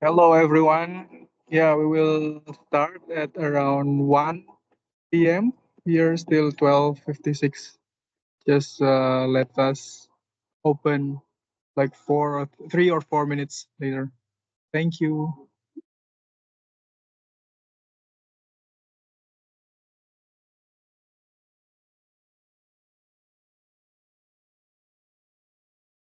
Hello, everyone. Yeah, we will start at around 1 p.m. Here, still 12:56. Just let us open like 3 or 4 minutes later. Thank you.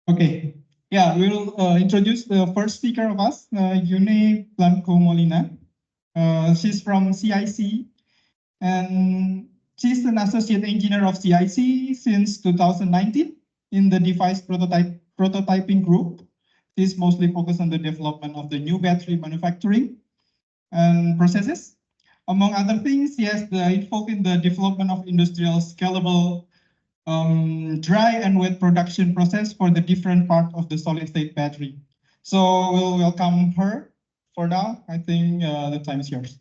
Okay. Yeah, we'll introduce the first speaker of us, Yune Blanco Molina. She's from CIC, and she's an associate engineer of CIC since 2019 in the device prototyping group. She's mostly focused on the development of the new battery manufacturing and processes. Among other things, she has involved in the development of industrial scalable dry and wet production process for the different part of the solid state battery. So we'll welcome her for now. I think the time is yours.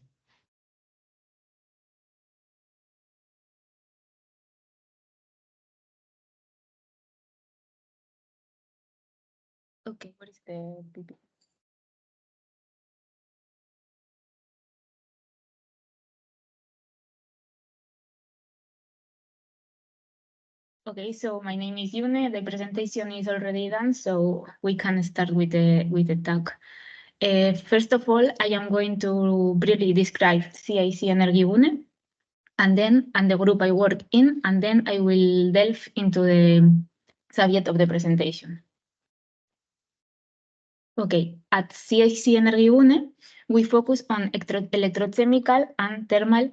Okay, what is the PP? Okay, so my name is Yune. The presentation is already done, so we can start with the talk. First of all, I am going to briefly describe CIC Energiebune, and the group I work in, and then I will delve into the subject of the presentation. Okay, at CIC Energiebune, we focus on electrochemical and thermal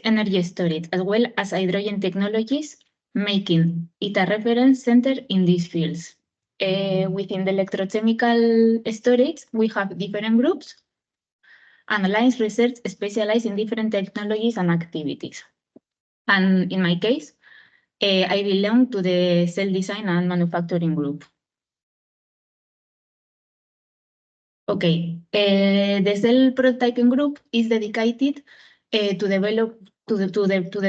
energy storage, as well as hydrogen technologies, making it a reference center in these fields. Within the electrochemical storage, we have different groups, and Alliance Research specializes in different technologies and activities. And in my case, I belong to the cell design and manufacturing group. Okay, the cell prototyping group is dedicated to the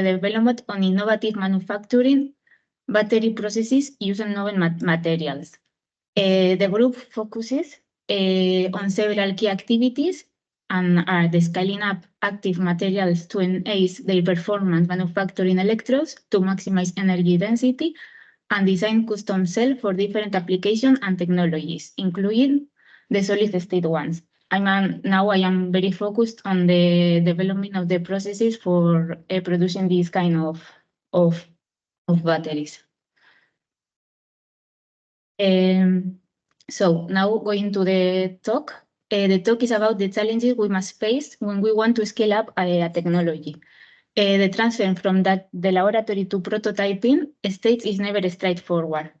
development on innovative manufacturing battery processes using novel materials. The group focuses on several key activities and are the scaling up active materials to enhance their performance, manufacturing electrodes to maximize energy density, and design custom cell for different applications and technologies, including the solid state ones. Now I am very focused on the development of the processes for producing these kind of batteries. So now going to the talk. The talk is about the challenges we must face when we want to scale up a technology. The transfer from the laboratory to prototyping stage is never straightforward.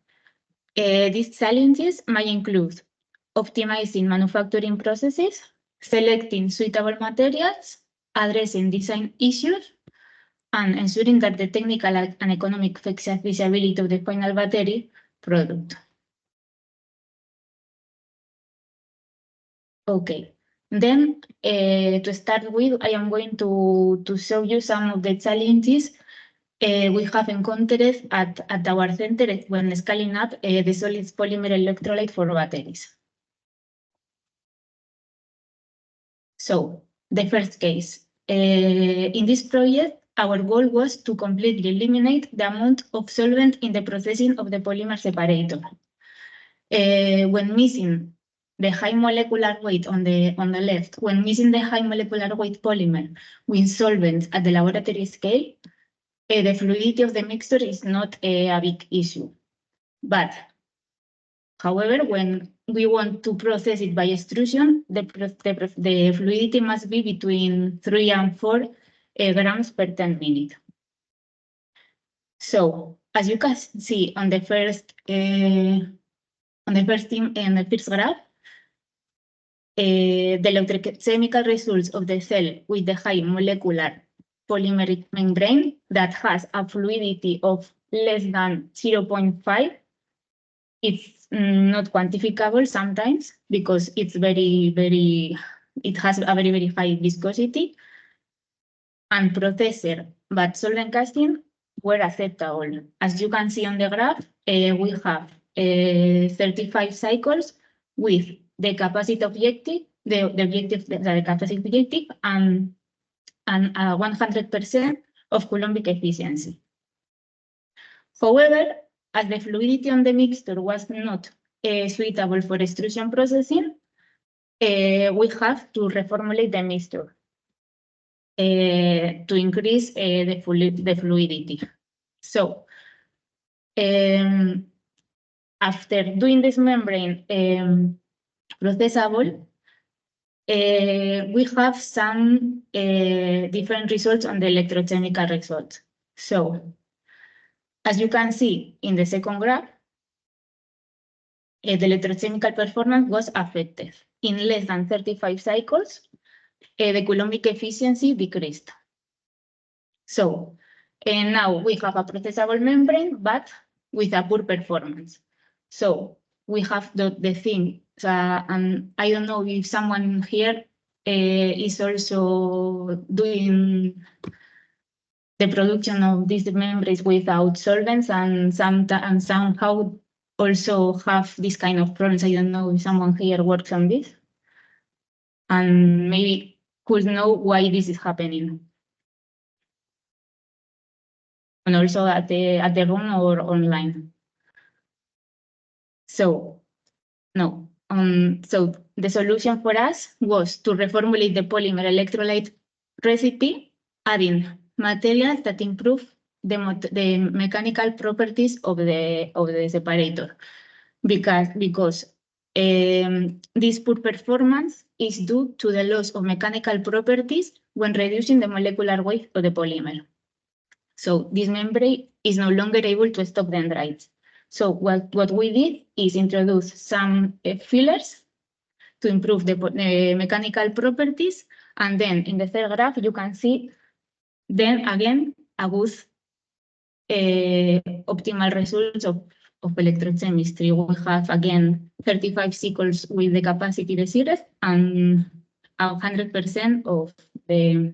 These challenges might include optimizing manufacturing processes, selecting suitable materials, addressing design issues, and ensuring that the technical and economic feasibility of the final battery product. Okay, then to start with, I am going to show you some of the challenges we have encountered at our center when scaling up the solid polymer electrolyte for batteries. So the first case, in this project, our goal was to completely eliminate the amount of solvent in the processing of the polymer separator. When missing the high molecular weight on the left, when missing the high molecular weight polymer with solvents at the laboratory scale, the fluidity of the mixture is not a big issue. But, however, when we want to process it by extrusion, the fluidity must be between 3 and 4 grams per 10 minutes. So, as you can see on the first graph, the electrochemical results of the cell with the high molecular polymeric membrane that has a fluidity of less than 0.5. It's not quantifiable sometimes because it's it has a very high viscosity, and processor but solvent casting were acceptable. As you can see on the graph, we have 35 cycles with the capacity objective the objective, the capacity objective, and 100% of Coulombic efficiency. However, as the fluidity on the mixture was not suitable for extrusion processing, we have to reformulate the mixture to increase the fluidity. So, after doing this membrane processable, we have some different results on the electrochemical results. So, as you can see in the second graph, the electrochemical performance was affected. In less than 35 cycles, the Coulombic efficiency decreased. So, now we have a processable membrane, but with a poor performance. So we have the thing, and I don't know if someone here is also doing the production of these membranes without solvents and somehow also have this kind of problems. I don't know if someone here works on this and maybe could know why this is happening. And also at the room or online. So, no. So the solution for us was to reformulate the polymer electrolyte recipe, adding materials that improve the mechanical properties of the separator, because this poor performance is due to the loss of mechanical properties when reducing the molecular weight of the polymer. So this membrane is no longer able to stop dendrites. So what we did is introduce some fillers to improve the mechanical properties. And then in the third graph, you can see then again a good optimal results of electrochemistry. We have again 35 cycles with the capacity de and 100% of the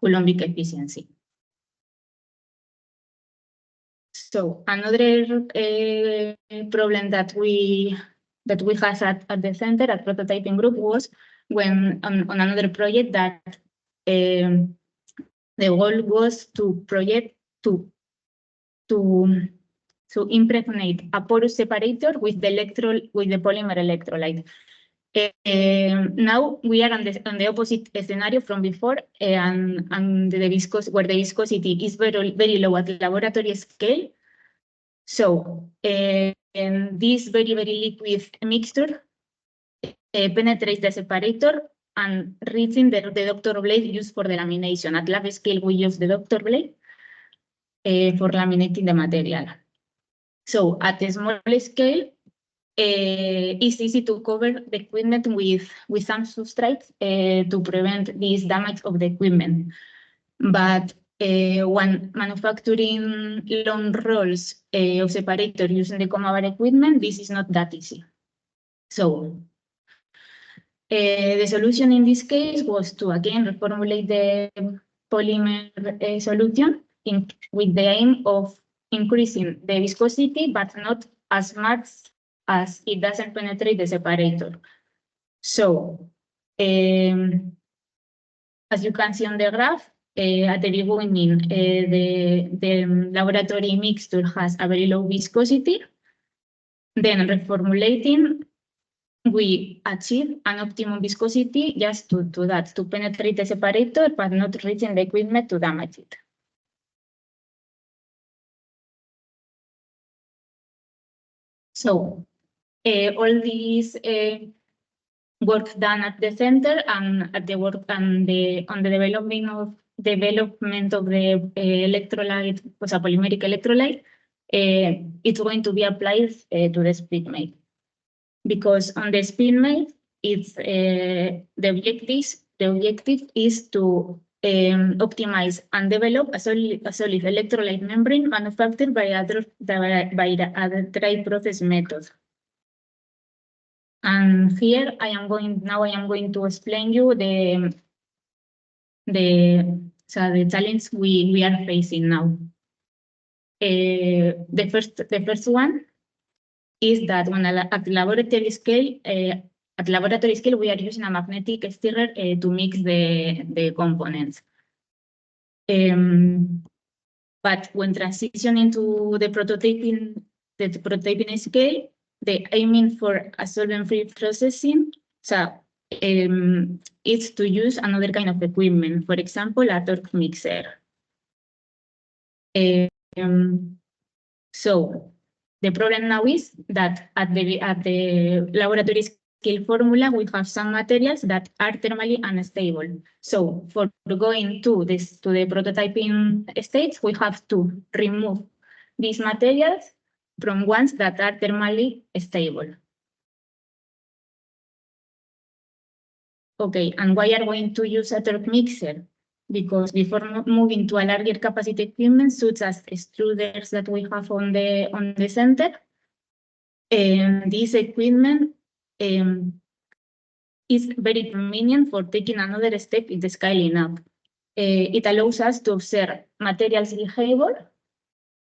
Coulombic efficiency. So another problem that we had at the center at prototyping group was when on another project that the goal was to project to impregnate a porous separator with the polymer electrolyte. Now we are on the opposite scenario from before, and where the viscosity is very low at laboratory scale. So this very liquid mixture penetrates the separator and reaching the doctor blade used for the lamination. At lab scale, we use the doctor blade for laminating the material. So at a small scale, it's easy to cover the equipment with some substrates to prevent this damage of the equipment. But when manufacturing long rolls of separator using the Comavar equipment, this is not that easy. So the solution in this case was to again reformulate the polymer solution with the aim of increasing the viscosity, but not as much as it doesn't penetrate the separator. So as you can see on the graph, at the beginning, the laboratory mixture has a very low viscosity. Then reformulating, we achieve an optimum viscosity just to penetrate the separator, but not reaching the equipment to damage it. So all these work done at the center and at the work and on the development of the electrolyte, a polymeric electrolyte, it's going to be applied to the SpeedMate. Because on the SpeedMate, it's the objective is to optimize and develop a solid electrolyte membrane manufactured by a dry process method. And here I am going to explain you the challenge we are facing now. The first one is that at laboratory scale, at laboratory scale, we are using a magnetic stirrer to mix the components. But when transitioning to the prototyping scale, the aiming for a solvent-free processing, so it's to use another kind of equipment, for example, a torque mixer. So the problem now is that at the laboratory scale formula, we have some materials that are thermally unstable. So for going to the prototyping stage, we have to remove these materials from ones that are thermally stable. Okay, and why are we going to use a torque mixer? Because before moving to a larger capacity equipment, such as extruders that we have on the center, this equipment is very convenient for taking another step in the scaling up. It allows us to observe materials behavior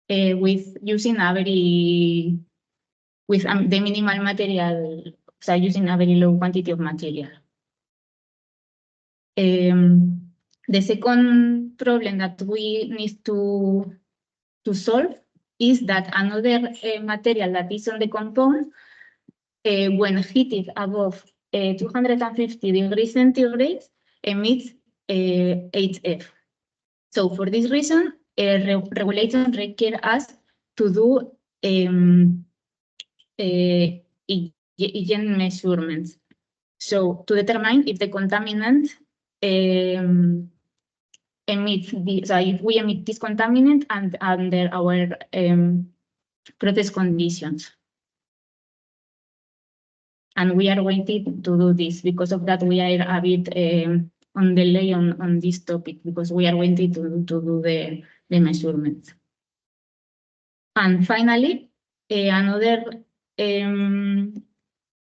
with using the minimal material, so using a very low quantity of material. The second problem that we need to solve is that another material that is on the compound, when heated above 250 degrees centigrade, emits HF. So for this reason, regulation requires us to do hygiene measurements. So to determine if the contaminant emits if we emit this contaminant and under our process conditions. And we are going to do this. Because of that, we are a bit on delay on this topic, because we are going to do the measurements. And finally, another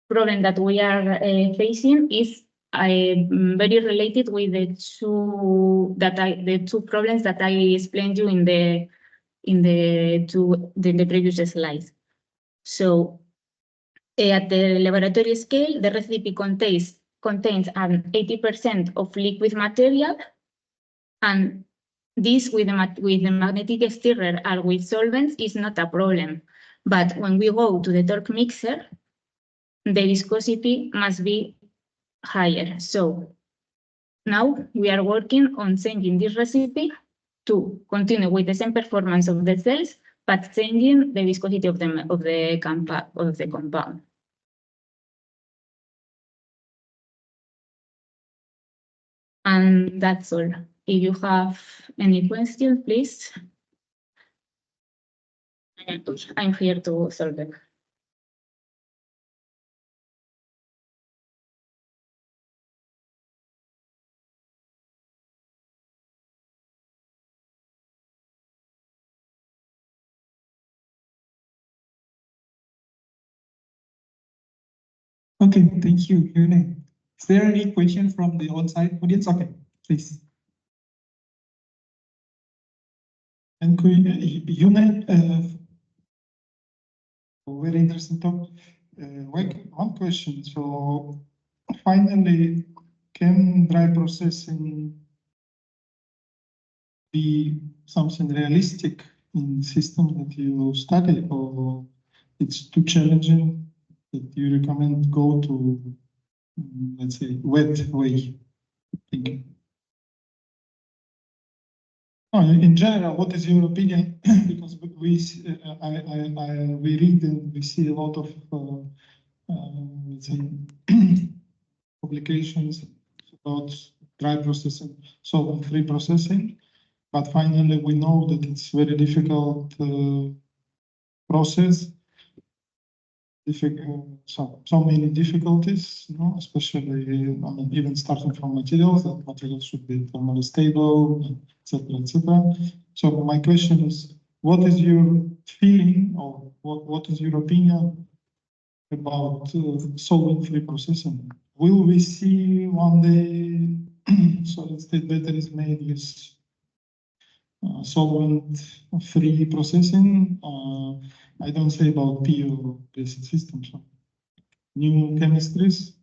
problem that we are facing is very related with the two problems that I explained you in the previous slides. So at the laboratory scale, the recipe contains an 80% of liquid material, and this with the magnetic stirrer or with solvents is not a problem. But when we go to the torque mixer, the viscosity must be higher. So now we are working on changing this recipe to continue with the same performance of the cells, but changing the viscosity of the compound. And that's all. If you have any questions, please. I'm here to solve them. Okay, thank you, Yune. Is there any question from the on-site audience? Okay, please. And Yune, very interesting talk. One question. So finally, can dry processing be something realistic in system that you study, or it's too challenging that you recommend go to, let's say, wet way? Thank you. In general, what is your opinion? Because we read and we see a lot of let's say publications about dry processing, solvent-free processing, but finally we know that it's very difficult process. So many difficulties, you know, especially even starting from materials. That materials should be thermally stable, etc., etc. So my question is, what is your feeling, or what is your opinion about solvent-free processing? Will we see one day solid-state batteries made with solvent-free processing? I don't say about PO-based systems. So new chemistries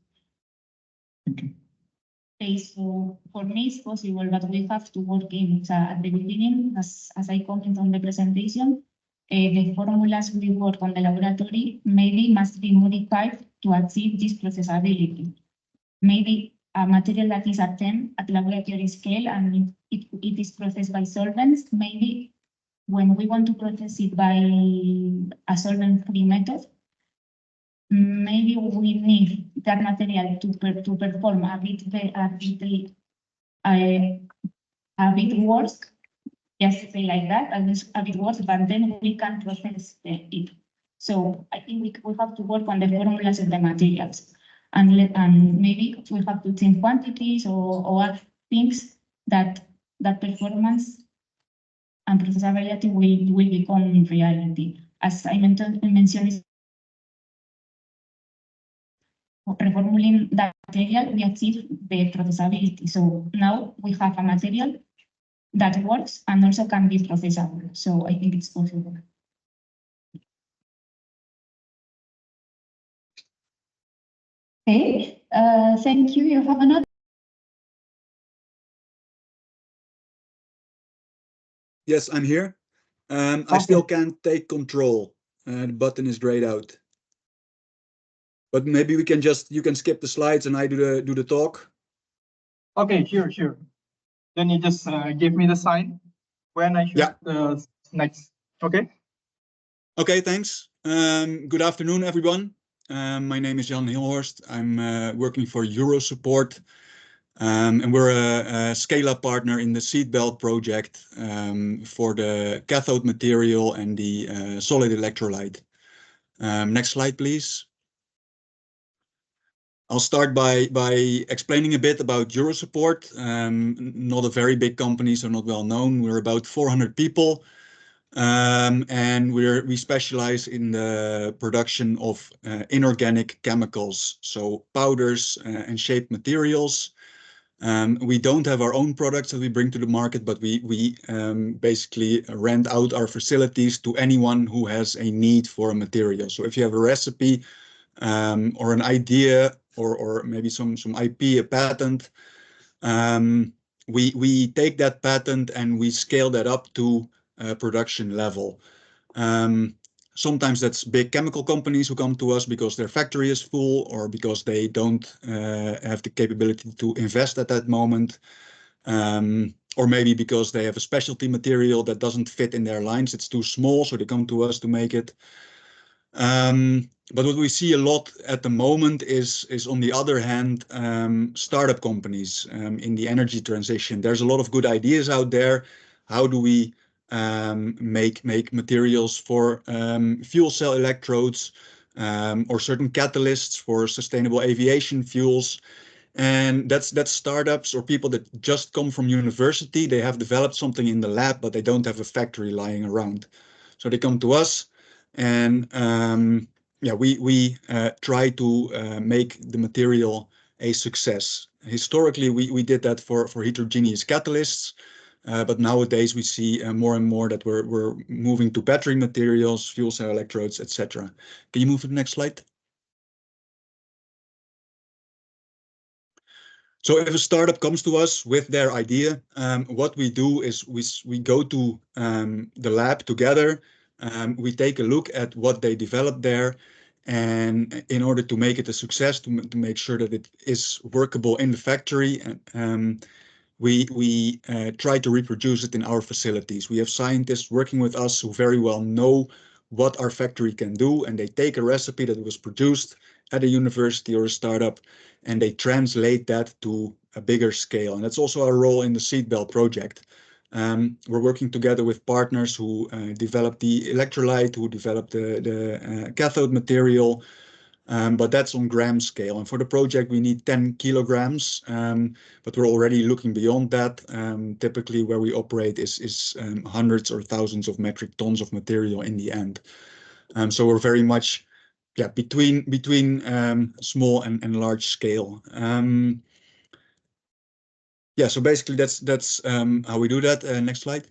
pace for me is possible, but we have to work in. So at the beginning, as I comment on the presentation, the formulas we work on the laboratory maybe must be modified to achieve this processability. Maybe a material that is at 10 at laboratory scale and it is processed by solvents, maybe when we want to process it by a solvent-free method, maybe we need that material to perform a bit worse, just say like that, a bit worse, but then we can process it. So I think we have to work on the formulas of the materials, and maybe we have to change quantities or other things that performance and processability will become reality. As I mentioned, reformulating that material, we achieve the processability. So now we have a material that works and also can be processable. So I think it's possible. Okay, thank you. You have another. Yes, I'm here. I still can't take control. The button is grayed out. But maybe we can you can skip the slides and I do the talk. Okay, sure. Then you just give me the sign when I should next. Okay. Okay, thanks. Good afternoon, everyone. My name is Jan Hilhorst. I'm working for Eurosupport, and we're a scale-up partner in the Seatbelt project for the cathode material and the solid electrolyte. Next slide, please. I'll start by explaining a bit about Eurosupport. Not a very big company, so not well known. We're about 400 people, and we specialize in the production of inorganic chemicals, so powders and shaped materials. We don't have our own products that we bring to the market, but we basically rent out our facilities to anyone who has a need for a material. So if you have a recipe or an idea or maybe some IP, a patent, we take that patent and we scale that up to production level. Sometimes that's big chemical companies who come to us because their factory is full or because they don't have the capability to invest at that moment. Or maybe because they have a specialty material that doesn't fit in their lines. It's too small, so they come to us to make it. But what we see a lot at the moment is on the other hand, startup companies in the energy transition. There's a lot of good ideas out there. How do we make materials for fuel cell electrodes or certain catalysts for sustainable aviation fuels? And that's startups or people that just come from university. They have developed something in the lab, but they don't have a factory lying around. So they come to us and we try to make the material a success. Historically, we did that for heterogeneous catalysts, but nowadays we see more and more that we're moving to battery materials, fuel cell electrodes, etc. Can you move to the next slide? So if a startup comes to us with their idea, what we do is we go to the lab together. We take a look at what they developed there, and in order to make it a success, to make sure that it is workable in the factory, we try to reproduce it in our facilities. We have scientists working with us who very well know what our factory can do, and they take a recipe that was produced at a university or a startup, and they translate that to a bigger scale. And that's also our role in the Seatbelt project. We're working together with partners who develop the electrolyte, who develop the cathode material, but that's on gram scale. And for the project, we need 10 kilograms, but we're already looking beyond that. Typically, where we operate is hundreds or thousands of metric tons of material in the end. So we're very much between small and large scale. So basically that's how we do that. Next slide.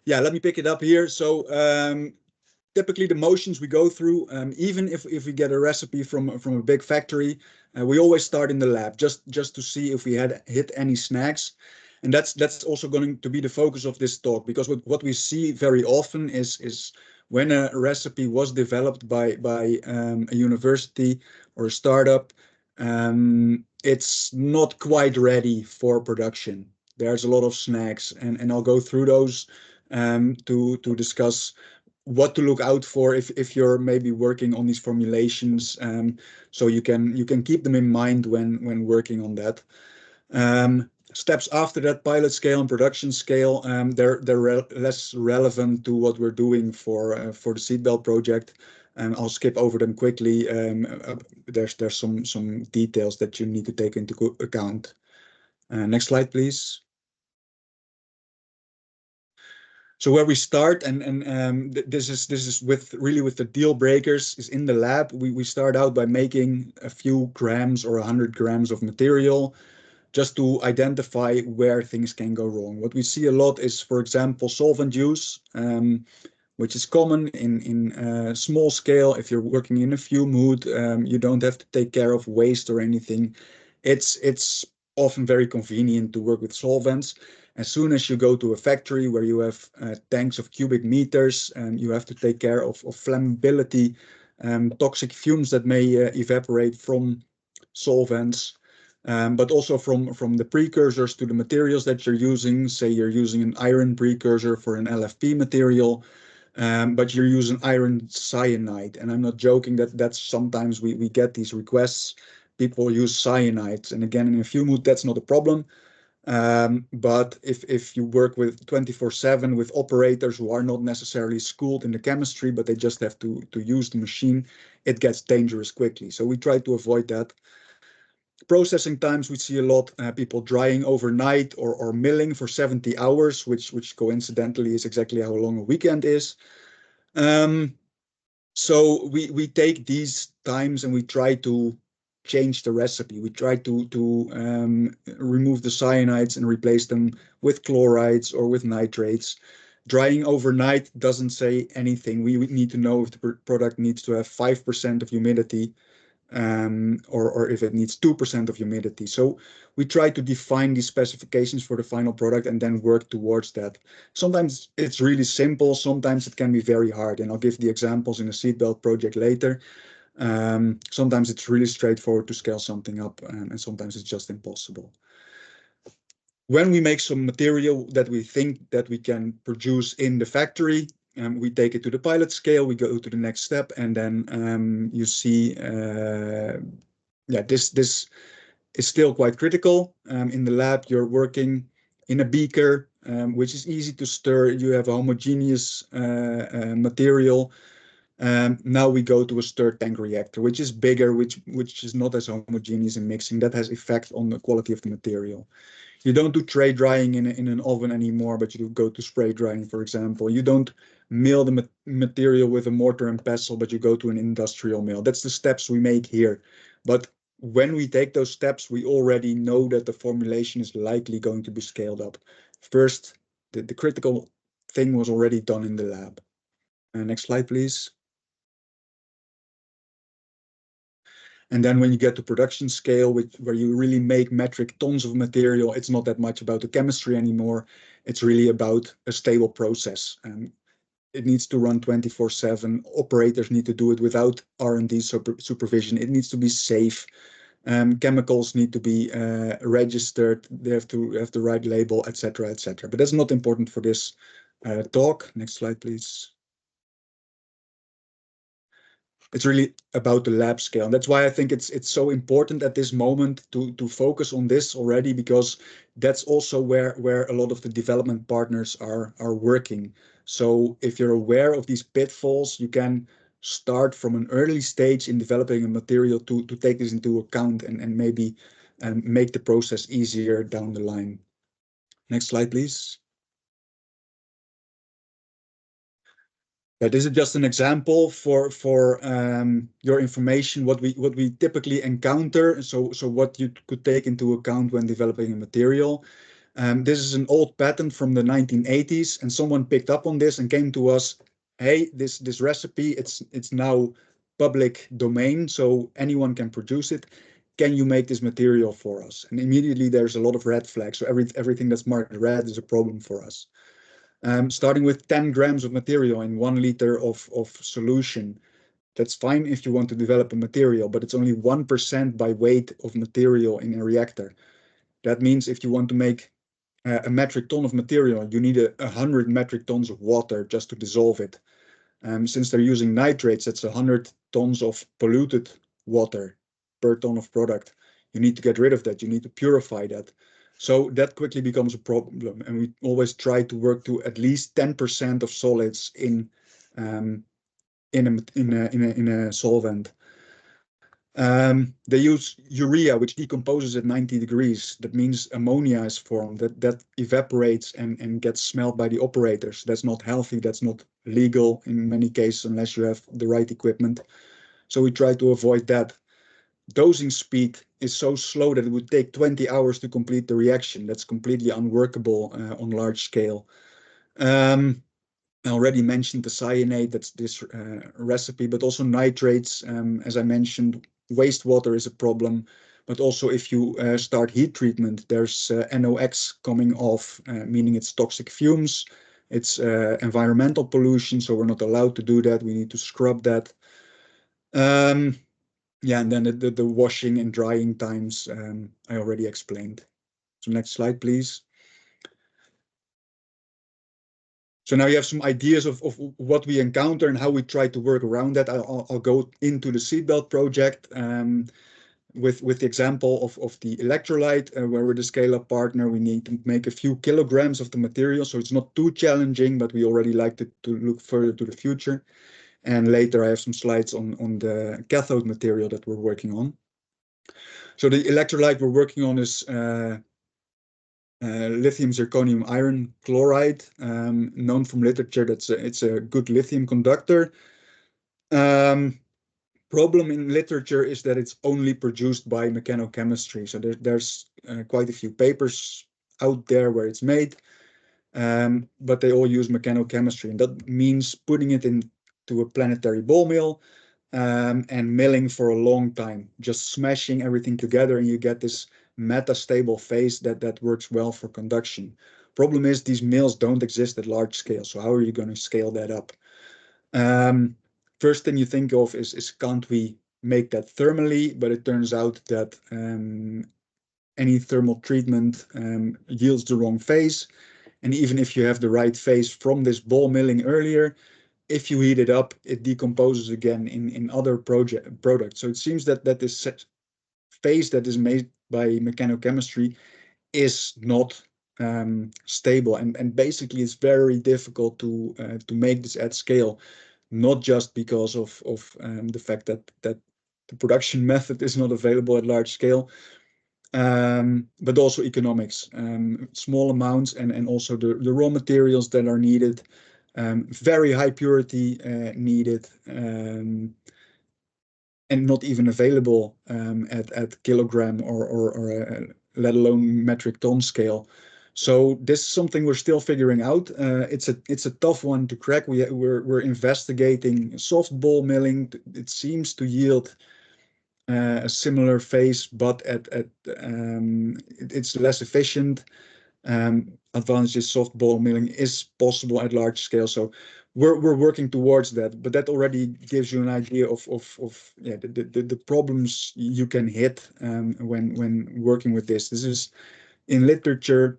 Let me pick it up here. So typically the motions we go through, even if we get a recipe from a big factory, we always start in the lab just to see if we had hit any snags. And that's also going to be the focus of this talk, because what we see very often is when a recipe was developed by a university or a startup, it's not quite ready for production. There's a lot of snags, and I'll go through those to discuss what to look out for if you're maybe working on these formulations, so you can keep them in mind when working on that. Steps after that, pilot scale and production scale, they're less relevant to what we're doing for the seatbelt project. I'll skip over them quickly. There's some details that you need to take into account. Next slide, please. So where we start, and this is with the deal breakers, is in the lab. We start out by making a few grams or 100 grams of material, just to identify where things can go wrong. What we see a lot is, for example, solvent use, which is common in small scale. If you're working in a fume hood, you don't have to take care of waste or anything. It's often very convenient to work with solvents. As soon as you go to a factory where you have tanks of cubic meters, you have to take care of flammability, toxic fumes that may evaporate from solvents. But also from the precursors to the materials that you're using. Say you're using an iron precursor for an LFP material, but you're using iron cyanide. And I'm not joking, that's sometimes we get these requests. People use cyanides, and again, in a fume hood, that's not a problem. But if you work with 24/7 with operators who are not necessarily schooled in the chemistry, but they just have to use the machine, it gets dangerous quickly. So we try to avoid that. Processing times, we see a lot people drying overnight or milling for 70 hours, which coincidentally is exactly how long a weekend is. So we take these times and we try to change the recipe. We try to remove the cyanides and replace them with chlorides or with nitrates. Drying overnight doesn't say anything. We need to know if the product needs to have 5% of humidity, or if it needs 2% of humidity. So we try to define these specifications for the final product and then work towards that. Sometimes it's really simple, sometimes it can be very hard, and I'll give the examples in the seatbelt project later. Sometimes it's really straightforward to scale something up, and sometimes it's just impossible. When we make some material that we think that we can produce in the factory, we take it to the pilot scale, we go to the next step, and then you see, this is still quite critical. In the lab, you're working in a beaker, which is easy to stir. You have a homogeneous material. Now we go to a stirred tank reactor, which is bigger, which is not as homogeneous in mixing. That has effect on the quality of the material. You don't do tray drying in an oven anymore, but you go to spray drying, for example. You don't mill the material with a mortar and pestle, but you go to an industrial mill. That's the steps we make here. But when we take those steps, we already know that the formulation is likely going to be scaled up. First, the critical thing was already done in the lab. Next slide, please. And then when you get to production scale, where you really make metric tons of material, it's not that much about the chemistry anymore. It's really about a stable process. It needs to run 24/7. Operators need to do it without R&D supervision. It needs to be safe. Chemicals need to be registered. They have to have the right label, etc., etc. But that's not important for this talk. Next slide, please. It's really about the lab scale. And that's why I think it's so important at this moment to focus on this already, because that's also where a lot of the development partners are working. So if you're aware of these pitfalls, you can start from an early stage in developing a material to take this into account and maybe make the process easier down the line. Next slide, please. This is just an example for your information, what we typically encounter. So what you could take into account when developing a material. This is an old patent from the 1980s, and someone picked up on this and came to us hey, this recipe, it's now public domain, so anyone can produce it. Can you make this material for us? And immediately there's a lot of red flags. So everything that's marked red is a problem for us. Starting with 10 grams of material in 1 liter of solution. That's fine if you want to develop a material, but it's only 1% by weight of material in a reactor. That means if you want to make a metric ton of material, you need 100 metric tons of water just to dissolve it. Since they're using nitrates, that's 100 tons of polluted water per ton of product. You need to get rid of that. You need to purify that. So that quickly becomes a problem. And we always try to work to at least 10% of solids in a solvent. They use urea, which decomposes at 90 degrees. That means ammonia is formed, that evaporates and gets smelled by the operators. That's not healthy, that's not legal in many cases unless you have the right equipment. So we try to avoid that. Dosing speed is so slow that it would take 20 hours to complete the reaction. That's completely unworkable on large scale. I already mentioned the cyanate, that's this recipe, but also nitrates. As I mentioned, wastewater is a problem, but also if you start heat treatment, there's NOx coming off, meaning it's toxic fumes. It's environmental pollution, so we're not allowed to do that. We need to scrub that. Yeah, and then the washing and drying times I already explained. So next slide, please. So now you have some ideas of what we encounter and how we try to work around that. I'll go into the seatbelt project with the example of the electrolyte, where we're the scale-up partner. We need to make a few kilograms of the material, so it's not too challenging, but we already like to look further to the future. And later I have some slides on the cathode material that we're working on. So the electrolyte we're working on is lithium zirconium iron chloride, known from literature that it's a good lithium conductor. Problem in literature is that it's only produced by mechanochemistry. So there's quite a few papers out there where it's made, but they all use mechanochemistry, and that means putting it into a planetary ball mill and milling for a long time, just smashing everything together, and you get this metastable phase that works well for conduction. Problem is these mills don't exist at large scale, so how are you going to scale that up? First thing you think of is can't we make that thermally? But it turns out that any thermal treatment yields the wrong phase, and even if you have the right phase from this ball milling earlier, if you heat it up, it decomposes again in other products. So it seems that this phase that is made by mechanochemistry is not stable, and basically it's very difficult to make this at scale, not just because of the fact that the production method is not available at large scale, but also economics, small amounts, and also the raw materials that are needed, very high purity needed, and not even available at kilogram or let alone metric ton scale. So this is something we're still figuring out. It's a tough one to crack. We're investigating soft ball milling. It seems to yield a similar phase, but it's less efficient. Advantage is soft ball milling is possible at large scale, so we're working towards that. But that already gives you an idea of the problems you can hit when working with this. This is in literature,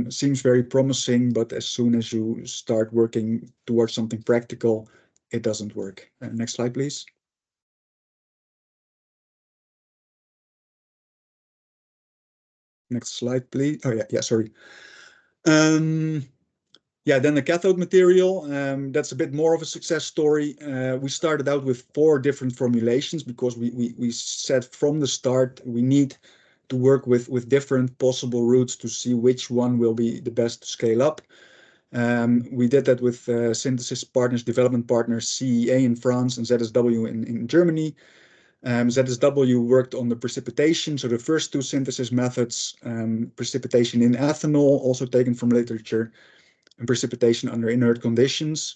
seems very promising, but as soon as you start working towards something practical, it doesn't work. Next slide, please. Next slide, please. Oh yeah, sorry. Yeah, then the cathode material, that's a bit more of a success story. We started out with 4 different formulations because we said from the start we need to work with different possible routes to see which one will be the best to scale up. We did that with synthesis partners, development partners, CEA in France and ZSW in Germany. ZSW worked on the precipitation, so the first 2 synthesis methods, precipitation in ethanol, also taken from literature, and precipitation under inert conditions.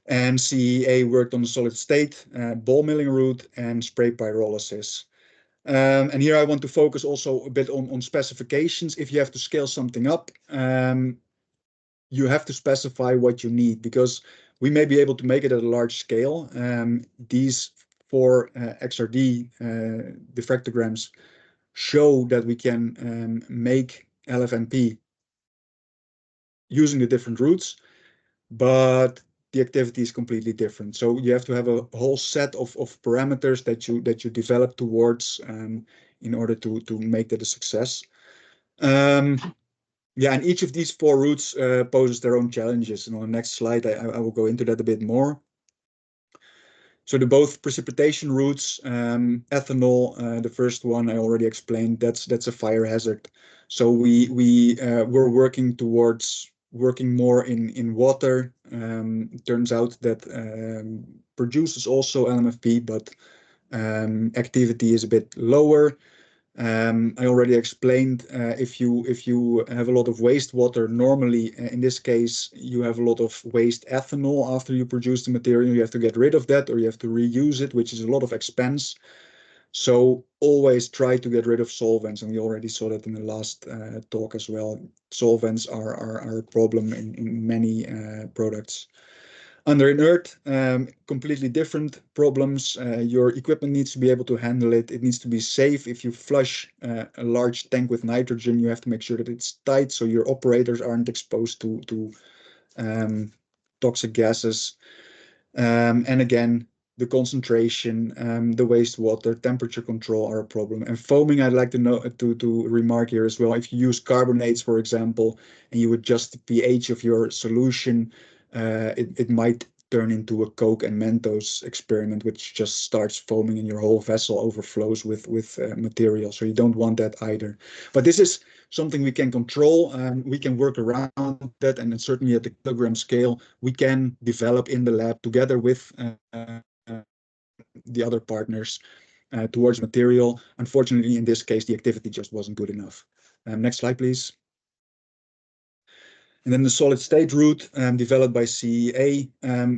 And CEA worked on the solid state ball milling route and spray pyrolysis. And here I want to focus also a bit on specifications. If you have to scale something up, you have to specify what you need, because we may be able to make it at a large scale. These 4 XRD diffractograms show that we can make LFNP using the different routes, but the activity is completely different. So you have to have a whole set of parameters that you develop towards in order to make that a success. Yeah, and each of these 4 routes poses their own challenges. And on the next slide, I will go into that a bit more. So the both precipitation routes, ethanol, the first one I already explained, that's a fire hazard. So we're working towards working more in water. It turns out that produces also LMFP, but activity is a bit lower. I already explained if you have a lot of wastewater, normally in this case you have a lot of waste ethanol after you produce the material. You have to get rid of that, or you have to reuse it, which is a lot of expense. So always try to get rid of solvents, and we already saw that in the last talk as well. Solvents are a problem in many products. Under inert, completely different problems. Your equipment needs to be able to handle it. It needs to be safe. If you flush a large tank with nitrogen, you have to make sure that it's tight so your operators aren't exposed to toxic gases. And again, the concentration, the wastewater, temperature control are a problem. And foaming, I'd like to remark here as well. If you use carbonates, for example, and you adjust the pH of your solution, it might turn into a Coke and Mentos experiment, which just starts foaming and your whole vessel overflows with material. So you don't want that either. But this is something we can control. We can work around that, and certainly at the kilogram scale, we can develop in the lab together with the other partners towards material. Unfortunately, in this case, the activity just wasn't good enough. Next slide, please. And then the solid state route developed by CEA.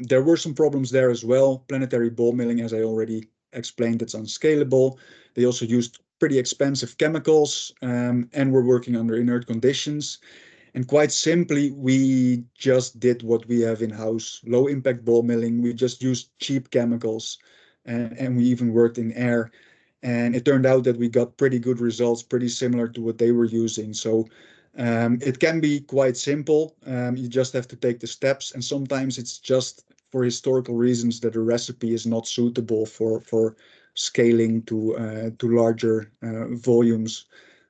There were some problems there as well. Planetary ball milling, as I already explained, it's unscalable. They also used pretty expensive chemicals, and we're working under inert conditions. And quite simply, we just did what we have in-house, low impact ball milling. We just used cheap chemicals, and we even worked in air. And it turned out that we got pretty good results, pretty similar to what they were using. So it can be quite simple. You just have to take the steps. And sometimes it's just for historical reasons that a recipe is not suitable for scaling to larger volumes.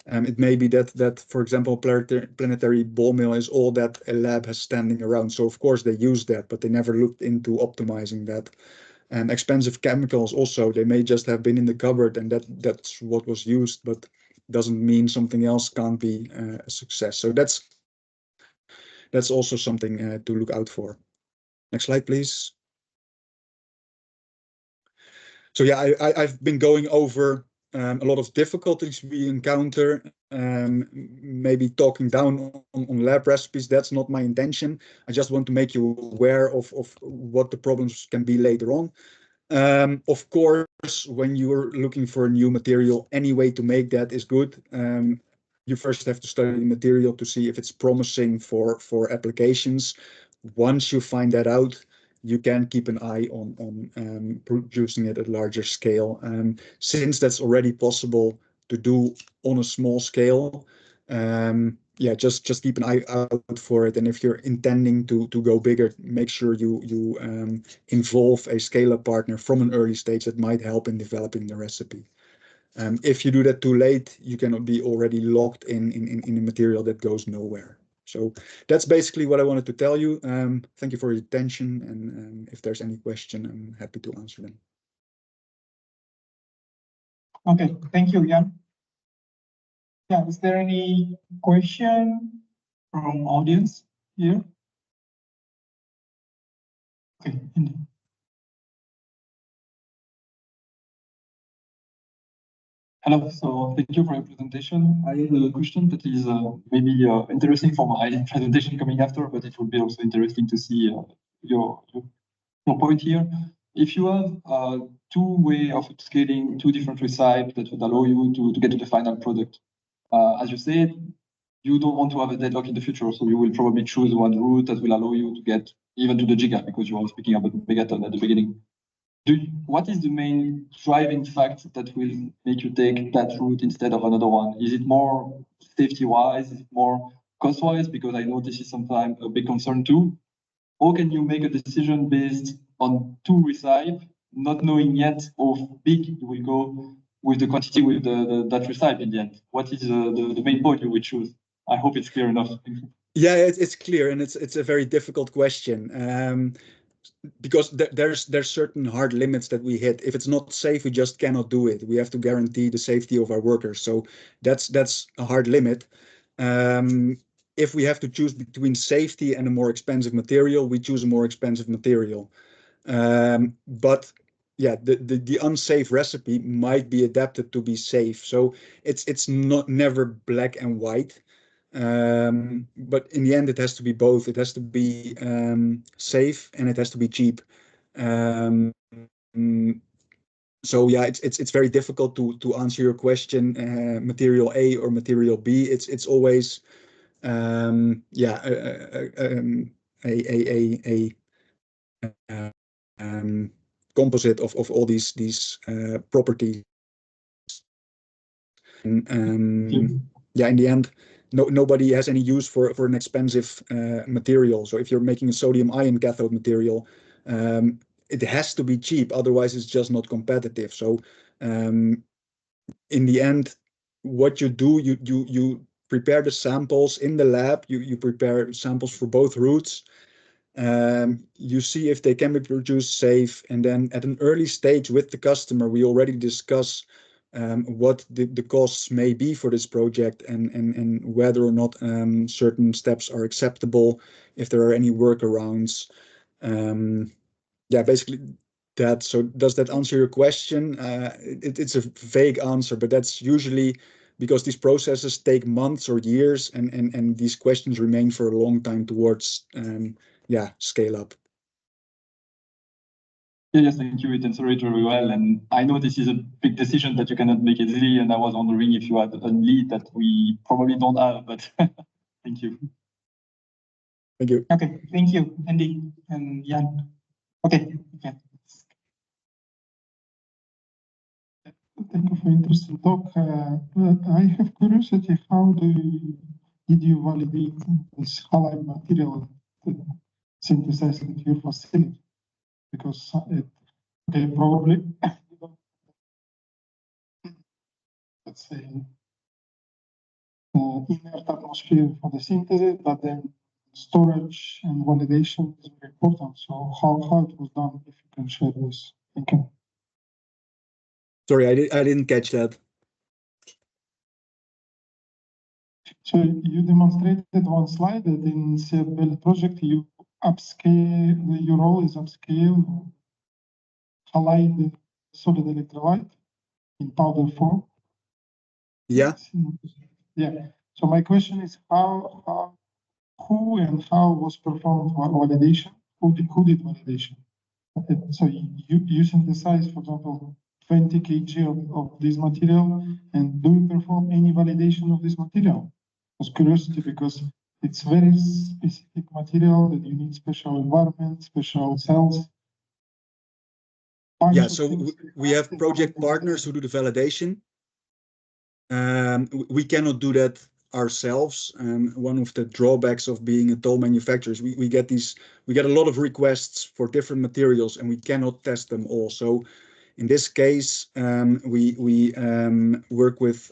It may be that, for example, planetary ball mill is all that a lab has standing around. So of course they use that, but they never looked into optimizing that. Expensive chemicals also, they may just have been in the cupboard and that's what was used, but doesn't mean something else can't be a success. So that's also something to look out for. Next slide, please. So yeah, I've been going over a lot of difficulties we encounter, maybe talking down on lab recipes. That's not my intention. I just want to make you aware of what the problems can be later on. Of course, when you're looking for a new material, any way to make that is good. You first have to study the material to see if it's promising for applications. Once you find that out, you can keep an eye on producing it at larger scale. Since that's already possible to do on a small scale, yeah, just keep an eye out for it. And if you're intending to go bigger, make sure you involve a scale-up partner from an early stage that might help in developing the recipe. If you do that too late, you can be already locked in a material that goes nowhere. So that's basically what I wanted to tell you. Thank you for your attention, and if there's any question, I'm happy to answer them. Okay, thank you, Jan. Yeah, is there any question from audience here? Okay, Indy. Hello, so thank you for your presentation. I have a question that is maybe interesting for my presentation coming after, but it would be also interesting to see your your point here. If you have two way of scaling, two different recipes that would allow you to get to the final product, as you said, you don't want to have a deadlock in the future, so you will probably choose one route that will allow you to get even to the giga, because you are speaking about megaton at the beginning. What is the main driving factor that will make you take that route instead of another one? Is it more safety-wise? Is it more cost-wise? Because I know this is sometimes a big concern too. Or can you make a decision based on two recipes, not knowing yet how big you will go with the quantity with that recipe in the end? What is the main point you will choose? I hope it's clear enough. Yeah, it's clear, and it's a very difficult question. Because there's certain hard limits that we hit. If it's not safe, we just cannot do it. We have to guarantee the safety of our workers. So that's a hard limit. If we have to choose between safety and a more expensive material, we choose a more expensive material. But yeah, the unsafe recipe might be adapted to be safe. So it's not never black and white. But in the end, it has to be both. It has to be safe and it has to be cheap. So yeah, it's very difficult to answer your question. Material A or material B. It's always yeah a composite of all these properties. And yeah, in the end, nobody has any use for an expensive material. So if you're making a sodium-ion cathode material, it has to be cheap, otherwise it's just not competitive. So in the end, what you do, you prepare the samples in the lab. You prepare samples for both routes. You see if they can be produced safe, and then at an early stage with the customer, we already discuss what the costs may be for this project, and whether or not certain steps are acceptable, if there are any workarounds. Yeah, basically that. So does that answer your question? It's a vague answer, but that's usually because these processes take months or years, and these questions remain for a long time towards yeah, scale up. Yes, thank you. It answered it very well. And I know this is a big decision that you cannot make easily. And I was wondering if you had a lead that we probably don't have, but thank you. Thank you. Okay, thank you, Andy and Jan. Okay. Thank you for interesting talk. I have curiosity, how did you validate this halide material synthesized at your facility? Because they probably, let's say, inert atmosphere for the synthesis, but then storage and validation is very important. So how it was done, if you can share this. Thank you. Sorry, I didn't catch that. So you demonstrated one slide that in CFBuild project you upscale, your role is upscale halide solid electrolyte in powder form. Yeah. Yeah. So my question is who and how was performed validation? Who did validation? So you synthesize, for example, 20 kg of this material, and do you perform any validation of this material? I was curiosity because it's very specific material that you need special environment, special cells. Yeah, so we have project partners who do the validation. We cannot do that ourselves. One of the drawbacks of being a toll manufacturer is we get a lot of requests for different materials, and we cannot test them all. So in this case, we work with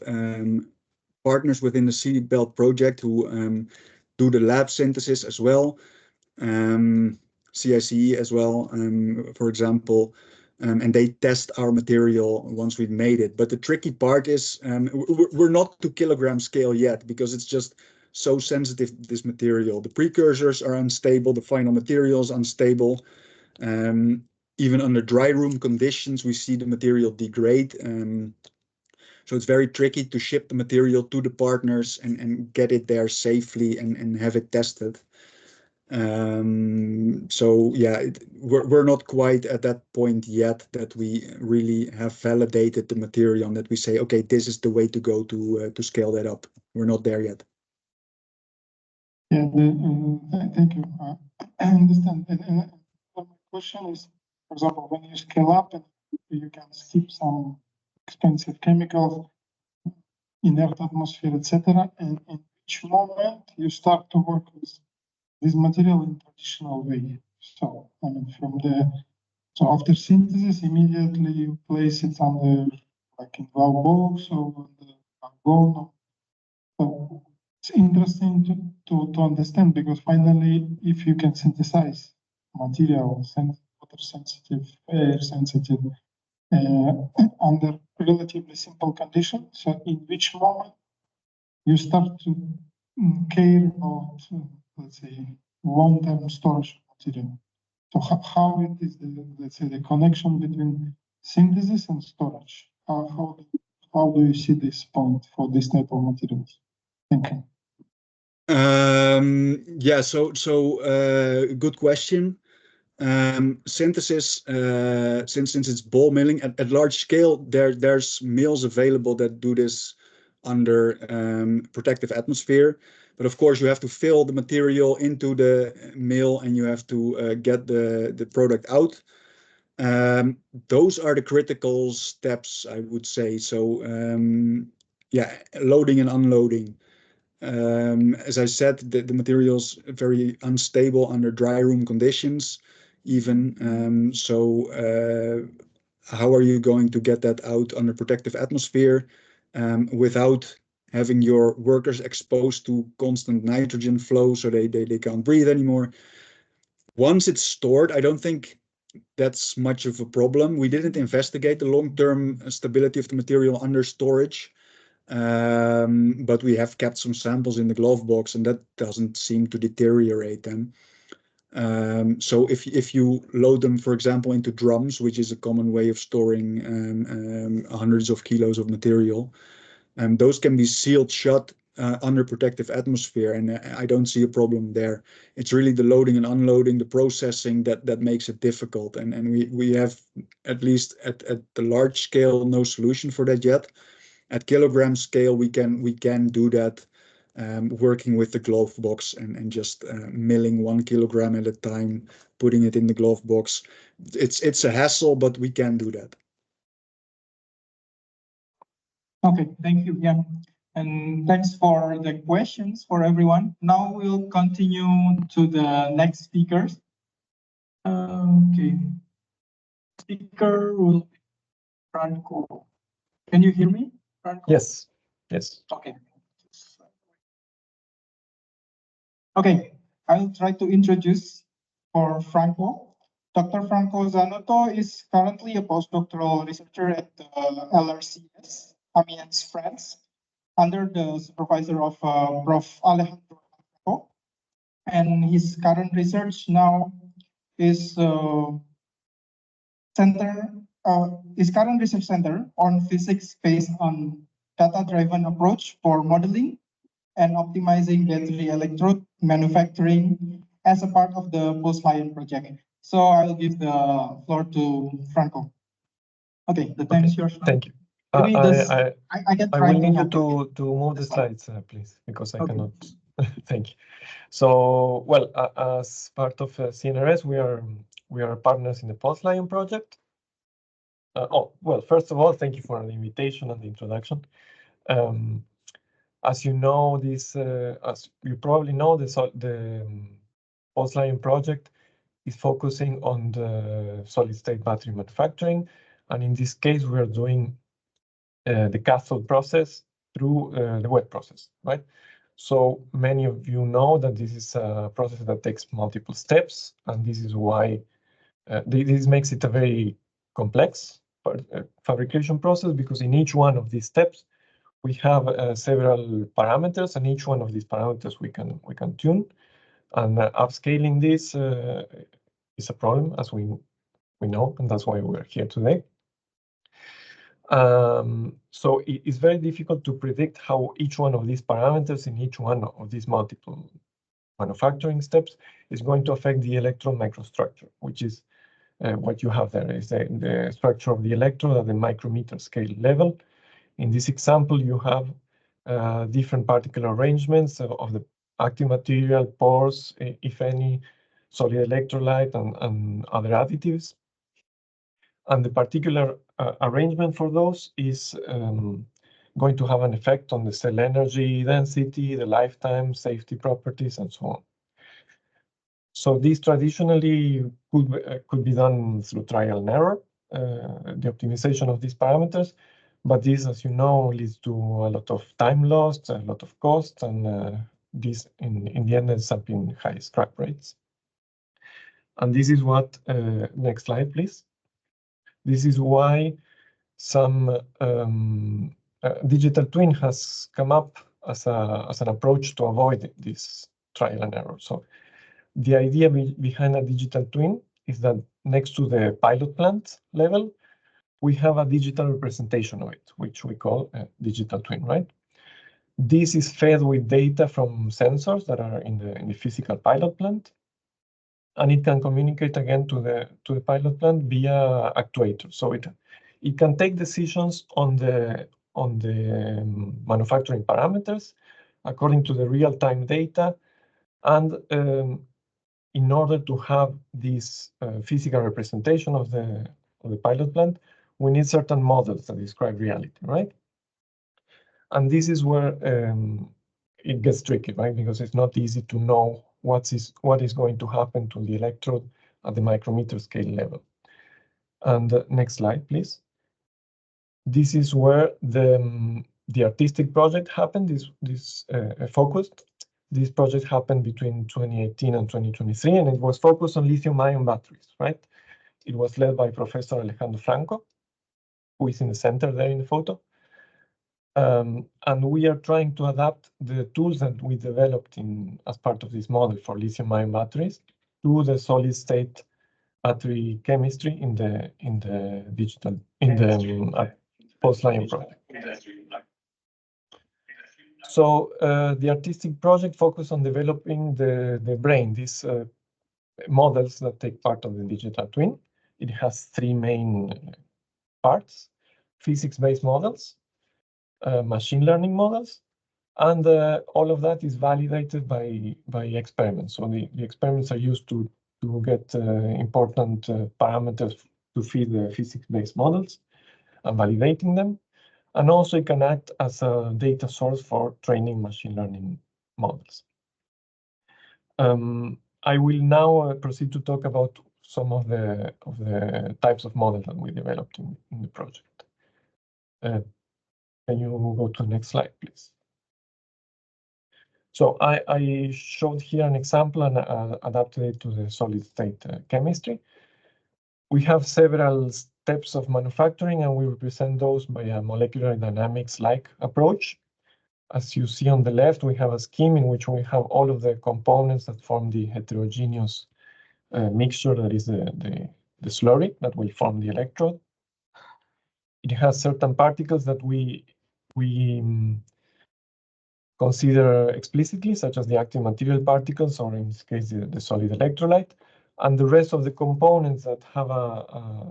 partners within the Seatbelt project who do the lab synthesis as well, CICE as well, for example. And they test our material once we've made it. But the tricky part is we're not to kilogram scale yet, because it's just so sensitive, this material. The precursors are unstable, the final material is unstable. Even under dry room conditions, we see the material degrade. So it's very tricky to ship the material to the partners and get it there safely and have it tested. So yeah, we're not quite at that point yet that we really have validated the material and that we say, okay, this is the way to go to scale that up. We're not there yet. Yeah, thank you. I understand. And my question is, for example, when you scale up, and you can skip some expensive chemicals, inert atmosphere, etc. And in which moment you start to work with this material in traditional way? So, I mean, so after synthesis, immediately you place it under, like in valve box or on the argon. So it's interesting to understand, because finally, if you can synthesize material, water sensitive, air sensitive, under relatively simple conditions, so in which moment you start to care about, let's say, long-term storage material. So how it is let's say, the connection between synthesis and storage? How do you see this point for this type of materials? Thank you. Yeah, good question. Synthesis, since it's ball milling at large scale, there's mills available that do this under protective atmosphere. But of course, you have to fill the material into the mill and you have to get the product out. Those are the critical steps, I would say. So yeah, loading and unloading. As I said, the material's very unstable under dry room conditions even. How are you going to get that out under protective atmosphere without having your workers exposed to constant nitrogen flow so they can't breathe anymore? Once it's stored, I don't think that's much of a problem. We didn't investigate the long-term stability of the material under storage. But we have kept some samples in the glove box, and that doesn't seem to deteriorate them. So if you load them, for example, into drums, which is a common way of storing hundreds of kilos of material, those can be sealed shut under protective atmosphere, and I don't see a problem there. It's really the loading and unloading, the processing that makes it difficult, and we have, at least at the large scale, no solution for that yet. At kilogram scale, we can do that, working with the glove box and just milling 1 kilogram at a time, putting it in the glove box. It's a hassle, but we can do that. Okay, thank you, Jan. And thanks for the questions for everyone. Now we'll continue to the next speakers. Okay. Speaker will be Franco. Can you hear me, Franco? Yes. Yes. Okay. Okay, I'll try to introduce for Franco. Dr. Franco Zanotto is currently a postdoctoral researcher at LRCS, Amiens, France, under the supervisor of Prof. Alejandro Franco. And his current research now is his current research center on physics based on data-driven approach for modeling and optimizing battery electrode manufacturing as a part of the PulseLion project. So I'll give the floor to Franco. Okay, the time is yours. Thank you. I will need you to move the slides, please, because I cannot. Thank you. So, well, as part of CNRS, we are partners in the PulseLion project. Well, first of all, thank you for the invitation and the introduction. As you know, as you probably know, the PulseLion project is focusing on the solid-state battery manufacturing, and in this case, we are doing the cathode process through the wet process, right? So many of you know that this is a process that takes multiple steps, and this is why this makes it a very complex fabrication process, because in each one of these steps, we have several parameters, and each one of these parameters we can tune. And upscaling this is a problem, as we know, and that's why we're here today. So it's very difficult to predict how each one of these parameters in each one of these multiple manufacturing steps is going to affect the electrode microstructure, which is what you have there is the structure of the electrode at the micrometer scale level. In this example, you have different particle arrangements of the active material, pores, if any, solid electrolyte, and other additives. And the particular arrangement for those is going to have an effect on the cell energy density, the lifetime, safety properties, and so on. So this traditionally could be done through trial and error, the optimization of these parameters. But this, as you know, leads to a lot of time lost, a lot of cost, and this in the end ends up in high scrap rates. And this is what, next slide, please. This is why some digital twin has come up as an approach to avoid this trial and error. So the idea behind a digital twin is that next to the pilot plant level, we have a digital representation of it, which we call a digital twin, right? This is fed with data from sensors that are in the physical pilot plant, and it can communicate again to the pilot plant via actuators. So it can take decisions on the manufacturing parameters according to the real-time data, and in order to have this physical representation of the pilot plant, we need certain models that describe reality, right? And this is where it gets tricky, right? Because it's not easy to know what is going to happen to the electrode at the micrometer scale level. And next slide, please. This is where the artistic project happened. This focused. This project happened between 2018 and 2023, and it was focused on lithium-ion batteries, right? It was led by Professor Alejandro Franco, who is in the center there in the photo. And we are trying to adapt the tools that we developed as part of this model for lithium-ion batteries to the solid-state battery chemistry in the POSLiON project. So the artistic project focused on developing the brain, these models that take part of the digital twin. It has three main parts: physics-based models, machine learning models, and all of that is validated by experiments. So the experiments are used to get important parameters to feed the physics-based models and validating them. And also it can act as a data source for training machine learning models. I will now proceed to talk about some of the types of models that we developed in the project. Can you go to the next slide, please? So I showed here an example and adapted it to the solid-state chemistry. We have several steps of manufacturing, and we represent those by a molecular dynamics-like approach. As you see on the left, we have a scheme in which we have all of the components that form the heterogeneous mixture that is the slurry that will form the electrode. It has certain particles that we consider explicitly, such as the active material particles, or in this case, the solid electrolyte, and the rest of the components that have a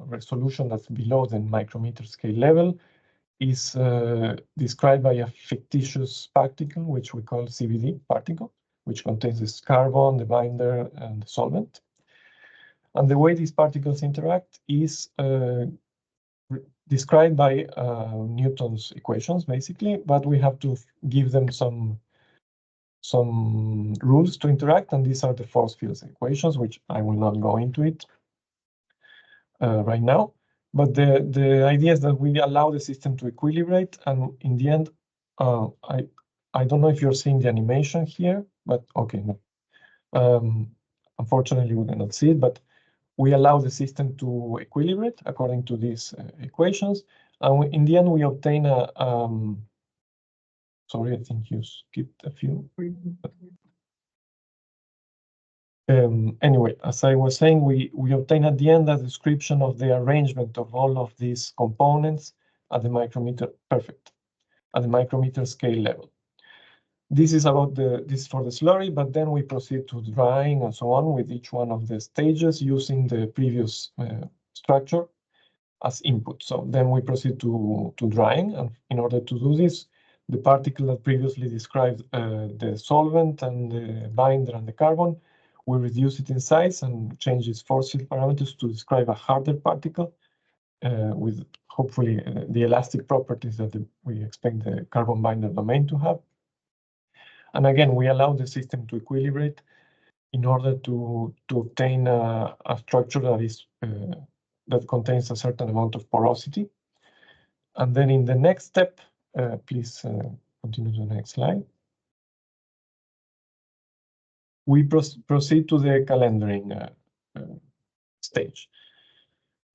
resolution that's below the micrometer scale level is described by a fictitious particle, which we call CVD particle, which contains this carbon, the binder, and the solvent. And the way these particles interact is described by Newton's equations, basically, but we have to give them some rules to interact, and these are the force fields equations, which I will not go into it right now. But the idea is that we allow the system to equilibrate, and in the end, I don't know if you're seeing the animation here, but okay, no. Unfortunately, we cannot see it, but we allow the system to equilibrate according to these equations, and in the end, we obtain a sorry, I think you skipped a few. Anyway, as I was saying, we obtain at the end a description of the arrangement of all of these components at the micrometer, at the micrometer scale level. This is about this for the slurry, but then we proceed to drying and so on with each one of the stages using the previous structure as input. So then we proceed to drying, and in order to do this, the particle that previously described the solvent and the binder and the carbon, we reduce it in size and change its force field parameters to describe a harder particle with hopefully the elastic properties that we expect the carbon binder domain to have. And again, we allow the system to equilibrate in order to obtain a structure that is that contains a certain amount of porosity. And then in the next step, please continue to the next slide. We proceed to the calendaring stage.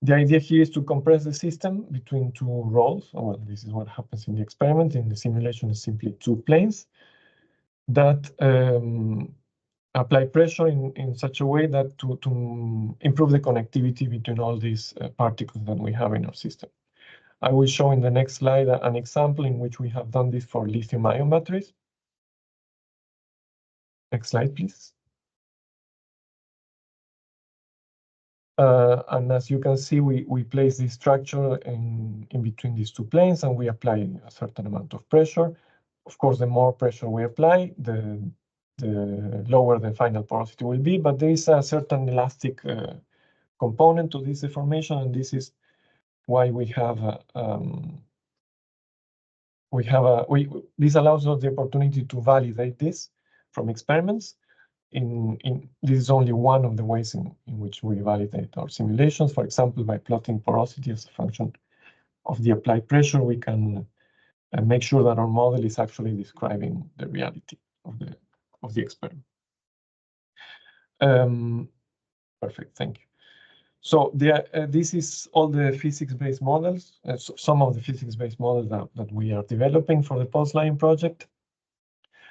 The idea here is to compress the system between two rolls. Well, this is what happens in the experiment. In the simulation, it's simply two planes that apply pressure in such a way that to improve the connectivity between all these particles that we have in our system. I will show in the next slide an example in which we have done this for lithium-ion batteries. Next slide, please. And as you can see, we place this structure in between these two planes, and we apply a certain amount of pressure. Of course, the more pressure we apply, the lower the final porosity will be, but there is a certain elastic component to this deformation, and this is why this allows us the opportunity to validate this from experiments. This is only one of the ways in which we validate our simulations. For example, by plotting porosity as a function of the applied pressure, we can make sure that our model is actually describing the reality of the experiment. Perfect, thank you. So this is all the physics-based models, some of the physics-based models that we are developing for the PulseLion project.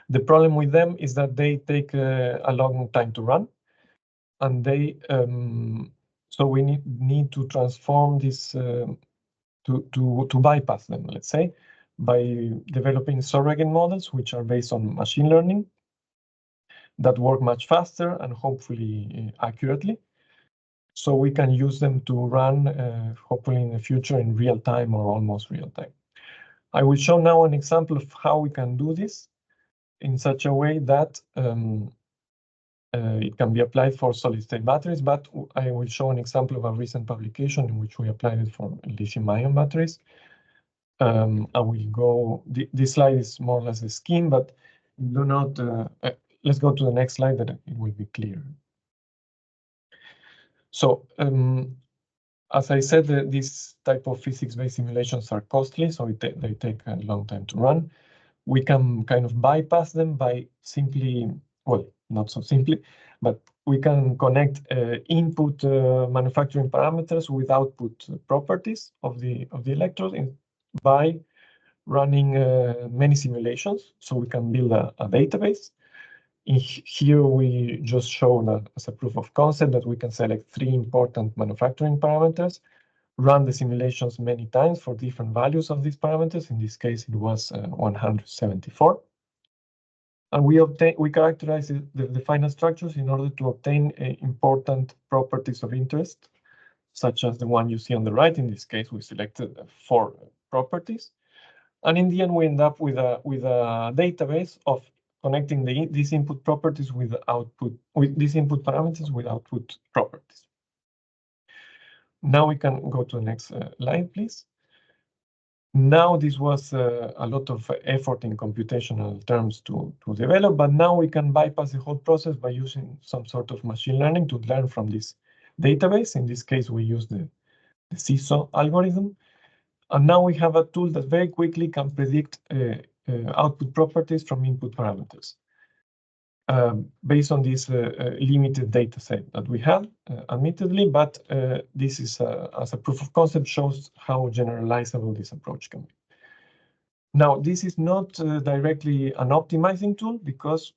The problem with them is that they take a long time to run, and so we need to transform this to bypass them, let's say, by developing surrogate models, which are based on machine learning, that work much faster and hopefully accurately. So we can use them to run, hopefully in the future, in real time or almost real time. I will show now an example of how we can do this in such a way that it can be applied for solid-state batteries, but I will show an example of a recent publication in which we applied it for lithium-ion batteries. I will go, this slide is more or less the scheme, but do not, let's go to the next slide that it will be clear. So, as I said, this type of physics-based simulations are costly, so they take a long time to run. We can kind of bypass them by simply, well, not so simply, but we can connect input manufacturing parameters with output properties of the electrode by running many simulations. So we can build a database. Here we just show that as a proof of concept that we can select 3 important manufacturing parameters, run the simulations many times for different values of these parameters. In this case, it was 174. And we characterize the final structures in order to obtain important properties of interest, such as the one you see on the right. In this case, we selected 4 properties. And in the end, we end up with a database of connecting these input properties with these input parameters with output properties. Now we can go to the next slide, please. Now this was a lot of effort in computational terms to develop, but now we can bypass the whole process by using some sort of machine learning to learn from this database. In this case, we use the CISO algorithm. And now we have a tool that very quickly can predict output properties from input parameters based on this limited data set that we have, admittedly, but this is, as a proof of concept, shows how generalizable this approach can be. Now, this is not directly an optimizing tool because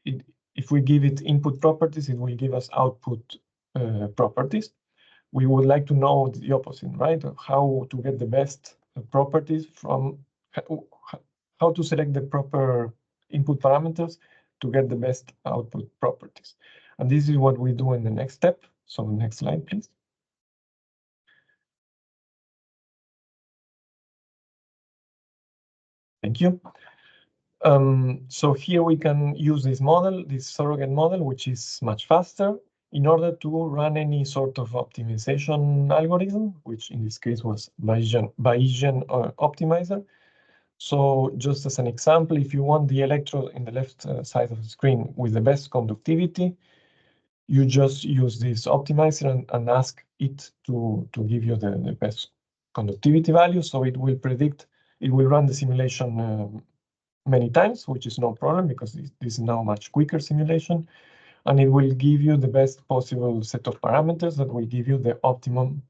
if we give it input properties, it will give us output properties. We would like to know the opposite, right? How to get the best properties from, how to select the proper input parameters to get the best output properties. And this is what we do in the next step. So next slide, please. Thank you. So here we can use this model, this surrogate model, which is much faster, in order to run any sort of optimization algorithm, which in this case was Bayesian optimizer. So just as an example, if you want the electrode in the left side of the screen with the best conductivity, you just use this optimizer and ask it to give you the best conductivity value. So it will predict, it will run the simulation many times, which is no problem because this is now a much quicker simulation. And it will give you the best possible set of parameters that will give you the optimum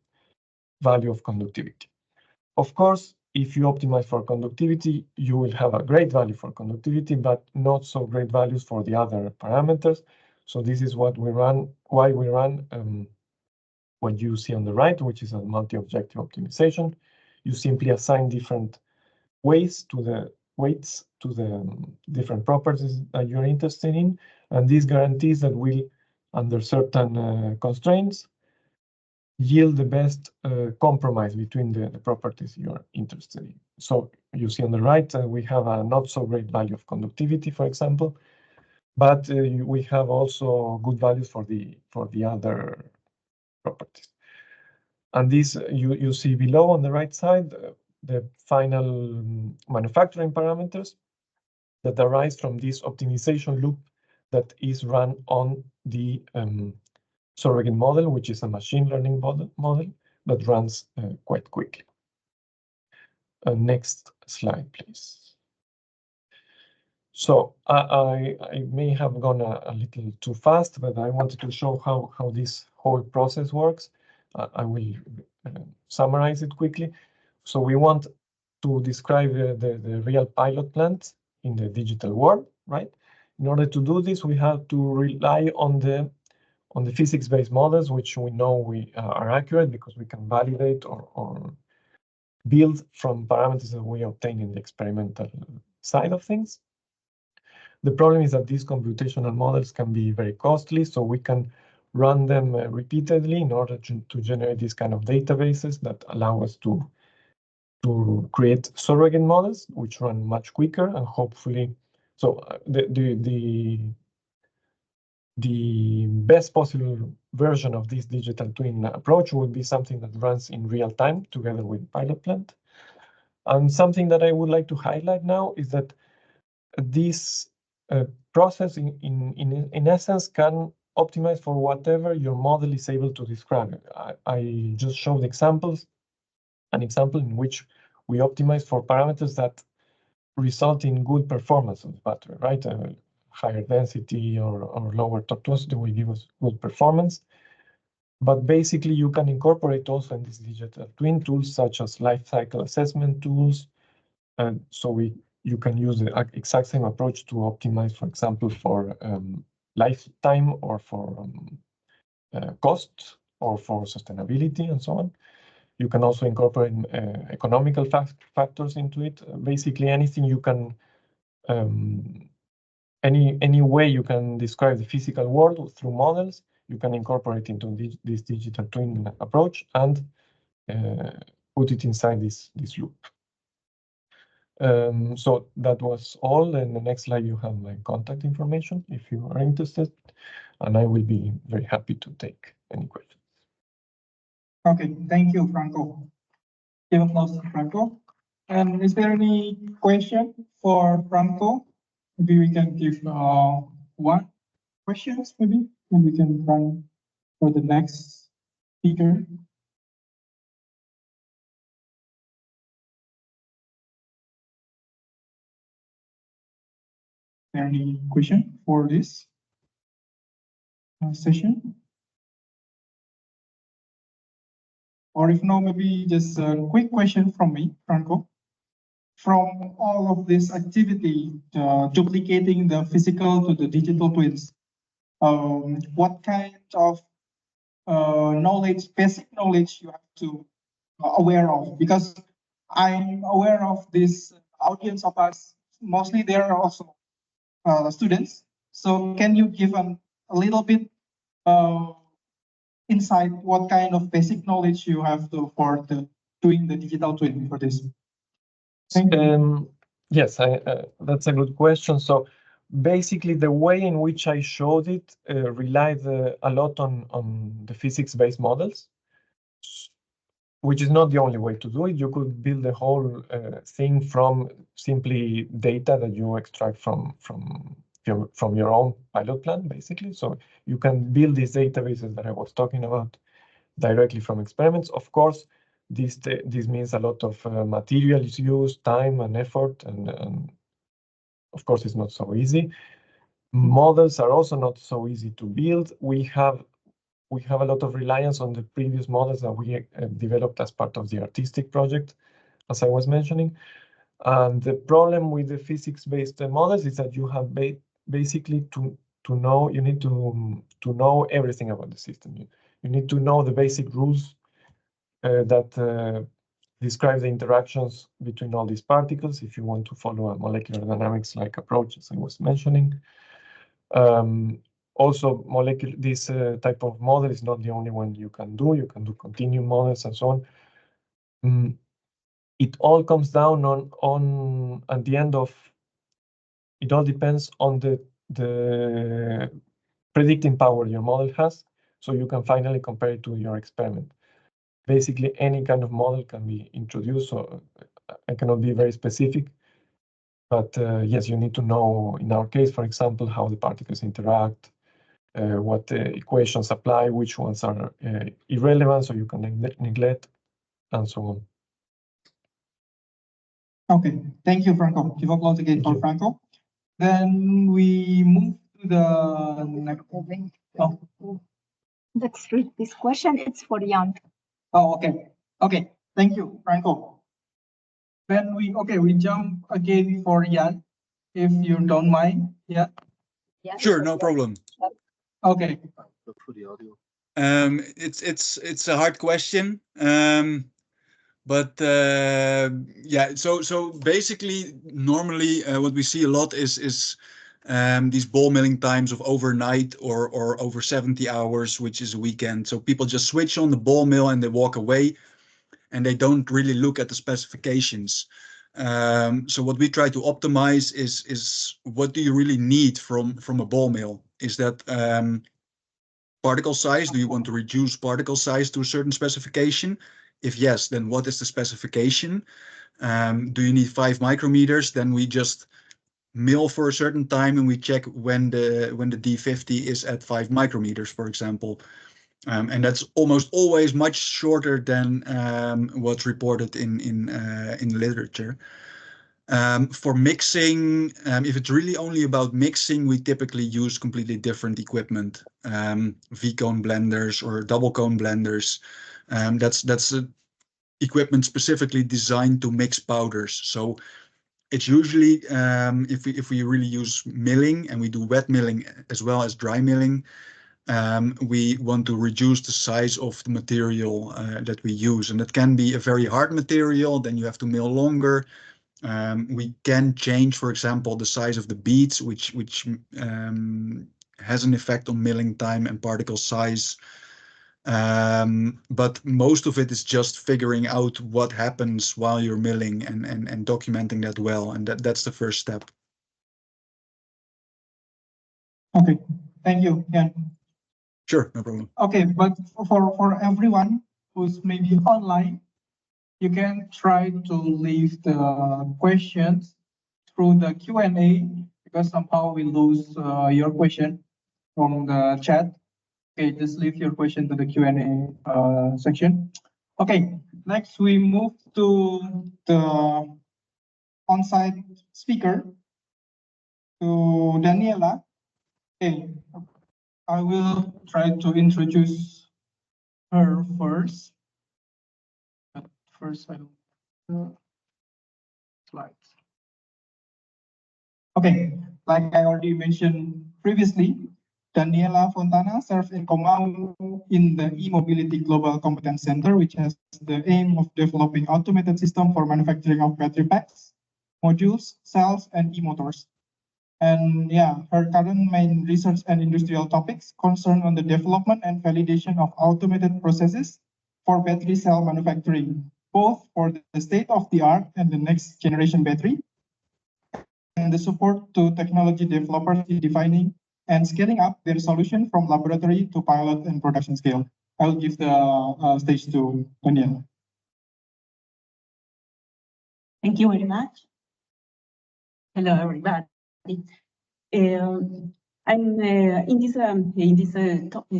value of conductivity. Of course, if you optimize for conductivity, you will have a great value for conductivity, but not so great values for the other parameters. So this is what we run, why we run what you see on the right, which is a multi-objective optimization. You simply assign different weights to the different properties that you're interested in, and this guarantees that will, under certain constraints, yield the best compromise between the properties you're interested in. So you see on the right, we have a not so great value of conductivity, for example, but we have also good values for the other properties. And this you see below on the right side, the final manufacturing parameters that arise from this optimization loop that is run on the surrogate model, which is a machine learning model that runs quite quickly. Next slide, please. So I may have gone a little too fast, but I wanted to show how this whole process works. I will summarize it quickly. So we want to describe the real pilot plant in the digital world, right? In order to do this, we have to rely on the physics-based models, which we know we are accurate because we can validate or build from parameters that we obtain in the experimental side of things. The problem is that these computational models can be very costly, so we can run them repeatedly in order to generate these kind of databases that allow us to create surrogate models, which run much quicker and hopefully, so the best possible version of this digital twin approach would be something that runs in real time together with pilot plant. And something that I would like to highlight now is that this process in essence can optimize for whatever your model is able to describe. I just showed examples, an example in which we optimize for parameters that result in good performance of the battery, right? Higher density or lower tortuosity will give us good performance. But basically, you can incorporate also in this digital twin tools such as life cycle assessment tools. And so you can use the exact same approach to optimize, for example, for lifetime or for cost or for sustainability and so on. You can also incorporate economical factors into it. Basically, anything you can, any way you can describe the physical world through models, you can incorporate into this digital twin approach and put it inside this loop. So that was all. And the next slide, you have my contact information if you are interested, and I will be very happy to take any questions. Okay, thank you, Franco. Give applause to Franco. And is there any question for Franco? Maybe we can give one questions, maybe, and we can run for the next speaker. Any question for this session? Or if no, maybe just a quick question from me, Franco. From all of this activity, duplicating the physical to the digital twins, what kind of knowledge, basic knowledge you have to aware of? Because I'm aware of this audience of us, mostly they are also students. So can you give a little bit insight what kind of basic knowledge you have for doing the digital twin for this? Yes, that's a good question. So basically, the way in which I showed it relied a lot on the physics-based models, which is not the only way to do it. You could build the whole thing from simply data that you extract from your own pilot plan, basically. So you can build these databases that I was talking about directly from experiments. Of course, this means a lot of material is used, time and effort, and of course it's not so easy. Models are also not so easy to build. We have a lot of reliance on the previous models that we developed as part of the artistic project, as I was mentioning. And the problem with the physics-based models is that you have basically to know, you need to know everything about the system. You need to know the basic rules that describe the interactions between all these particles if you want to follow a molecular dynamics-like approach, as I was mentioning. Also, this type of model is not the only one you can do. You can do continuum models and so on. It all comes down on at the end of, it all depends on the predicting power your model has, so you can finally compare it to your experiment. Basically, any kind of model can be introduced, so I cannot be very specific. But yes, you need to know, in our case, for example, how the particles interact, what equations apply, which ones are irrelevant, so you can neglect, and so on. Okay, thank you, Franco. Give applause again for Franco. Then we move to the next. Oh. Let's read this question. It's for Jan. Oh, okay. Okay, thank you, Franco. Then we jump again for Jan, if you don't mind. Yeah. Sure, no problem. Okay. It's a hard question. But yeah, so basically, normally what we see a lot is these ball milling times of overnight or over 70 hours, which is a weekend. So people just switch on the ball mill and they walk away, and they don't really look at the specifications. So what we try to optimize is what do you really need from a ball mill? Is that particle size? Do you want to reduce particle size to a certain specification? If yes, then what is the specification? Do you need 5 micrometers? Then we just mill for a certain time and we check when the D50 is at 5 micrometers, for example. And that's almost always much shorter than what's reported in the literature. For mixing, if it's really only about mixing, we typically use completely different equipment, V-cone blenders or double cone blenders. That's equipment specifically designed to mix powders. So it's usually if we really use milling, and we do wet milling as well as dry milling, we want to reduce the size of the material that we use, and that can be a very hard material. Then you have to mill longer. We can change, for example, the size of the beads, which has an effect on milling time and particle size. But most of it is just figuring out what happens while you're milling and documenting that well, and that's the first step. Okay, thank you, Jan. Sure, no problem. Okay, but for everyone who's maybe online, you can try to leave the questions through the Q&A, because somehow we lose your question from the chat. Okay, just leave your question to the Q&A section. Okay, next we move to the on-site speaker, to Daniela. Okay, I will try to introduce her first. But first, I will slides. Okay, like I already mentioned previously, Daniela Fontana serves in Comau in the e-mobility Global Competence Center, which has the aim of developing automated system for manufacturing of battery packs, modules, cells, and e-motors. And yeah, her current main research and industrial topics concern on the development and validation of automated processes for battery cell manufacturing, both for the state-of-the-art and the next generation battery, and the support to technology developers in defining and scaling up their solution from laboratory to pilot and production scale. I'll give the stage to Daniel. Thank you very much. Hello, everybody. I'm in this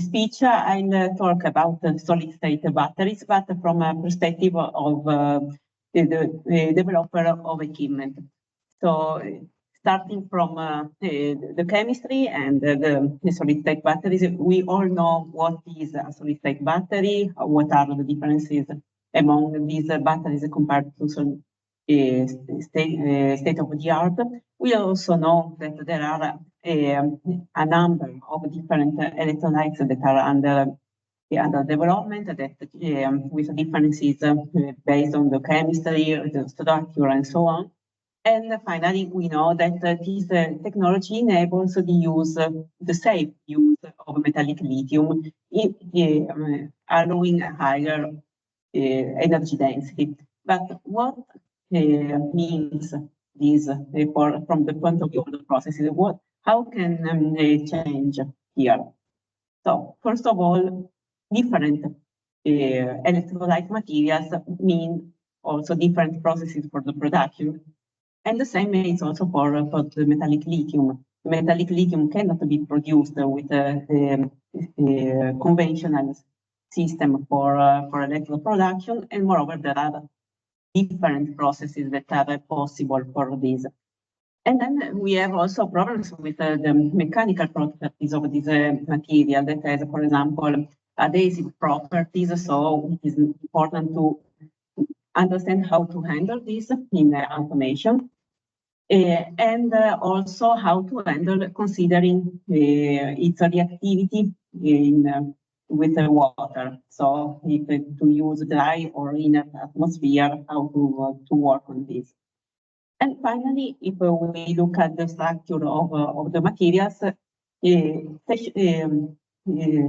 speech. I'll talk about solid-state batteries, but from a perspective of the developer of equipment. So, starting from the chemistry and the solid-state batteries, we all know what is a solid-state battery, what are the differences among these batteries compared to state-of-the-art. We also know that there are a number of different electrolytes that are under development, that with differences based on the chemistry, the structure, and so on. And finally, we know that this technology enables the safe use of metallic lithium, allowing a higher energy density. But what means this from the point of view of the processes? How can they change here? So first of all, different electrolyte materials mean also different processes for the production. And the same is also for the metallic lithium. Metallic lithium cannot be produced with a conventional system for electrode production, and moreover, there are different processes that are possible for this. And then we have also problems with the mechanical properties of this material that has, for example, adhesive properties. So it is important to understand how to handle this in automation, and also how to handle considering its reactivity with the water. So if to use dry or in an atmosphere, how to work on this. And finally, if we look at the structure of the materials,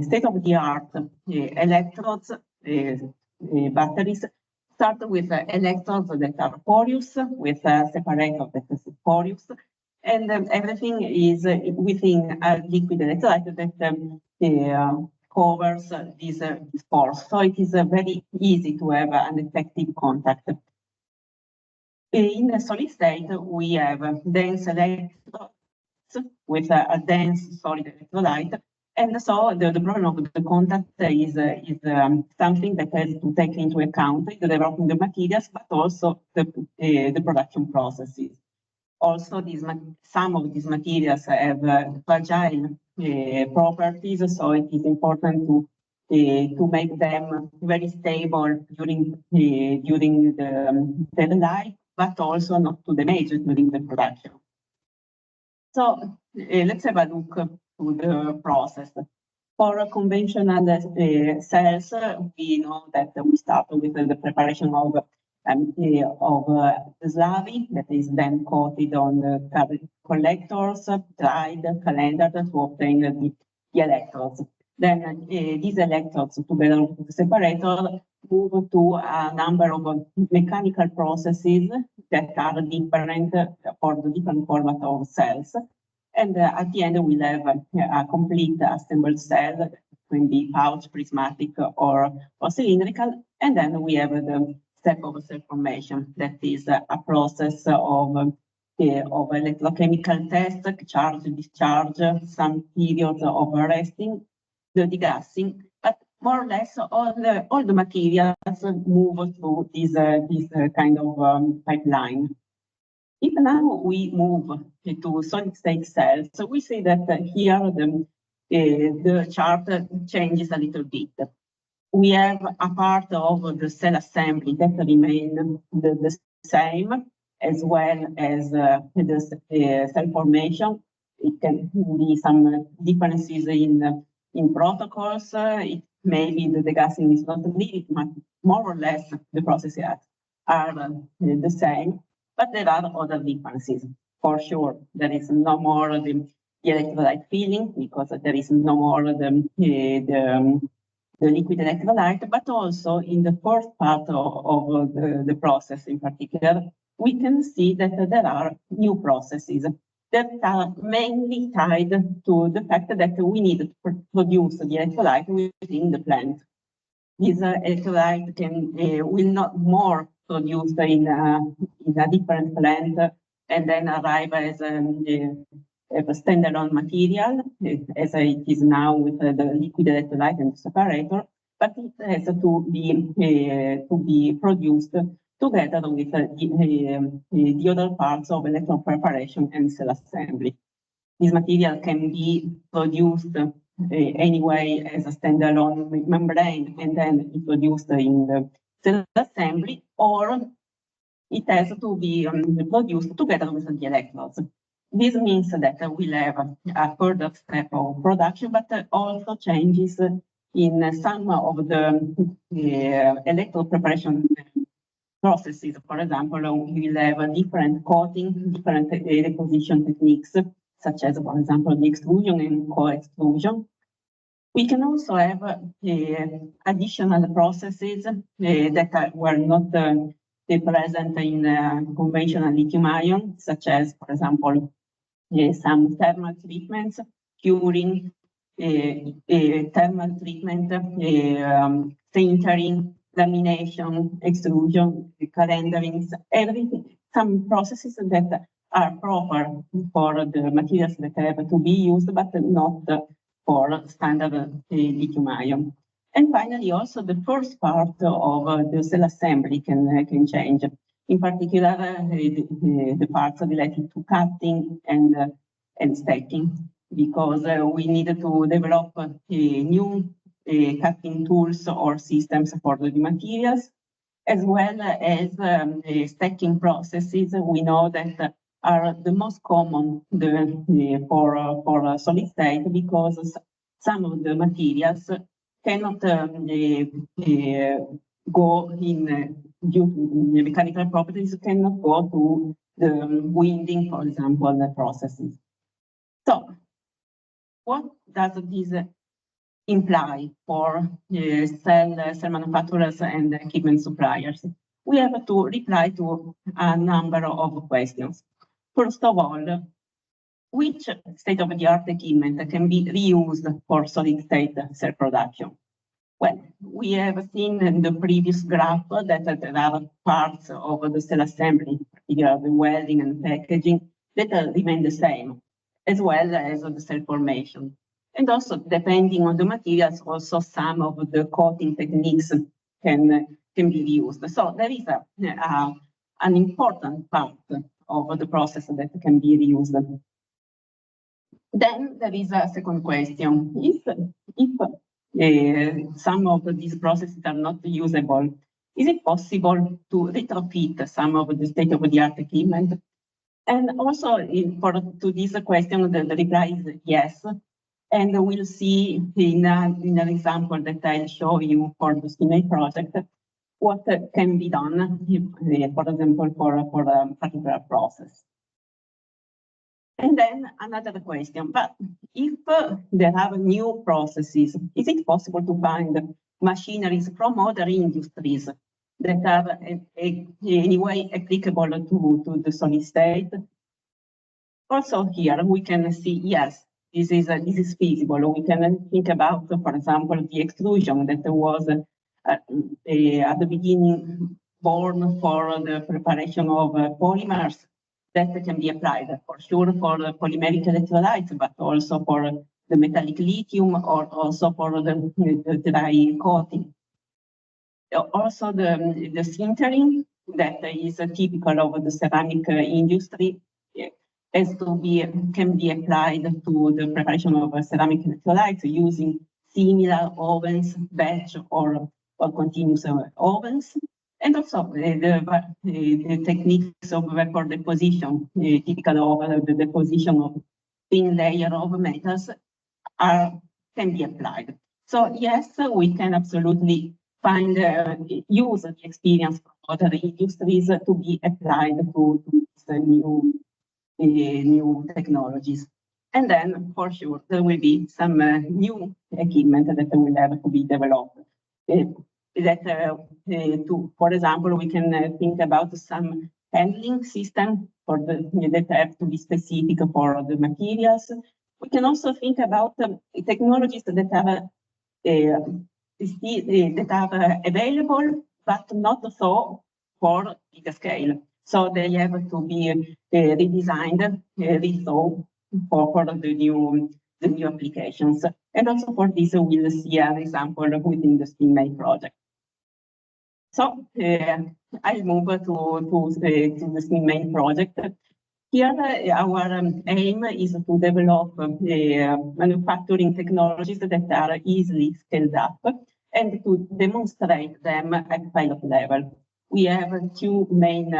state-of-the-art electrodes, batteries, start with electrodes that are porous, with a separator that is porous, and everything is within a liquid electrolyte that covers these pores. So it is very easy to have an effective contact. In the solid state, we have dense electrodes with a dense solid electrolyte. And so the problem of the contact is something that has to take into account the development of materials, but also the production processes. Also, some of these materials have fragile properties, so it is important to make them very stable during the life, but also not to damage during the production. So let's have a look to the process. For conventional cells, we know that we start with the preparation of slurry that is then coated on the collectors, dried, calendared to obtain the electrodes. Then these electrodes, together with the separator, move to a number of mechanical processes that are different for the different format of cells. And at the end, we'll have a complete assembled cell that can be pouch, prismatic, or cylindrical. And then we have the step of cell formation. That is a process of electrochemical test, charge, discharge, some periods of resting, the degassing, but more or less all the materials move through this kind of pipeline. If now we move to solid state cells, so we see that here the chart changes a little bit. We have a part of the cell assembly that remain the same, as well as the cell formation. It can be some differences in protocols. It may be the degassing is not needed, but more or less the processes are the same, but there are other differences. for sure, there is no more the electrolyte filling because there is no more the liquid electrolyte, but also in the first part of the process in particular, we can see that there are new processes that are mainly tied to the fact that we need to produce the electrolyte within the plant. This electrolyte will not more produced in a different plant and then arrive as a standalone material, as it is now with the liquid electrolyte and separator, but it has to be produced together with the other parts of electrode preparation and cell assembly. This material can be produced anyway as a standalone membrane and then introduced in the cell assembly, or it has to be produced together with the electrodes. This means that we'll have a further step of production, but also changes in some of the electrode preparation processes. For example, we will have a different coating, different deposition techniques, such as, for example, the extrusion and co-extrusion. We can also have additional processes that were not present in conventional lithium-ion, such as, for example, some thermal treatments, curing, thermal treatment, sintering, lamination, extrusion, calendarings, everything, some processes that are proper for the materials that have to be used, but not for standard lithium-ion. And finally, also the first part of the cell assembly can change. In particular, the parts related to cutting and stacking, because we needed to develop new cutting tools or systems for the materials, as well as stacking processes. We know that are the most common for solid state, because some of the materials cannot go in, due to the mechanical properties, cannot go to the winding, for example, the processes. So what does this imply for cell manufacturers and equipment suppliers? We have to reply to a number of questions. First of all, which state-of-the-art equipment can be reused for solid-state cell production? Well, we have seen in the previous graph that there are parts of the cell assembly, particularly the welding and packaging, that remain the same, as well as the cell formation. And also, depending on the materials, also some of the coating techniques can be used. So there is an important part of the process that can be reused. Then there is a second question. If some of these processes are not usable, is it possible to retrofit some of the state-of-the-art equipment? And also, to this question, the reply is yes. And we'll see in an example that I'll show you for the STIMATE project what can be done, for example, for a particular process. And then another question, but if there are new processes, is it possible to find machineries from other industries that are anyway applicable to the solid state? Also here we can see, yes, this is feasible. We can think about, for example, the extrusion that was at the beginning born for the preparation of polymers that can be applied for sure for the polymeric electrolytes, but also for the metallic lithium, or also for the dry coating. Also the sintering that is typical of the ceramic industry can be applied to the preparation of ceramic electrolytes using similar ovens, batch or continuous ovens. And also the techniques of vapor deposition, typical of the deposition of thin layer of metals, can be applied. So yes, we can absolutely use the experience from other industries to be applied to this new new technologies. And then, for sure, there will be some new equipment that will have to be developed. For example, we can think about some handling system that have to be specific for the materials. We can also think about technologies that are available, but not so for big scale. So they have to be redesigned, rethought for the new applications. And also for this, we'll see an example within the SPinMate project. So I'll move to the SPinMate project. Here, our aim is to develop manufacturing technologies that are easily scaled up and to demonstrate them at pilot level. We have two main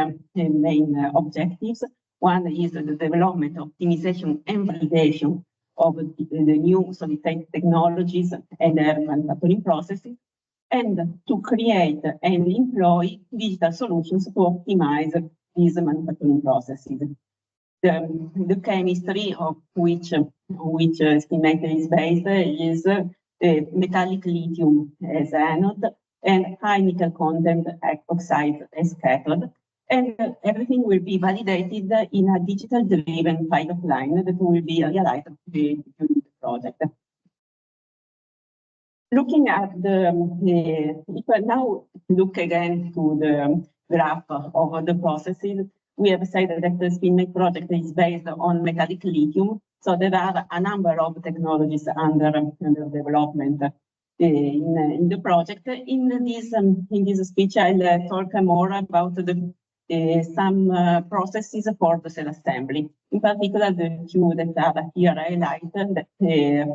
objectives. One is the development, optimization, and validation of the new solid-state technologies and their manufacturing processes, and to create and employ digital solutions to optimize these manufacturing processes. The chemistry of which SPinMate is based is metallic lithium as anode and high nickel content oxide as cathode. And everything will be validated in a digital-driven pilot line that will be realized during the project. Looking at if I now look again to the graph of the processes, we have said that the SPinMate project is based on metallic lithium. So there are a number of technologies under development in the project. In this speech, I'll talk more about some processes for the cell assembly. In particular, the two that are here highlighted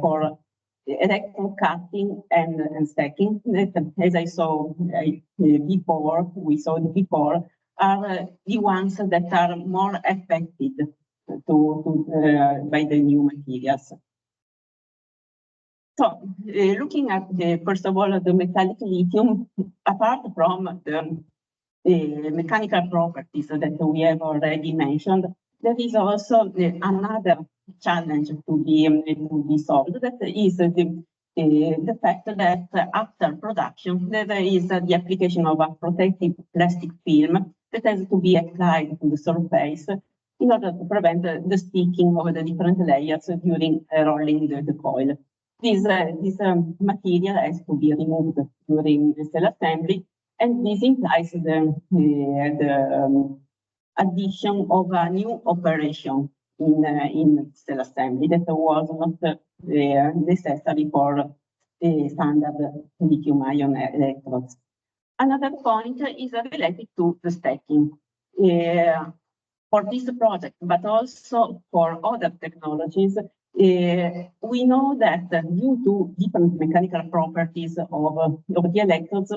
for electron cutting and stacking. As I saw before, are the ones that are more affected by the new materials. So, looking at first of all the metallic lithium, apart from the mechanical properties that we have already mentioned, there is also another challenge to be solved. That is the fact that after production, there is the application of a protective plastic film that has to be applied to the surface in order to prevent the sticking of the different layers during rolling the coil. This material has to be removed during the cell assembly, and this implies the addition of a new operation in cell assembly that was not necessary for standard lithium-ion electrodes. Another point is related to the stacking. For this project, but also for other technologies, we know that due to different mechanical properties of the electrodes,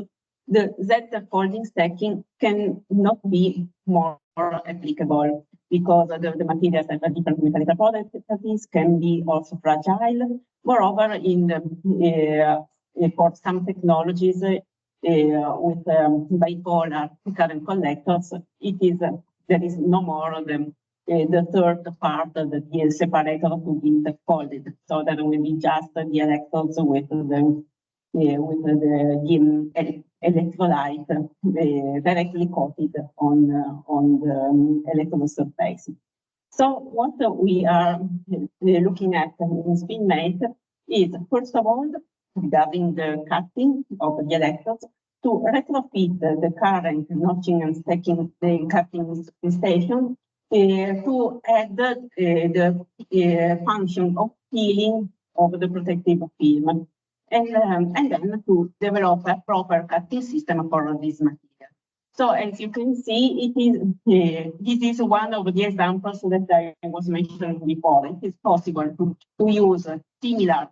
the Z-folding stacking can not be more applicable because the materials have a different mechanical properties, can be also fragile. Moreover, for some technologies with bipolar current collectors, there is no more the third part of the separator to be folded. So there will be just the electrodes with the electrolyte directly coated on the electrode surface. So what we are looking at in SPinMate is, first of all, regarding the cutting of the electrodes, to retrofit the current notching and stacking cutting station to add the function of peeling of the protective film, and then to develop a proper cutting system for this material. So as you can see, this is one of the examples that I was mentioning before. It is possible to use similar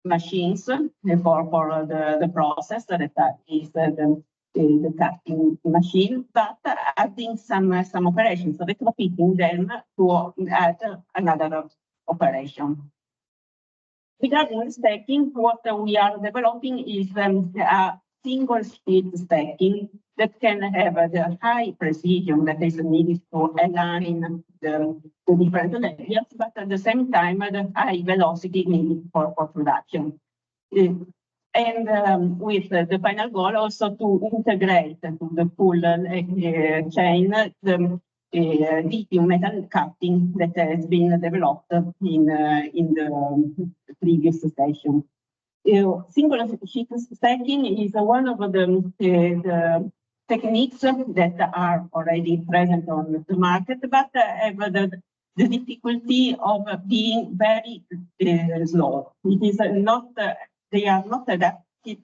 machines for the process that is the cutting machine, but adding some operations, so retrofitting them to add another operation. Regarding stacking, what we are developing is a single sheet stacking that can have the high precision that is needed to align the different layers, but at the same time, the high velocity needed for production. And with the final goal also to integrate to the full chain the lithium metal cutting that has been developed in the previous station. Single sheet stacking is one of the techniques that are already present on the market, but have the difficulty of being very slow. It is not, they are not adapted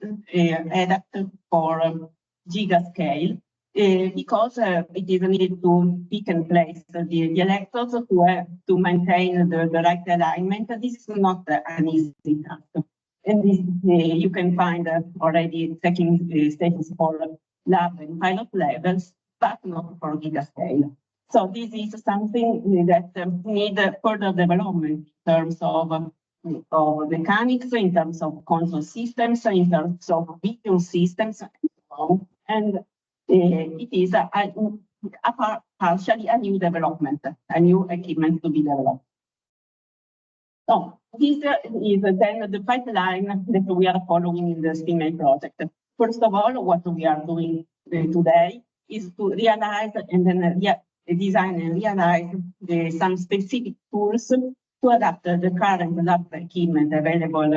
for gigascale. Because it is needed to pick and place the electrodes to maintain the right alignment. This is not an easy task. And this, you can find already taking stations for lab and pilot levels, but not for gigascale. So this is something that needs further development in terms of mechanics, in terms of control systems, in terms of vision systems, and it is partially a new development, a new equipment to be developed. So this is then the pipeline that we are following in the SPINMATE project. First of all, what we are doing today is to realize and then design and realize some specific tools to adapt the current lab equipment available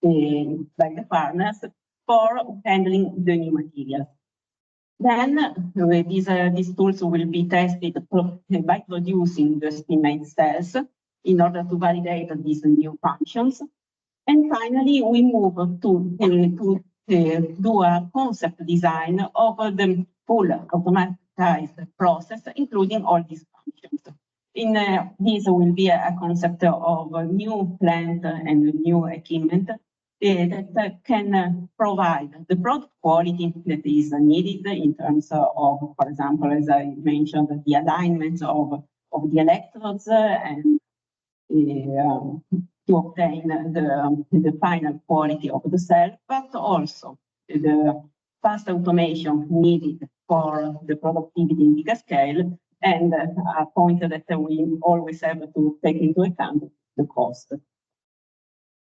by the partners for handling the new materials. Then these tools will be tested by producing the SPINMATE cells in order to validate these new functions. And finally, we move to do a concept design of the full automatized process, including all these functions. In this will be a concept of a new plant and new equipment that can provide the product quality that is needed in terms of, for example, as I mentioned, the alignment of the electrodes and to obtain the final quality of the cell, but also the fast automation needed for the productivity in gigascale, and a point that we always have to take into account, the cost.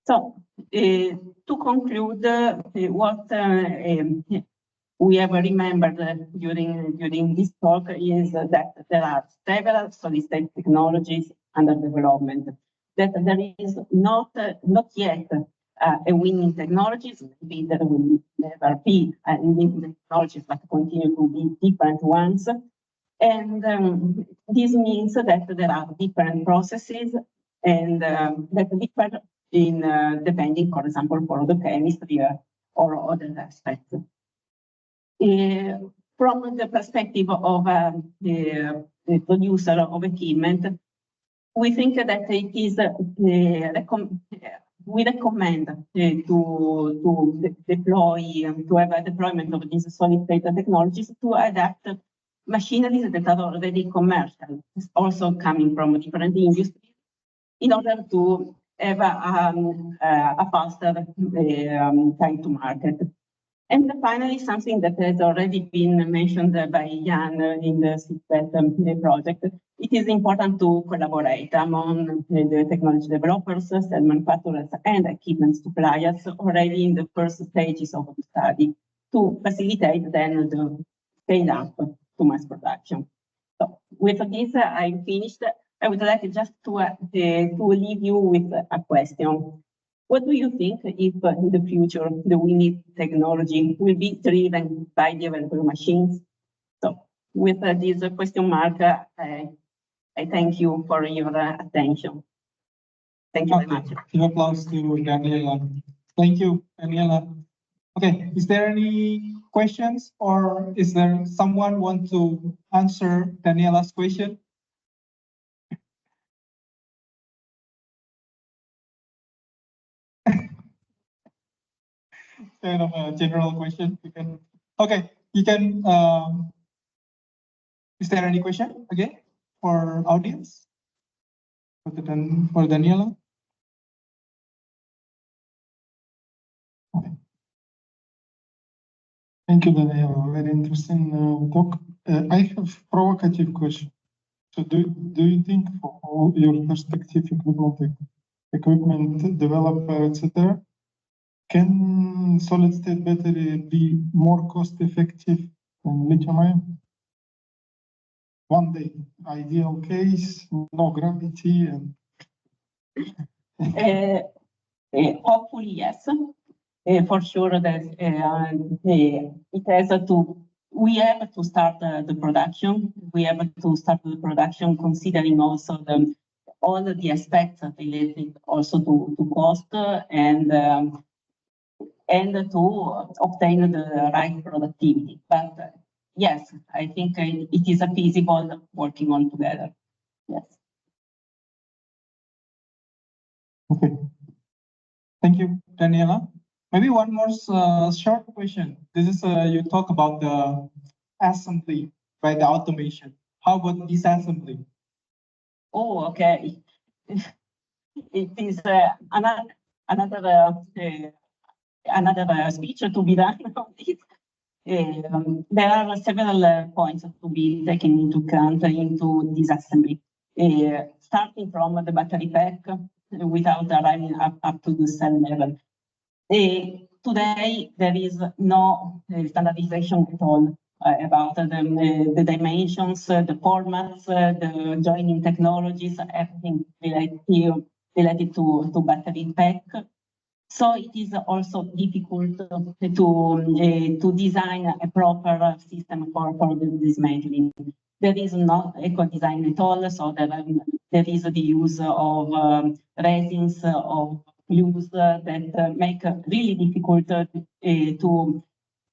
So, to conclude, what we have remembered during this talk is that there are several solid-state technologies under development, that there is not yet a winning technology. Maybe there will never be a winning technology, but continue to be different ones. And this means that there are different processes and that differ in depending, for example, for the chemistry or other aspects. From the perspective of the producer of equipment, we think that it is we recommend to deploy to have a deployment of these solid-state technologies to adapt machineries that are already commercial, also coming from different industries, in order to have a faster time to market. And finally, something that has already been mentioned by Jan in the SPINMATE project, it is important to collaborate among the technology developers, cell manufacturers, and equipment suppliers already in the first stages of the study to facilitate then the scale up to mass production. So with this, I'm finished. I would like just to leave you with a question. What do you think if in the future the winning technology will be driven by the available machines? So with this question mark, I thank you for your attention. Thank you very much. Give applause to Daniela. Thank you, Daniela. Okay, is there any questions, or is there someone want to answer Daniela's question? Kind of a general question. You can, okay, you can, is there any question again for audience? For Daniela? Okay. Thank you, Daniel. Very interesting talk. I have provocative question. So do you think for all your perspective equipment developer, etc., can solid state battery be more cost effective than lithium ion? One day, ideal case, no gravity and Hopefully, yes. For sure, that it has to. We have to start the production. We have to start the production considering also all the aspects related also to cost and to obtain the right productivity. But yes, I think it is feasible working on together. Yes. Okay. Thank you, Daniela. Maybe one more short question. This is you talk about the assembly by the automation. How about disassembly? Oh, okay. It is another speech to be done on this. There are several points to be taken into account into disassembly. Starting from the battery pack without arriving up to the cell level. Today, there is no standardization at all about the dimensions, the formats, the joining technologies, everything related to battery pack. So it is also difficult to design a proper system for the dismantling. There is no eco-design at all, so there is the use of resins, of glues that make it really difficult to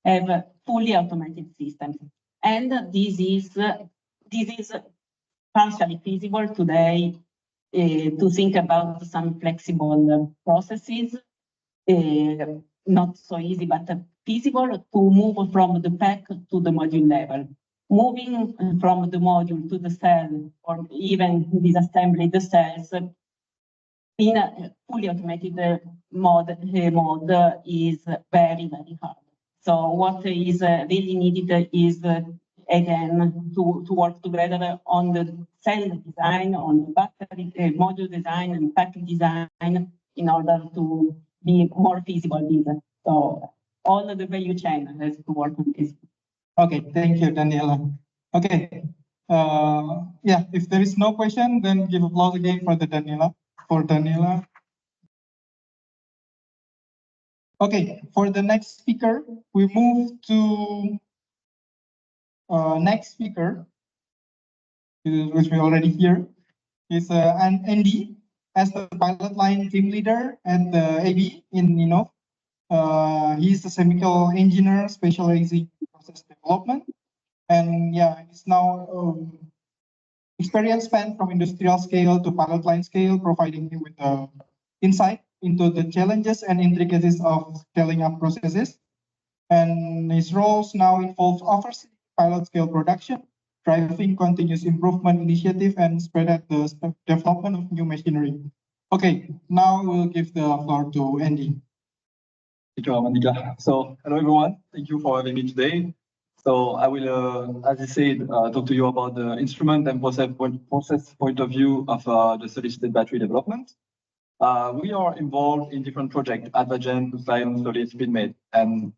have fully automated systems. And this is partially feasible today to think about some flexible processes. Not so easy, but feasible to move from the pack to the module level. Moving from the module to the cell, or even disassembling the cells in a fully automated mode is very, very hard. So what is really needed is, again, to work together on the cell design, on the battery module design and pack design in order to be more feasible. So all of the value chain has to work on this. Okay, thank you, Daniela. Okay, yeah, if there is no question, then give applause again for Daniela. Okay, for the next speaker, we move to next speaker, which we already hear, is Andy, as the pilot line team leader at the AB in Innov. He's a chemical engineer specializing in process development. And yeah, he's now experience span from industrial scale to pilot line scale, providing him with insight into the challenges and intricacies of scaling up processes. And his roles now involve overseeing pilot scale production, driving continuous improvement initiative, and spread out the development of new machinery. Okay, now we'll give the floor to Andy. Thank you, Monica. So, hello everyone. Thank you for having me today. So, I will, as I said, talk to you about the instrument and process point of view of the solid-state battery development. We are involved in different projects, Advagen, Science, Solid, SpeedMade, and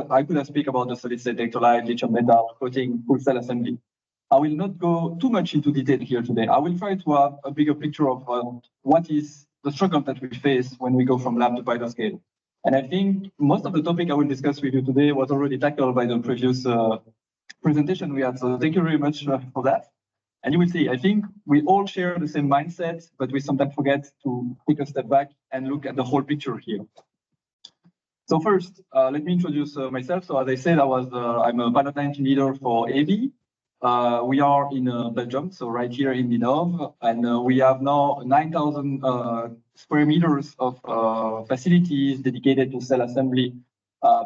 I could have speak about the solid-state electrolyte, lithium metal, coating, full cell assembly. I will not go too much into detail here today. I will try to have a bigger picture of what is the struggle that we face when we go from lab to pilot scale. And I think most of the topic I will discuss with you today was already tackled by the previous presentation we had. So thank you very much for that. And you will see, I think we all share the same mindset, but we sometimes forget to take a step back and look at the whole picture here. So first, let me introduce myself. So as I said, I'm a pilot line team leader for AB. We are in Belgium, so right here in Innov, and we have now 9,000 square meters of facilities dedicated to cell assembly,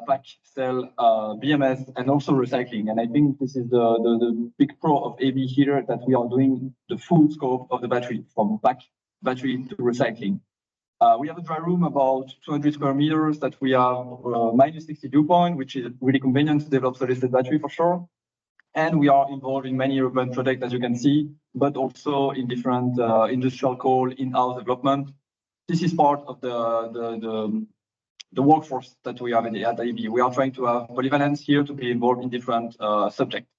pack, cell, BMS, and also recycling. And I think this is the big pro of AB here, that we are doing the full scope of the battery, from pack, battery to recycling. We have a dry room about 200 square meters that we have -60 dew point, which is really convenient to develop solid-state battery for sure. And we are involved in many urban projects, as you can see, but also in different industrial coal in-house development. This is part of the workforce that we have at AB. We are trying to have polyvalence here to be involved in different subjects.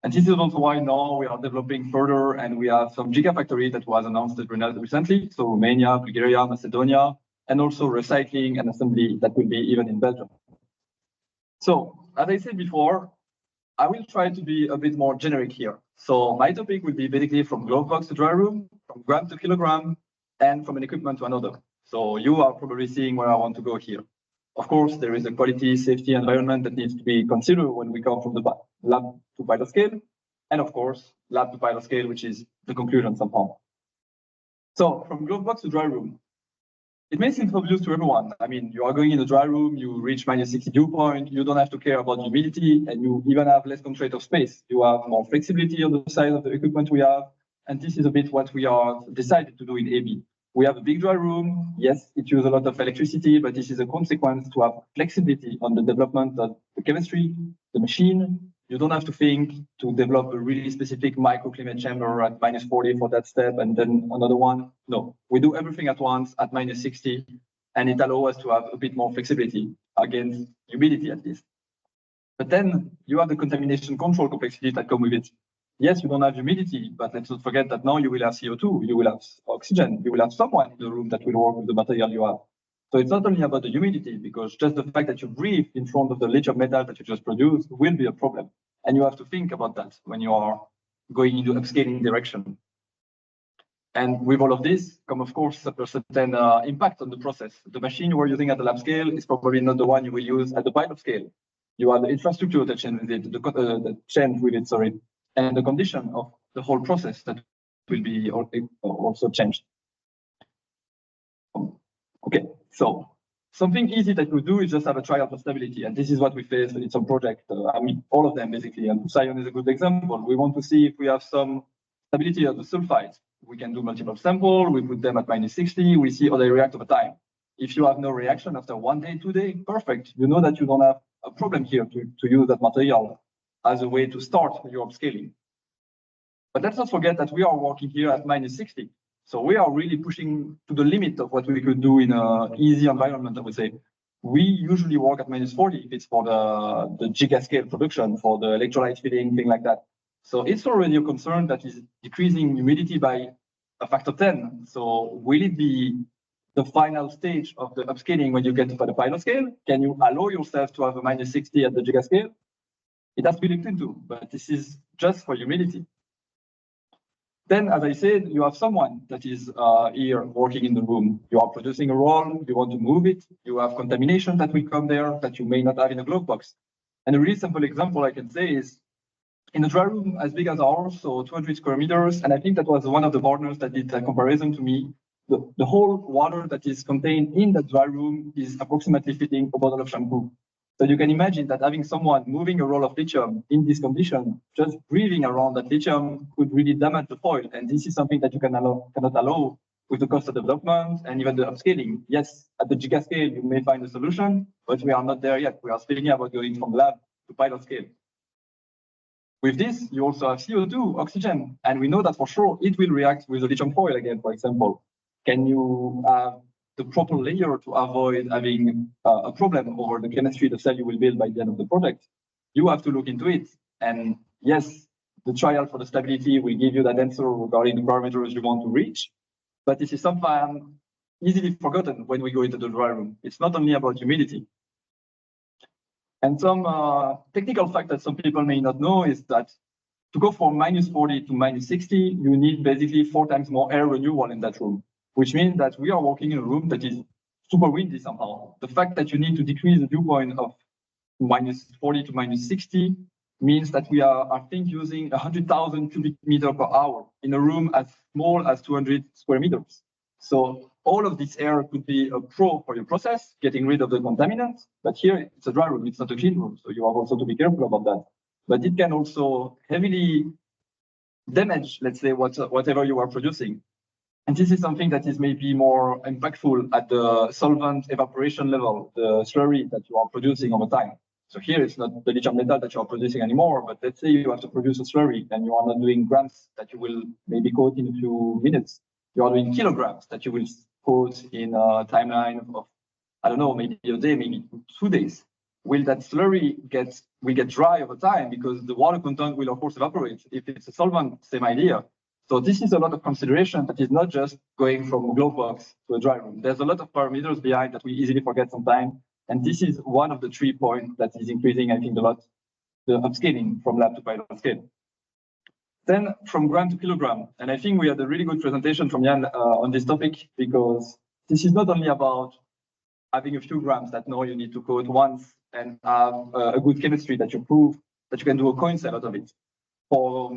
And this is also why now we are developing further, and we have some gigafactory that was announced recently. So Romania, Bulgaria, Macedonia, and also recycling and assembly that will be even in Belgium. So as I said before, I will try to be a bit more generic here. So my topic will be basically from glove box to dry room, from gram to kilogram, and from an equipment to another. So you are probably seeing where I want to go here. Of course, there is a quality, safety, environment that needs to be considered when we come from the lab to pilot scale. And of course, lab to pilot scale, which is the conclusion somehow. So from glove box to dry room, it may seem obvious to everyone. I mean, you are going in a dry room, you reach -60 dew point, you don't have to care about humidity, and you even have less constraint of space. You have more flexibility on the size of the equipment we have. And this is a bit what we are decided to do in AB. We have a big dry room. Yes, it uses a lot of electricity, but this is a consequence to have flexibility on the development of the chemistry, the machine. You don't have to think to develop a really specific microclimate chamber at -40 for that step and then another one. No, we do everything at once at -60, and it allows us to have a bit more flexibility against humidity at least. But then you have the contamination control complexity that come with it. Yes, you don't have humidity, but let's not forget that now you will have CO2, you will have oxygen, you will have someone in the room that will work with the material you have. So it's not only about the humidity, because just the fact that you breathe in front of the lithium metal that you just produced will be a problem. And you have to think about that when you are going into upscaling direction. And with all of this come, of course, a certain impact on the process. The machine you are using at the lab scale is probably not the one you will use at the pilot scale. You have the infrastructure that change with it, the change with it, sorry, and the condition of the whole process that will be also changed. Okay, so something easy that we do is just have a trial for stability, and this is what we face in some project. I mean, all of them basically, and Sion is a good example. We want to see if we have some stability of the sulfides. We can do multiple samples, we put them at -60, we see how they react over time. If you have no reaction after 1 day, 2 days, perfect. You know that you don't have a problem here to use that material as a way to start your upscaling. But let's not forget that we are working here at -60. So we are really pushing to the limit of what we could do in an easy environment, I would say. We usually work at -40 if it's for the gigascale production, for the electrolyte filling, thing like that. So it's already a concern that is decreasing humidity by a factor 10. So will it be the final stage of the upscaling when you get to the pilot scale? Can you allow yourself to have a -60 at the gigascale? It has to be looked into, but this is just for humidity. Then, as I said, you have someone that is here working in the room. You are producing a roll, you want to move it, you have contamination that will come there that you may not have in a glove box. And a really simple example I can say is, in a dry room as big as ours, so 200 square meters, and I think that was one of the partners that did a comparison to me, the whole water that is contained in that dry room is approximately fitting a bottle of shampoo. So you can imagine that having someone moving a roll of lithium in this condition, just breathing around that lithium could really damage the foil. And this is something that you cannot allow with the cost of development and even the upscaling. Yes, at the giga scale, you may find a solution, but we are not there yet. We are speaking about going from lab to pilot scale. With this, you also have CO2, oxygen, and we know that for sure it will react with the lithium foil again, for example. Can you have the proper layer to avoid having a problem over the chemistry, the cell you will build by the end of the project? You have to look into it. And yes, the trial for the stability will give you that answer regarding the parameters you want to reach. But this is sometimes easily forgotten when we go into the dry room. It's not only about humidity. And some technical fact that some people may not know is that to go from -40 to -60, you need basically 4 times more air renewal in that room, which means that we are working in a room that is super windy somehow. The fact that you need to decrease the dew point of -40 to -60 means that we are, I think, using 100,000 cubic meters per hour in a room as small as 200 square meters. So all of this air could be a pro for your process, getting rid of the contaminants. But here it's a dry room, it's not a clean room. So you have also to be careful about that. But it can also heavily damage, let's say, whatever you are producing. And this is something that is maybe more impactful at the solvent evaporation level, the slurry that you are producing over time. So here it's not the lithium metal that you are producing anymore, but let's say you have to produce a slurry and you are not doing grams that you will maybe coat in a few minutes. You are doing kilograms that you will coat in a timeline of, I don't know, maybe a day, maybe 2 days. Will that slurry get dry over time because the water content will of course evaporate. If it's a solvent, same idea. So this is a lot of consideration that is not just going from a glove box to a dry room. There's a lot of parameters behind that we easily forget sometimes. And this is one of the 3 points that is increasing, I think, a lot, the upscaling from lab to pilot scale. Then from gram to kilogram. And I think we had a really good presentation from Jan on this topic, because this is not only about having a few grams that now you need to coat once and have a good chemistry that you prove that you can do a coin cell out of it. For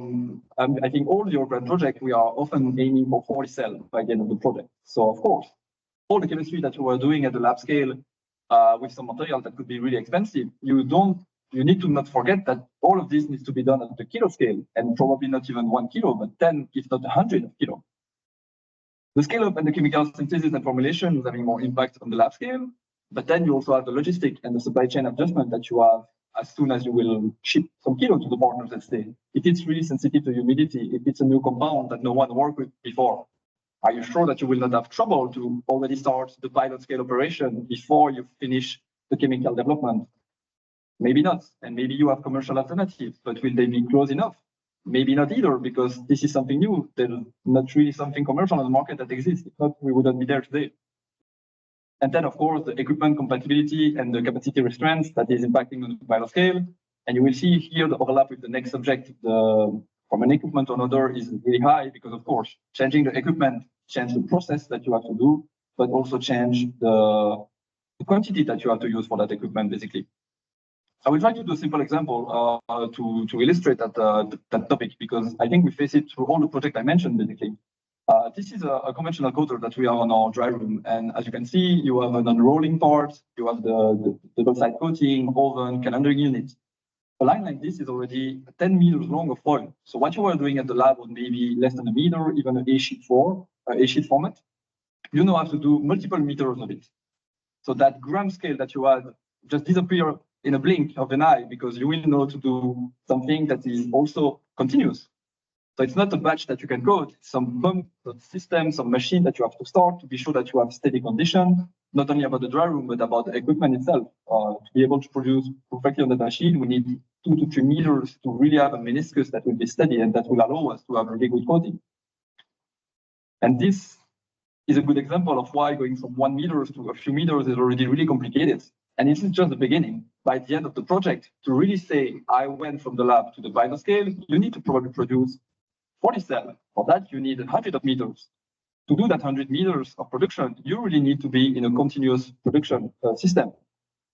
I think all the European project, we are often aiming for 40 cells by the end of the project. So of course, all the chemistry that you were doing at the lab scale with some material that could be really expensive, you need to not forget that all of this needs to be done at the kilo scale, and probably not even 1 kilo, but 10, if not 100 kilo. The scale up and the chemical synthesis and formulation is having more impact on the lab scale, but then you also have the logistic and the supply chain adjustment that you have as soon as you will ship some kilo to the partners that stay. If it's really sensitive to humidity, if it's a new compound that no one worked with before, are you sure that you will not have trouble to already start the pilot scale operation before you finish the chemical development? Maybe not, and maybe you have commercial alternatives, but will they be close enough? Maybe not either, because this is something new. There's not really something commercial on the market that exists. If not, we wouldn't be there today. And then, of course, the equipment compatibility and the capacity restraints that is impacting on the pilot scale. And you will see here the overlap with the next subject. From an equipment to another is really high because, of course, changing the equipment change the process that you have to do, but also change the quantity that you have to use for that equipment, basically. I will try to do a simple example to illustrate that topic, because I think we face it through all the projects I mentioned, basically. This is a conventional coater that we have on our dry room. And as you can see, you have an unrolling part, you have the double-side coating, oven, calendering unit. A line like this is already 10 meters long of foil. So what you are doing at the lab would maybe less than a meter, even an A-sheet format. You now have to do multiple meters of it. So that gram scale that you had just disappear in a blink of an eye, because you will know to do something that is also continuous. So it's not a batch that you can code, it's some pump, some system, some machine that you have to start to be sure that you have steady condition, not only about the dry room, but about the equipment itself. To be able to produce perfectly on the machine, we need 2 to 3 meters to really have a meniscus that will be steady and that will allow us to have really good coating. And this is a good example of why going from 1 meter to a few meters is already really complicated. And this is just the beginning. By the end of the project, to really say, I went from the lab to the pilot scale, you need to probably produce 40 cells. For that, you need 100 meters. To do that 100 meters of production, you really need to be in a continuous production system,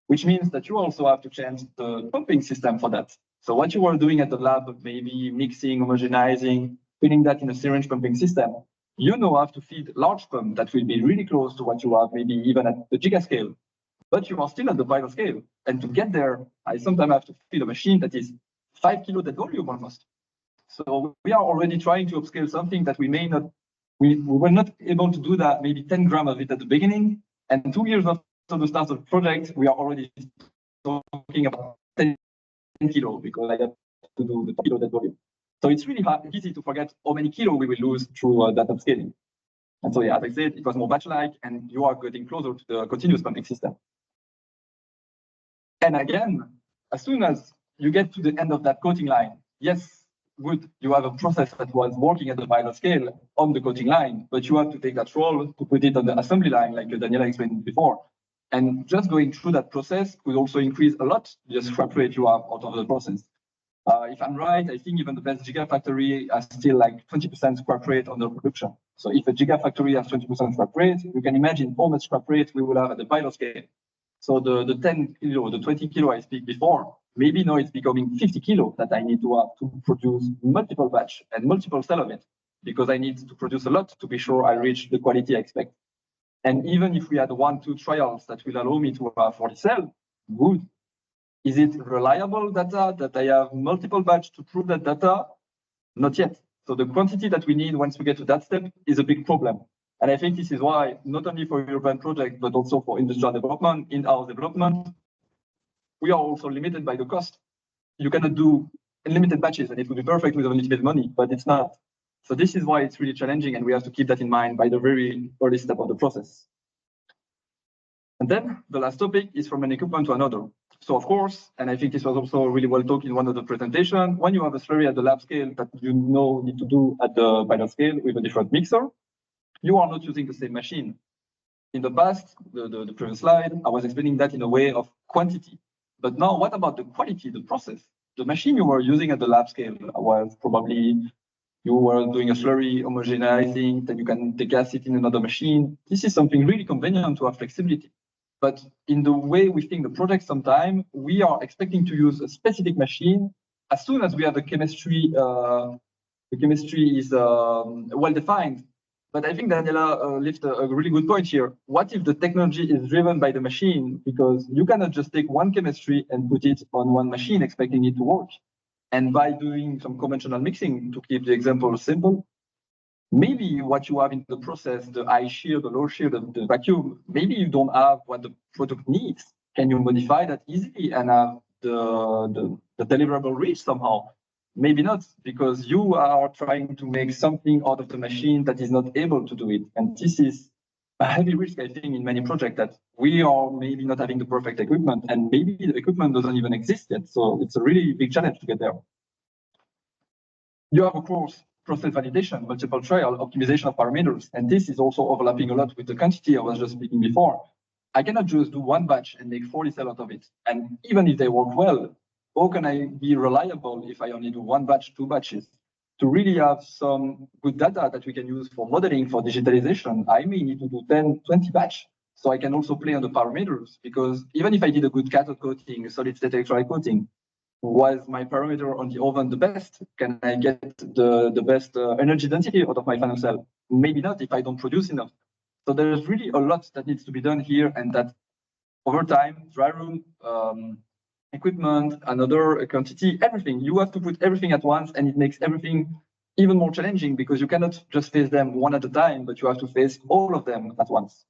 which means that you also have to change the pumping system for that. So what you are doing at the lab, maybe mixing, homogenizing, putting that in a syringe pumping system, you now have to feed large pump that will be really close to what you have, maybe even at the gigascale. But you are still at the pilot scale. And to get there, I sometimes have to feed a machine that is 5 kilo dead volume almost. So we are already trying to upscale something that we may not, we were not able to do that, maybe 10 grams of it at the beginning. And 2 years after the start of the project, we are already talking about 10 kilo, because I have to do the kilo dead volume. So it's really easy to forget how many kilo we will lose through that upscaling. And so, yeah, as I said, it was more batch-like, and you are getting closer to the continuous pumping system. And again, as soon as you get to the end of that coating line, yes, good, you have a process that was working at the pilot scale on the coating line, but you have to take that role to put it on the assembly line, like Daniela explained before. And just going through that process could also increase a lot the scrap rate you have out of the process. If I'm right, I think even the best gigafactory has still like 20% scrap rate on the production. So if a gigafactory has 20% scrap rate, you can imagine how much scrap rate we will have at the pilot scale. So the 10 kilo, the 20 kilo I speak before, maybe now it's becoming 50 kilo that I need to have to produce multiple batch and multiple cell of it, because I need to produce a lot to be sure I reach the quality I expect. And even if we had 1-2 trials that will allow me to have 40 cells, good. Is it reliable data that I have multiple batch to prove that data? Not yet. So the quantity that we need once we get to that step is a big problem. And I think this is why, not only for European projects, but also for industrial development, in-house development, we are also limited by the cost. You cannot do unlimited batches, and it would be perfect with unlimited money, but it's not. So this is why it's really challenging, and we have to keep that in mind by the very early step of the process. And then the last topic is from an equipment to another. So of course, and I think this was also really well talked in one of the presentations, when you have a slurry at the lab scale that you know need to do at the pilot scale with a different mixer, you are not using the same machine. In the past, the previous slide, I was explaining that in a way of quantity. But now what about the quality, the process? The machine you were using at the lab scale was probably, you were doing a slurry homogenizing, then you can degas it in another machine. This is something really convenient to have flexibility. But in the way we think the project sometimes, we are expecting to use a specific machine as soon as we have the chemistry is well defined. But I think Daniela lifted a really good point here. What if the technology is driven by the machine? Because you cannot just take one chemistry and put it on one machine expecting it to work. And by doing some conventional mixing, to keep the example simple, maybe what you have in the process, the high shear, the low shear, the vacuum, maybe you don't have what the product needs. Can you modify that easily and have the deliverable reach somehow? Maybe not, because you are trying to make something out of the machine that is not able to do it. And this is a heavy risk, I think, in many projects, that we are maybe not having the perfect equipment, and maybe the equipment doesn't even exist yet. So it's a really big challenge to get there. You have, of course, process validation, multiple trial, optimization of parameters. And this is also overlapping a lot with the quantity I was just speaking before. I cannot just do one batch and make 40 cells out of it. And even if they work well, how can I be reliable if I only do one batch, two batches? To really have some good data that we can use for modeling, for digitalization, I may need to do 10, 20 batch. So I can also play on the parameters, because even if I did a good cathode coating, a solid state electrolyte coating, was my parameter on the oven the best? Can I get the best energy density out of my final cell? Maybe not if I don't produce enough. So there's really a lot that needs to be done here, and that over time, dry room, equipment, another quantity, everything. You have to put everything at once, and it makes everything even more challenging, because you cannot just face them one at a time, but you have to face all of them at once.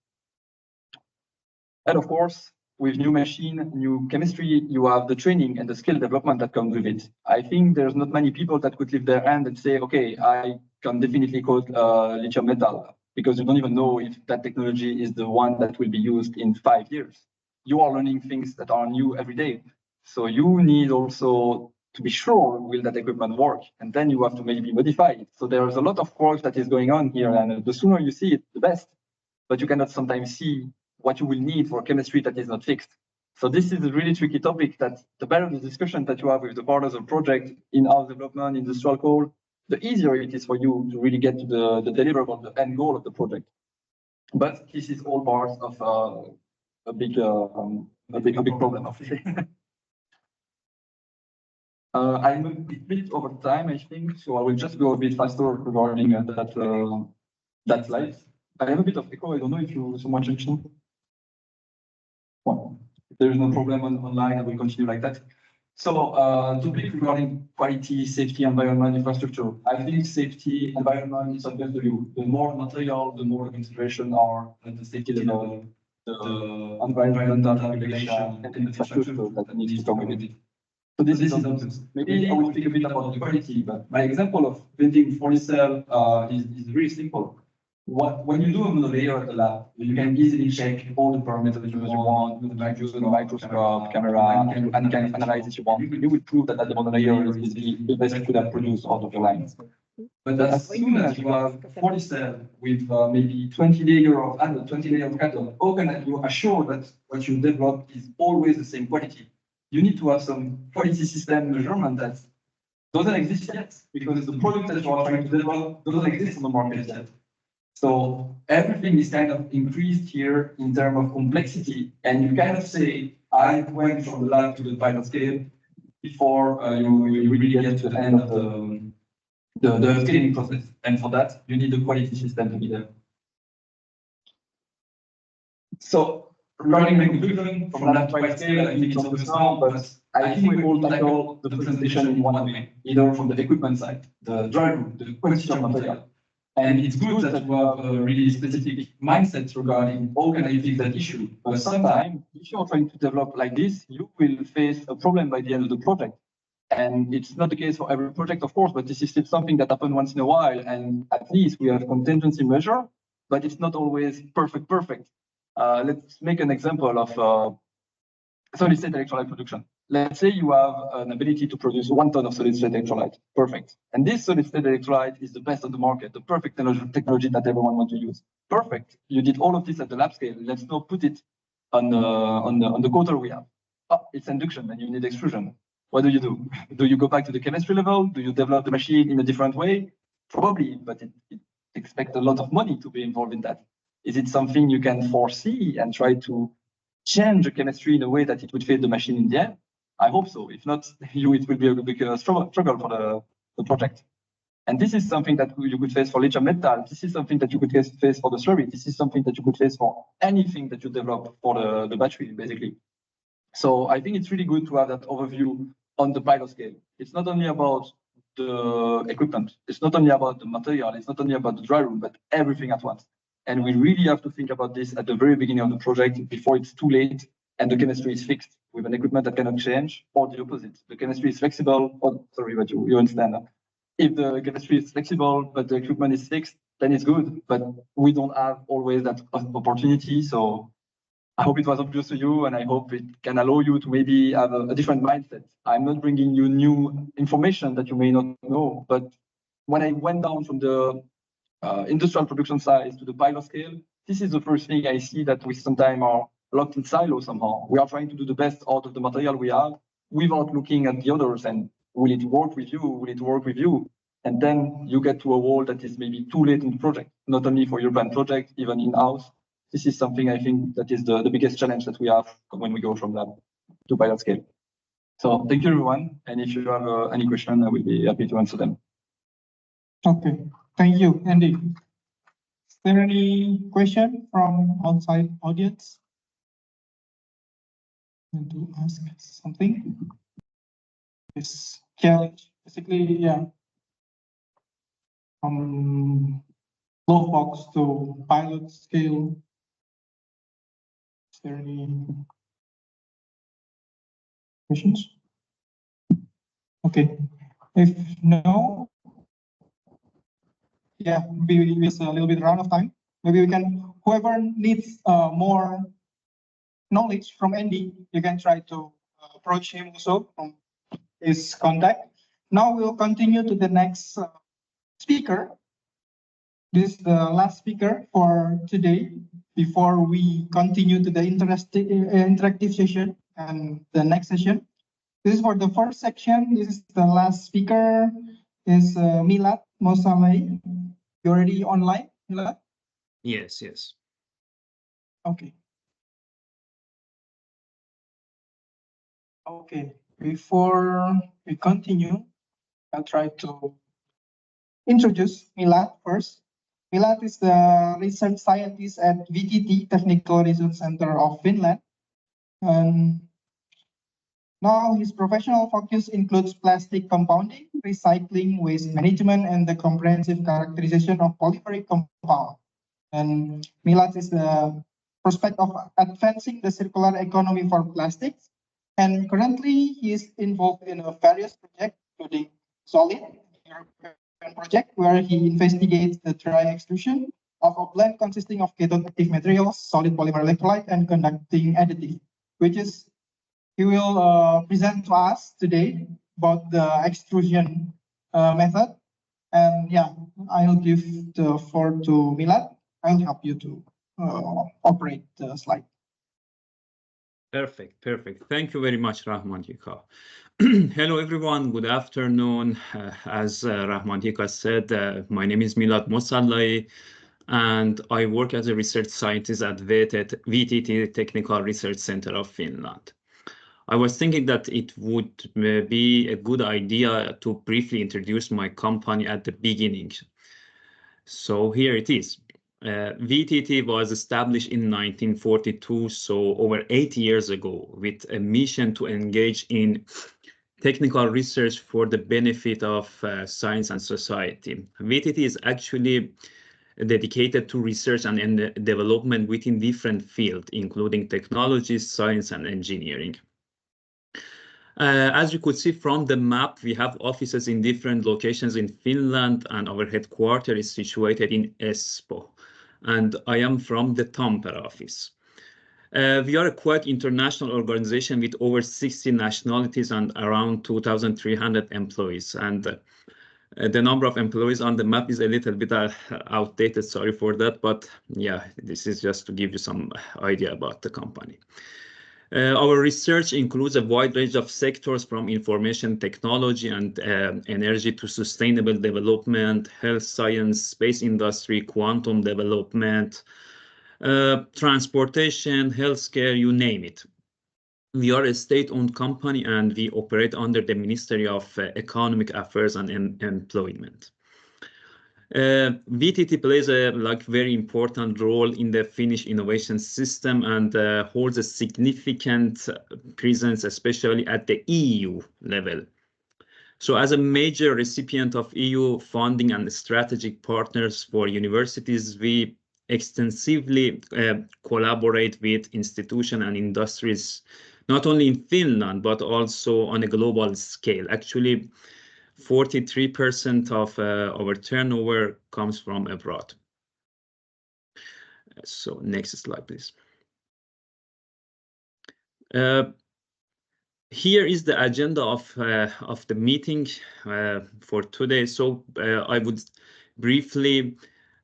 And of course, with new machine, new chemistry, you have the training and the skill development that comes with it. I think there's not many people that could lift their hand and say, okay, I can definitely coat lithium metal, because you don't even know if that technology is the one that will be used in 5 years. You are learning things that are new every day. So you need also to be sure, will that equipment work? And then you have to maybe modify it. So there's a lot of work that is going on here, and the sooner you see it, the best. But you cannot sometimes see what you will need for chemistry that is not fixed. So this is a really tricky topic, that the better the discussion that you have with the partners of project, in-house development, industrial call, the easier it is for you to really get to the deliverable, the end goal of the project. But this is all part of a big problem, obviously. I'm a bit over time, I think, so I will just go a bit faster regarding that slide. I have a bit of echo. I don't know if you so much mentioned. Well, if there is no problem online, I will continue like that. So, topic regarding quality, safety, environment, infrastructure. I think safety, environment is obvious to you. The more material, the more consideration are at the safety level, the environmental regulation, and the infrastructure that needs to come with it. So this is obvious. Maybe I will speak a bit about the quality, but my example of building 40 cell is really simple. When you do a monolayer at the lab, you can easily check all the parameters you want with the microscope, camera, and can analyze if you want. You will prove that the monolayer is the best you could have produced out of the lines. But as soon as you have 40 cells with maybe 20 layers of anode, 20 layers of cathode, how can you assure that what you develop is always the same quality? You need to have some quality system measurement that doesn't exist yet, because the product that you are trying to develop doesn't exist on the market yet. So everything is kind of increased here in terms of complexity, and you kind of say, I went from the lab to the pilot scale before you really get to the end of the scaling process. And for that, you need the quality system to be there. So regarding the conclusion from lab to pilot scale, I think it's obvious now, but I think we all tackle the presentation in one way, either from the equipment side, the dry room, the quantity of material. And it's good that you have a really specific mindset regarding how can I fix that issue. But sometimes, if you're trying to develop like this, you will face a problem by the end of the project. And it's not the case for every project, of course, but this is still something that happens once in a while. And at least we have contingency measure, but it's not always perfect. Let's make an example of solid-state electrolyte production. Let's say you have an ability to produce 1 ton of solid-state electrolyte. Perfect. And this solid-state electrolyte is the best on the market, the perfect technology that everyone wants to use. Perfect. You did all of this at the lab scale. Let's now put it on the coater we have. Oh, it's induction and you need extrusion. What do you do? Do you go back to the chemistry level? Do you develop the machine in a different way? Probably, but it expects a lot of money to be involved in that. Is it something you can foresee and try to change the chemistry in a way that it would fit the machine in the end? I hope so. If not, it will be a big struggle for the project. And this is something that you could face for lithium metal. This is something that you could face for the slurry. This is something that you could face for anything that you develop for the battery, basically. So I think it's really good to have that overview on the pilot scale. It's not only about the equipment. It's not only about the material. It's not only about the dry room, but everything at once. And we really have to think about this at the very beginning of the project before it's too late and the chemistry is fixed with an equipment that cannot change, or the opposite. The chemistry is flexible. Oh, sorry, but you understand. If the chemistry is flexible, but the equipment is fixed, then it's good. But we don't have always that opportunity. So I hope it was obvious to you, and I hope it can allow you to maybe have a different mindset. I'm not bringing you new information that you may not know, but when I went down from the industrial production size to the pilot scale, this is the first thing I see that we sometimes are locked in silos somehow. We are trying to do the best out of the material we have without looking at the others and will it work with you? Will it work with you? And then you get to a wall that is maybe too late in the project, not only for European project, even in-house. This is something I think that is the biggest challenge that we have when we go from lab to pilot scale. So thank you, everyone. And if you have any question, I will be happy to answer them. Okay, thank you, Andy. Is there any question from outside audience? Want to ask something? This challenge, basically, yeah. From low box to pilot scale. Is there any questions? Okay, if no, yeah, maybe it's a little bit round of time. Maybe we can, whoever needs more knowledge from Andy, you can try to approach him also from his contact. Now we'll continue to the next speaker. This is the last speaker for today before we continue to the interactive session and the next session. This is for the first section. This is the last speaker is Milad Mossalai. You're already online, Milad? Yes, yes. Okay. Okay, before we continue, I'll try to introduce Milad first. Milad is the research scientist at VTT, Technical Research Center of Finland. And now his professional focus includes plastic compounding, recycling, waste management, and the comprehensive characterization of polymeric compound. And Milad is the prospect of advancing the circular economy for plastics. And currently, he is involved in various projects, including SOLID, European project, where he investigates the dry extrusion of a blend consisting of cathode active materials, solid polymer electrolyte, and conducting additive, which is he will present to us today about the extrusion method. And yeah, I'll give the floor to Milad. I'll help you to operate the slide. Perfect, perfect. Thank you very much, Rahman Yika. Hello, everyone. Good afternoon. As Rahman Yika said, my name is Milad Mossalai, and I work as a research scientist at VTT Technical Research Center of Finland. I was thinking that it would be a good idea to briefly introduce my company at the beginning. So here it is. VTT was established in 1942, so over 80 years ago, with a mission to engage in technical research for the benefit of science and society. VTT is actually dedicated to research and development within different fields, including technology, science, and engineering. As you could see from the map, we have offices in different locations in Finland, and our headquarters is situated in Espoo. And I am from the Tampere office. We are a quite international organization with over 60 nationalities and around 2,300 employees. And the number of employees on the map is a little bit outdated, sorry for that. But yeah, this is just to give you some idea about the company. Our research includes a wide range of sectors from information technology and energy to sustainable development, health science, space industry, quantum development, transportation, healthcare, you name it. We are a state-owned company and we operate under the Ministry of Economic Affairs and Employment. VTT plays a very important role in the Finnish innovation system and holds a significant presence, especially at the EU level. So as a major recipient of EU funding and strategic partners for universities, we extensively collaborate with institutions and industries, not only in Finland, but also on a global scale. Actually, 43% of our turnover comes from abroad. So next slide, please. Here is the agenda of the meeting for today. So I would briefly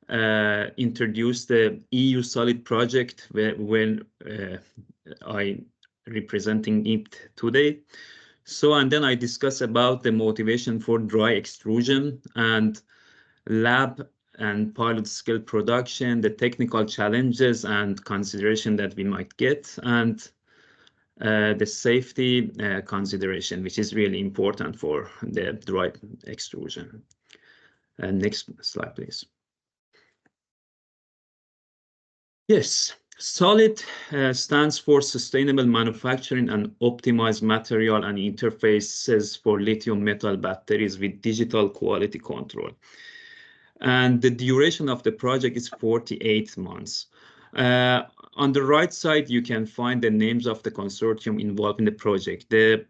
introduce the EU Solid project when I representing it today. So, and then I discuss about the motivation for dry extrusion and lab and pilot scale production, the technical challenges and consideration that we might get, and the safety consideration, which is really important for the dry extrusion. Next slide, please. Yes. SOLID stands for Sustainable Manufacturing and Optimized Material and Interfaces for Lithium Metal Batteries with Digital Quality Control. And the duration of the project is 48 months. On the right side, you can find the names of the consortium involved in the project. The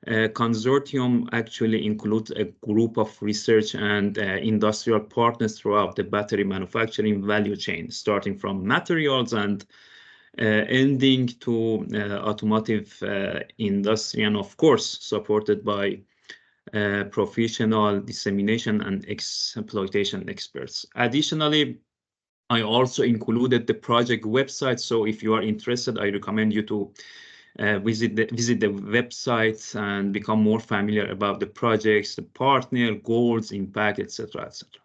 consortium actually includes a group of research and industrial partners throughout the battery manufacturing value chain, starting from materials and ending to automotive industry, and of course supported by professional dissemination and exploitation experts. Additionally, I also included the project website, so if you are interested, I recommend you to visit the websites and become more familiar about the projects, the partner, goals, impact, etc., etc.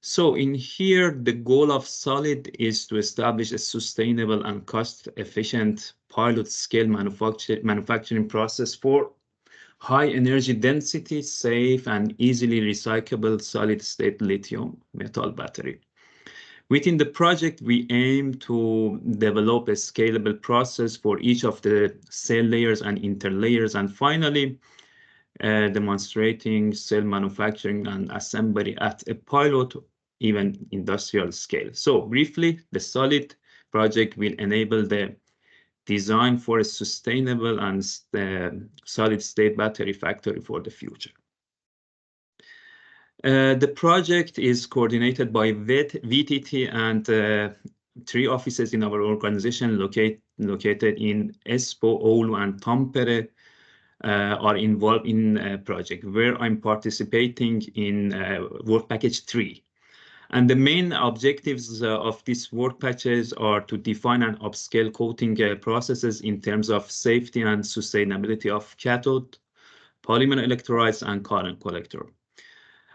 So in here, the goal of SOLID is to establish a sustainable and cost-efficient pilot-scale manufacturing process for high energy density, safe, and easily recyclable solid-state lithium metal battery. Within the project, we aim to develop a scalable process for each of the cell layers and interlayers, and finally, demonstrating cell manufacturing and assembly at a pilot, even industrial scale. So briefly, the SOLID project will enable the design for a sustainable and solid-state battery factory for the future. The project is coordinated by VTT, and 3 offices in our organization located in Espoo, Oulu, and Tampere are involved in a project where I'm participating in work package 3. And the main objectives of this work packages are to define and upscale coating processes in terms of safety and sustainability of cathode, polymer electrolytes, and current collector.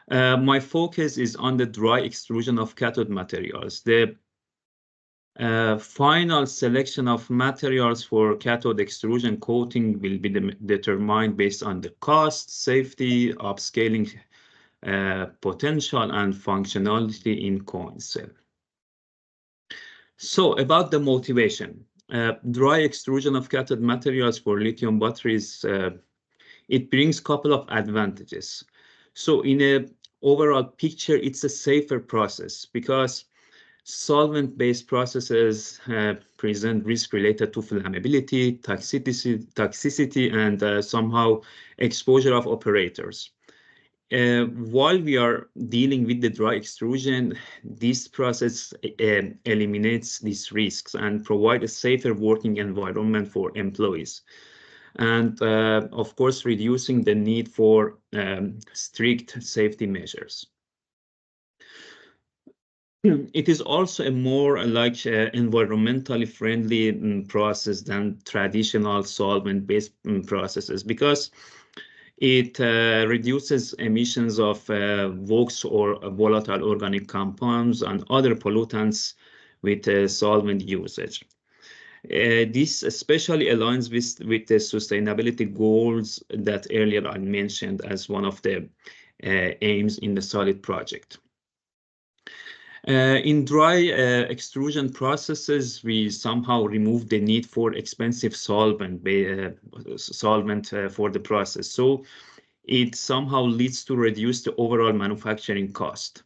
My focus is on the dry extrusion of cathode materials. The final selection of materials for cathode extrusion coating will be determined based on the cost, safety, upscaling potential, and functionality in coin cell. So about the motivation, dry extrusion of cathode materials for lithium batteries, it brings a couple of advantages. So in a overall picture, it's a safer process because solvent-based processes present risk related to flammability, toxicity, and somehow exposure of operators. While we are dealing with the dry extrusion, this process eliminates these risks and provide a safer working environment for employees. And of course, reducing the need for strict safety measures. It is also a more environmentally friendly process than traditional solvent-based processes because it reduces emissions of VOx or volatile organic compounds and other pollutants with solvent usage. This especially aligns with the sustainability goals that earlier I mentioned as one of the aims in the SOLID project. In dry extrusion processes, we somehow remove the need for expensive solvent for the process. So it somehow leads to reduce the overall manufacturing cost.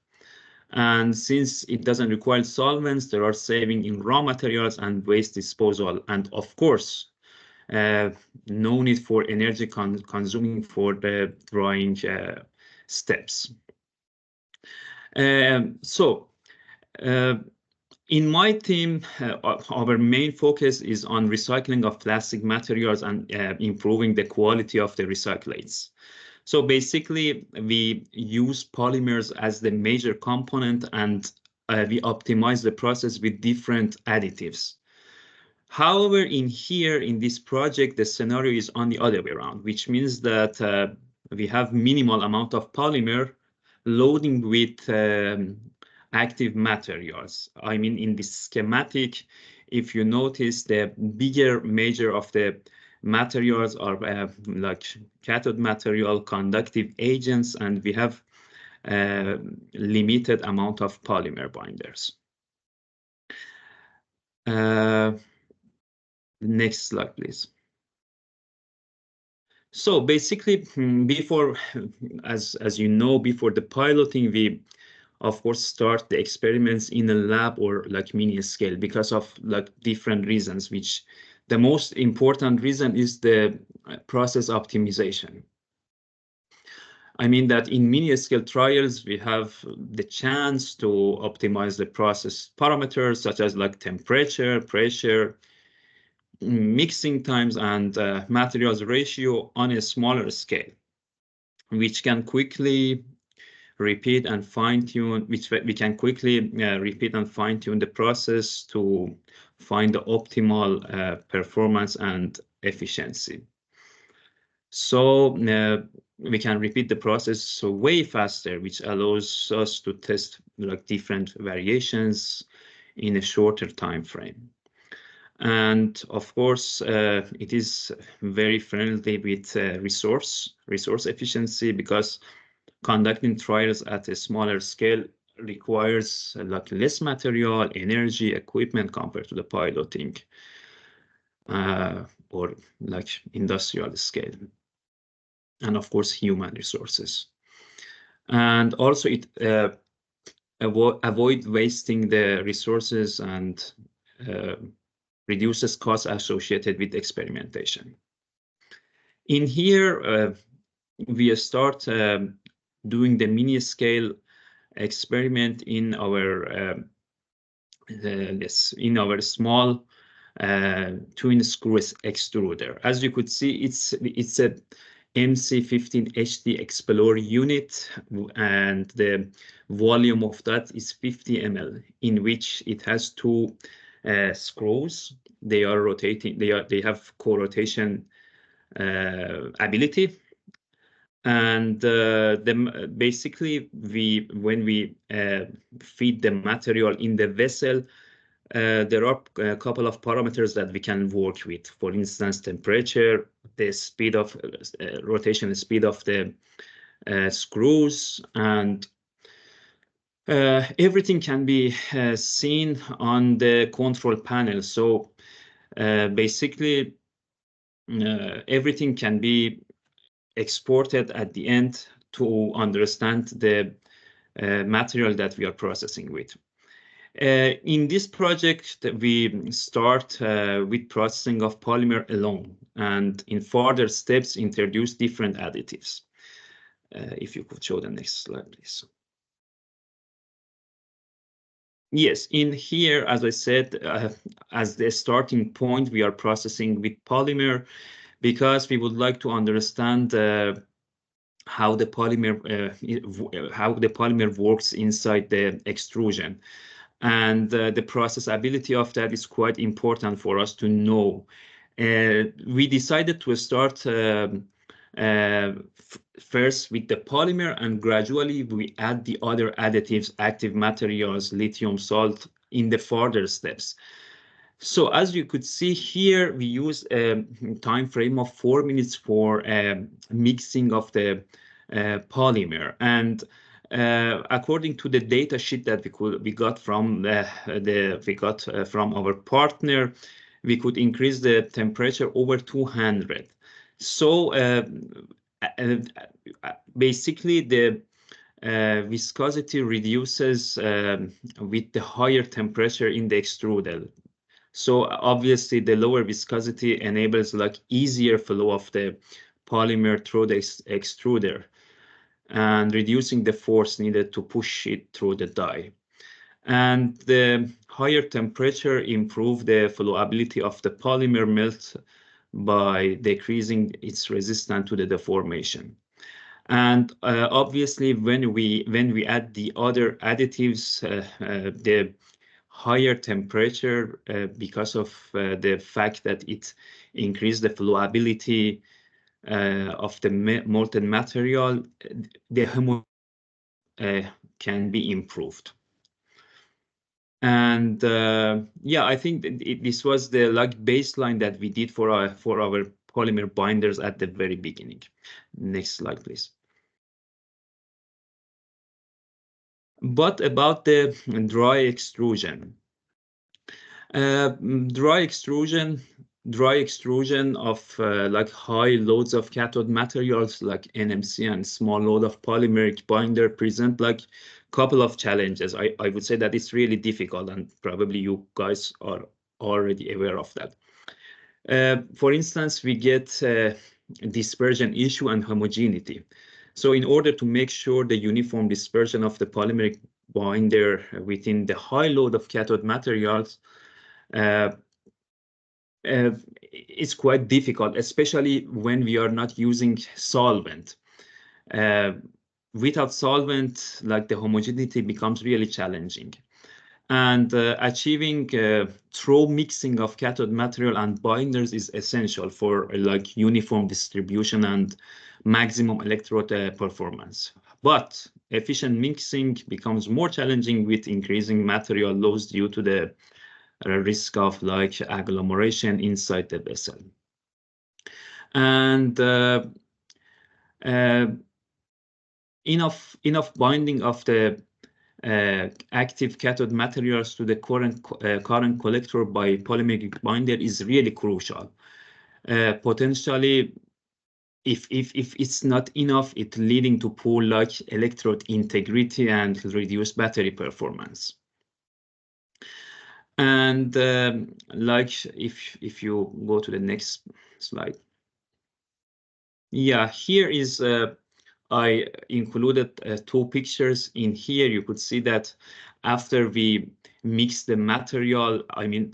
And since it doesn't require solvents, there are savings in raw materials and waste disposal. And of course, no need for energy consuming for the drying steps. In my team, our main focus is on recycling of plastic materials and improving the quality of the recyclates. So basically, we use polymers as the major component and we optimize the process with different additives. However, in this project, the scenario is on the other way around, which means that we have minimal amount of polymer loading with active materials. I mean, in this schematic, if you notice, the bigger major of the materials are like cathode material, conductive agents, and we have limited amount of polymer binders. Next slide, please. So basically, before, as you know, before the piloting, we of course start the experiments in a lab or like mini scale because of like different reasons, which the most important reason is the process optimization. I mean that in mini scale trials, we have the chance to optimize the process parameters such as like temperature, pressure, mixing times, and materials ratio on a smaller scale, which can quickly repeat and fine-tune, the process to find the optimal performance and efficiency. So we can repeat the process way faster, which allows us to test like different variations in a shorter time frame. And of course, it is very friendly with resource efficiency because conducting trials at a smaller scale requires like less material, energy, equipment compared to the piloting or like industrial scale. And of course, human resources. And also it avoid wasting the resources and reduces costs associated with experimentation. In here, we start doing the mini scale experiment in our small twin screw extruder. As you could see, it's a MC15 HD Explorer unit, and the volume of that is 50 ml, in which it has two screws. They are rotating. They have co-rotation ability. And basically, when we feed the material in the vessel, there are a couple of parameters that we can work with. For instance, temperature, the speed of rotation speed of the screws, and everything can be seen on the control panel. So basically, everything can be exported at the end to understand the material that we are processing with. In this project, we start with processing of polymer alone, and in further steps introduce different additives. If you could show the next slide, please. Yes, in here, as I said, as the starting point, we are processing with polymer because we would like to understand how the polymer works inside the extrusion. And the processability of that is quite important for us to know. We decided to start first with the polymer, and gradually we add the other additives, active materials, lithium salt in the further steps. So as you could see here, we use a time frame of 4 minutes for mixing of the polymer. And according to the data sheet that we got from from our partner, we could increase the temperature over 200. So basically, the viscosity reduces with the higher temperature in the extruder. So obviously, the lower viscosity enables like easier flow of the polymer through the extruder, and reducing the force needed to push it through the die. And the higher temperature improves the flowability of the polymer melt by decreasing its resistance to the deformation. And obviously, when we add the other additives, the higher temperature, because of the fact that it increases the flowability of the molten material, the homogeneity can be improved. And yeah, I think this was the like baseline that we did for our polymer binders at the very beginning. Next slide, please. But about the dry extrusion. Dry extrusion of like high loads of cathode materials like NMC and small load of polymeric binder present like couple of challenges. I would say that it's really difficult, and probably you guys are already aware of that. For instance, we get dispersion issue and homogeneity. So in order to make sure the uniform dispersion of the polymeric binder within the high load of cathode materials, it's quite difficult, especially when we are not using solvent. Without solvent, like the homogeneity becomes really challenging. And achieving true mixing of cathode material and binders is essential for like uniform distribution and maximum electrode performance. But efficient mixing becomes more challenging with increasing material loss due to the risk of like agglomeration inside the vessel. And enough binding of the active cathode materials to the current collector by polymeric binder is really crucial. Potentially, if it's not enough, it's leading to poor like electrode integrity and reduced battery performance. And like if you go to the next slide. Yeah, here is I included 2 pictures in here. You could see that after we mix the material,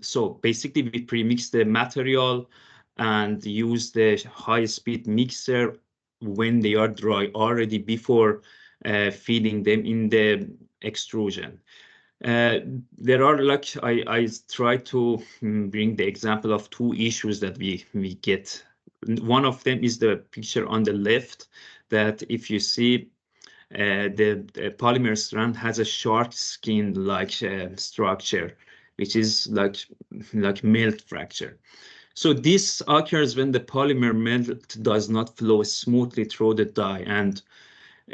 so basically we pre-mix the material and use the high-speed mixer when they are dry already before feeding them in the extrusion. There are like I try to bring the example of 2 issues that we get. One of them is the picture on the left, that if you see the polymer strand has a shark skin like structure, which is like melt fracture. So this occurs when the polymer melt does not flow smoothly through the die, and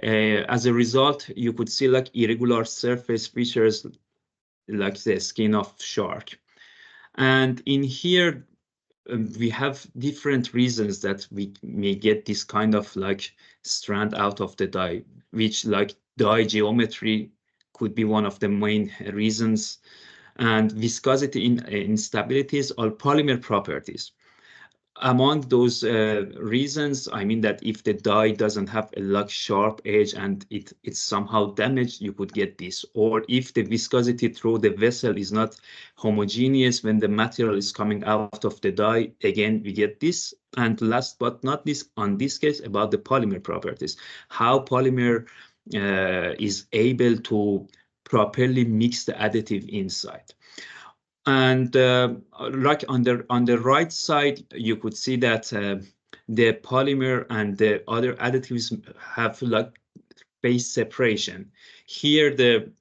As a result, you could see like irregular surface features like the skin of shark. And in here, we have different reasons that we may get this kind of like strand out of the die, which like die geometry could be one of the main reasons, and viscosity instabilities or polymer properties. Among those reasons, I mean that if the die doesn't have a like sharp edge and it's somehow damaged, you could get this. Or if the viscosity through the vessel is not homogeneous when the material is coming out of the die, again, we get this. And last but not least, on this case, about the polymer properties, how polymer is able to properly mix the additive inside. And like on the right side, you could see that the polymer and the other additives have like phase separation. Here the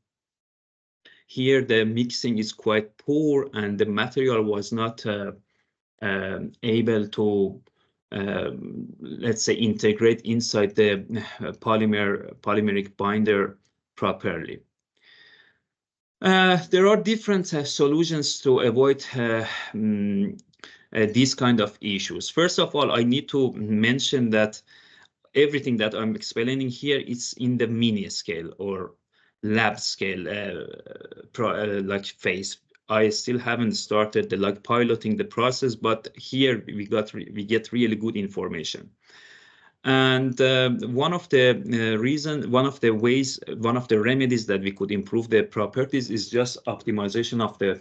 mixing is quite poor, and the material was not able to let's say integrate inside the polymeric binder properly. There are different solutions to avoid these kind of issues. First of all, I need to mention that everything that I'm explaining here is in the mini scale or lab scale like phase. I still haven't started the like piloting the process, but here we get really good information. And one of the remedies that we could improve the properties is just optimization of the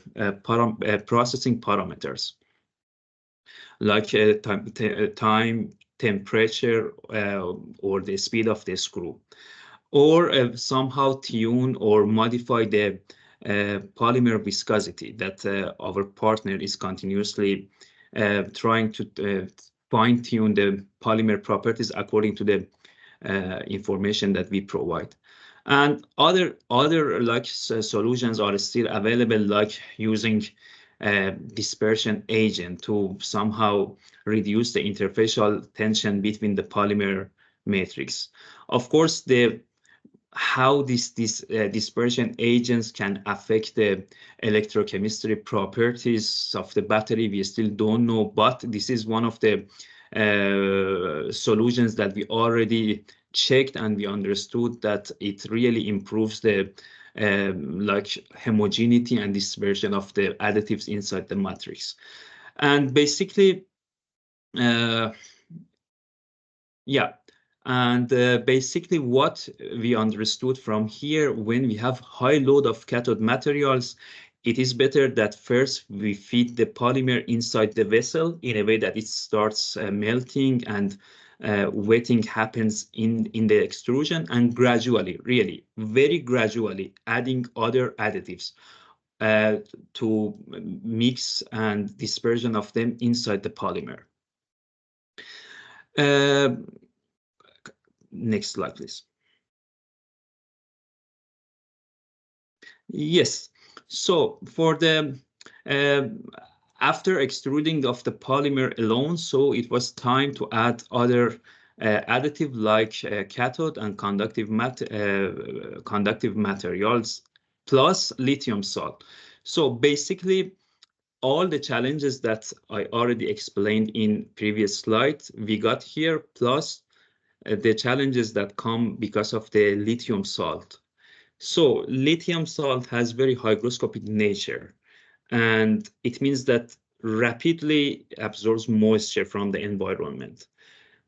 processing parameters, like time, temperature, or the speed of the screw, or somehow tune or modify the polymer viscosity that our partner is continuously trying to fine-tune the polymer properties according to the information that we provide. And other like solutions are still available, like using dispersion agent to somehow reduce the interfacial tension between the polymer matrix. Of course, how these dispersion agents can affect the electrochemistry properties of the battery, we still don't know, but this is one of the solutions that we already checked, and we understood that it really improves the like homogeneity and dispersion of the additives inside the matrix. And basically, basically what we understood from here, when we have high load of cathode materials, it is better that first we feed the polymer inside the vessel in a way that it starts melting and wetting happens in the extrusion, and gradually, really very gradually, adding other additives to mix and dispersion of them inside the polymer. Next slide, please. Yes, so for the after extruding of the polymer alone, so it was time to add other additive like cathode and conductive materials plus lithium salt. So basically, all the challenges that I already explained in previous slide, we got here, plus the challenges that come because of the lithium salt. So lithium salt has very hygroscopic nature, and it means that rapidly absorbs moisture from the environment.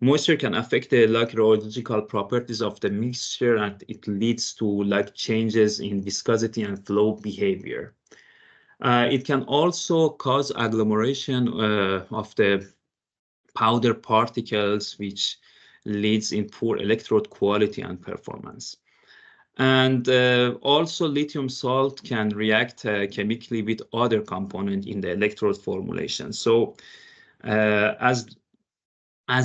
Moisture can affect the like rheological properties of the mixture, and it leads to like changes in viscosity and flow behavior. It can also cause agglomeration of the powder particles, which leads in poor electrode quality and performance. And also lithium salt can react chemically with other components in the electrode formulation. So as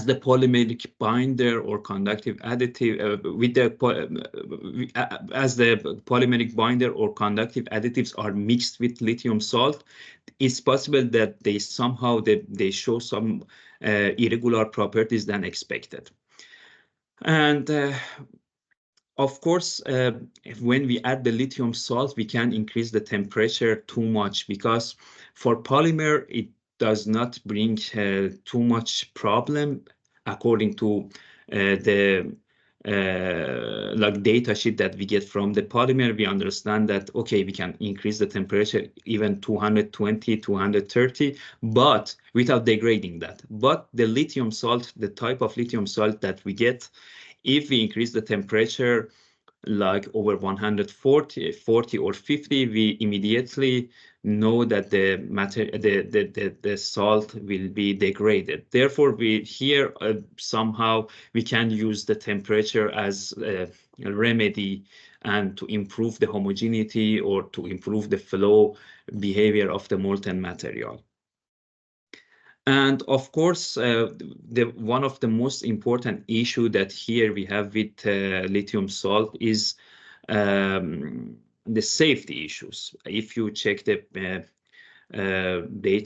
the polymeric binder or conductive additive as the polymeric binder or conductive additives are mixed with lithium salt, it's possible that they somehow they show some irregular properties than expected. And of course, when we add the lithium salt, we can increase the temperature too much, because for polymer, it does not bring too much problem according to the like data sheet that we get from the polymer. We understand that, okay, we can increase the temperature even 220, 230, but without degrading that. But the lithium salt, the type of lithium salt that we get, if we increase the temperature like over 140, 40 or 50, we immediately know that the salt will be degraded. Therefore, we here somehow we can use the temperature as a remedy and to improve the homogeneity or to improve the flow behavior of the molten material. And of course, one of the most important issue that here we have with lithium salt is the safety issues. If you check the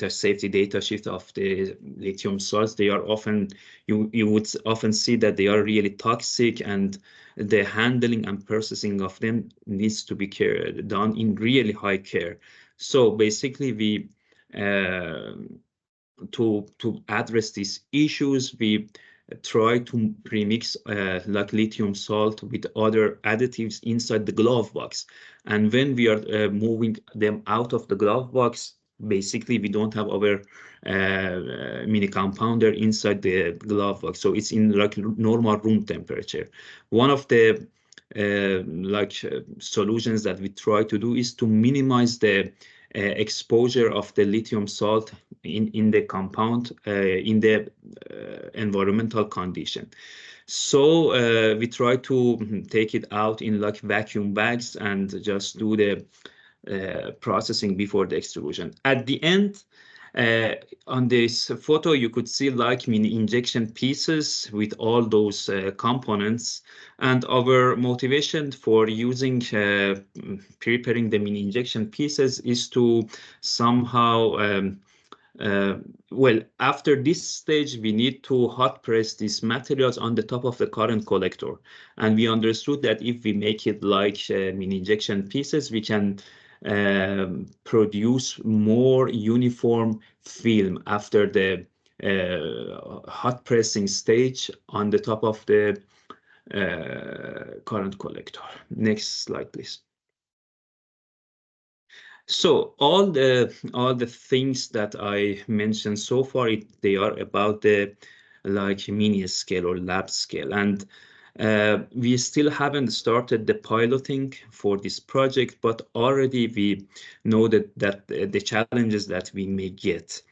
safety data sheet of the lithium salts, they are often, you would often see that they are really toxic, and the handling and processing of them needs to be done in really high care. So basically, we to address these issues, we try to premix like lithium salt with other additives inside the glove box. And when we are moving them out of the glove box, basically we don't have our mini compounder inside the glove box. So it's in like normal room temperature. One of the solutions that we try to do is to minimize the exposure of the lithium salt in the compound in the environmental condition. So we try to take it out in like vacuum bags and just do the processing before the extrusion. At the end, on this photo, you could see like mini injection pieces with all those components. And our motivation for using preparing the mini injection pieces is to somehow well, after this stage, we need to hot press these materials on the top of the current collector. And we understood that if we make it like mini injection pieces, we can produce more uniform film after the hot pressing stage on the top of the current collector. Next slide, please. So all the things that I mentioned so far, they are about the like mini scale or lab scale, and we still haven't started the piloting for this project, but already we know that the challenges that we may get.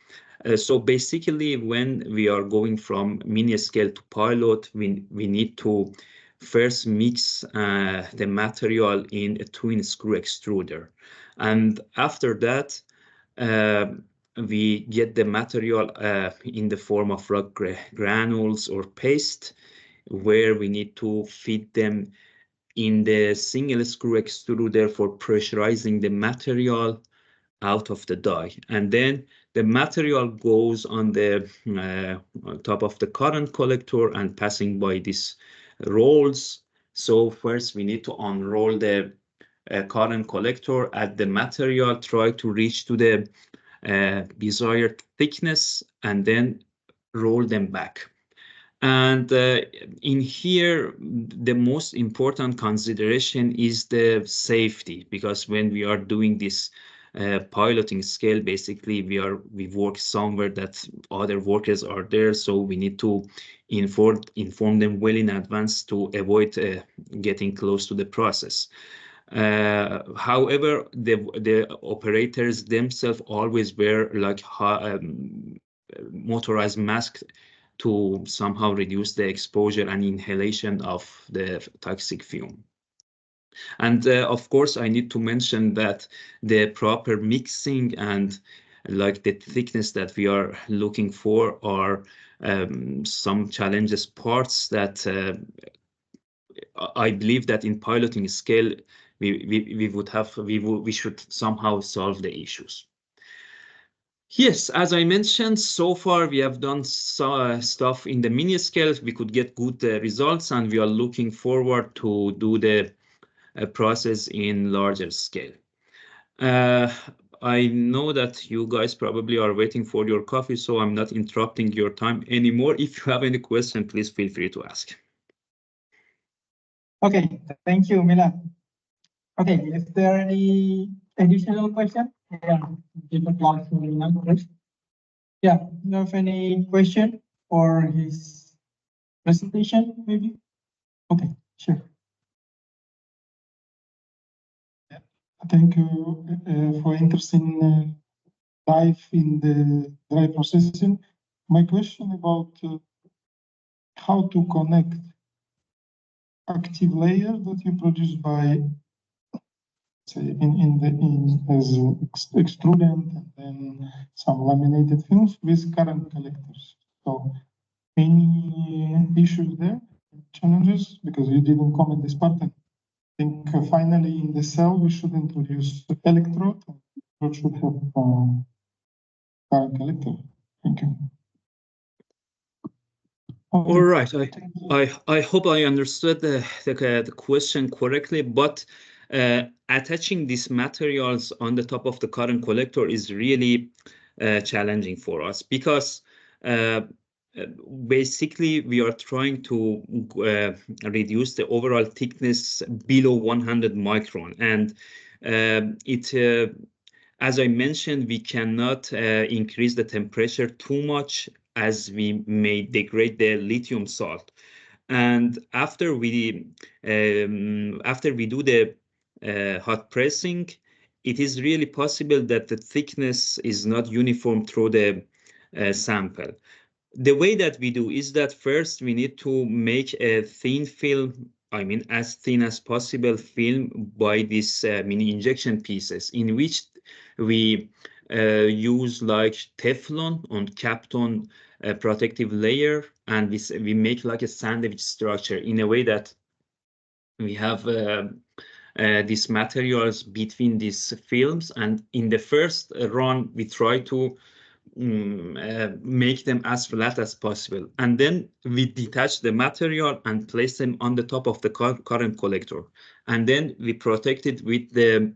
So basically, when we are going from mini scale to pilot, we need to first mix the material in a twin screw extruder. And after that, we get the material in the form of rock granules or paste, where we need to feed them in the single screw extruder for pressurizing the material out of the die. And then the material goes on the on top of the current collector and passing by these rolls. So first we need to unroll the current collector, add the material, try to reach to the desired thickness, and then roll them back. And in here, the most important consideration is the safety, because when we are doing this piloting scale, basically we work somewhere that other workers are there, so we need to inform them well in advance to avoid getting close to the process. However, the operators themselves always wear like motorized masks to somehow reduce the exposure and inhalation of the toxic fume. And of course, I need to mention that the proper mixing and like the thickness that we are looking for are some challenges parts that I believe that in piloting scale, we should somehow solve the issues. Yes, as I mentioned, so far we have done stuff in the mini scale. We could get good results, and we are looking forward to do the process in larger scale. I know that you guys probably are waiting for your coffee, so I'm not interrupting your time anymore. If you have any question, please feel free to ask. Okay, thank you, Milan. Okay, is there any additional question? Yeah, give a applause to Milan first. Yeah, do you have any question for his presentation, maybe? Okay, sure. Thank you for interesting dive in the dry processing. My question about how to connect active layer that you produce by say as extrudent and then some laminated films with current collectors. So any issues there, challenges, because you didn't comment this part. I think finally in the cell we should introduce the electrode. What should have current collector. Thank you. Okay. All right, I hope I understood the question correctly, but attaching these materials on the top of the current collector is really challenging for us because basically we are trying to reduce the overall thickness below 100 micron, and as I mentioned, we cannot increase the temperature too much as we may degrade the lithium salt. And after we do the hot pressing, it is really possible that the thickness is not uniform through the sample. The way that we do is that first we need to make a thin film, I mean as thin as possible film by these mini injection pieces, in which we use like Teflon on Kapton protective layer, and we make like a sandwich structure in a way that we have these materials between these films, and in the first run we try to make them as flat as possible, and then we detach the material and place them on the top of the current collector, and then we protect it with the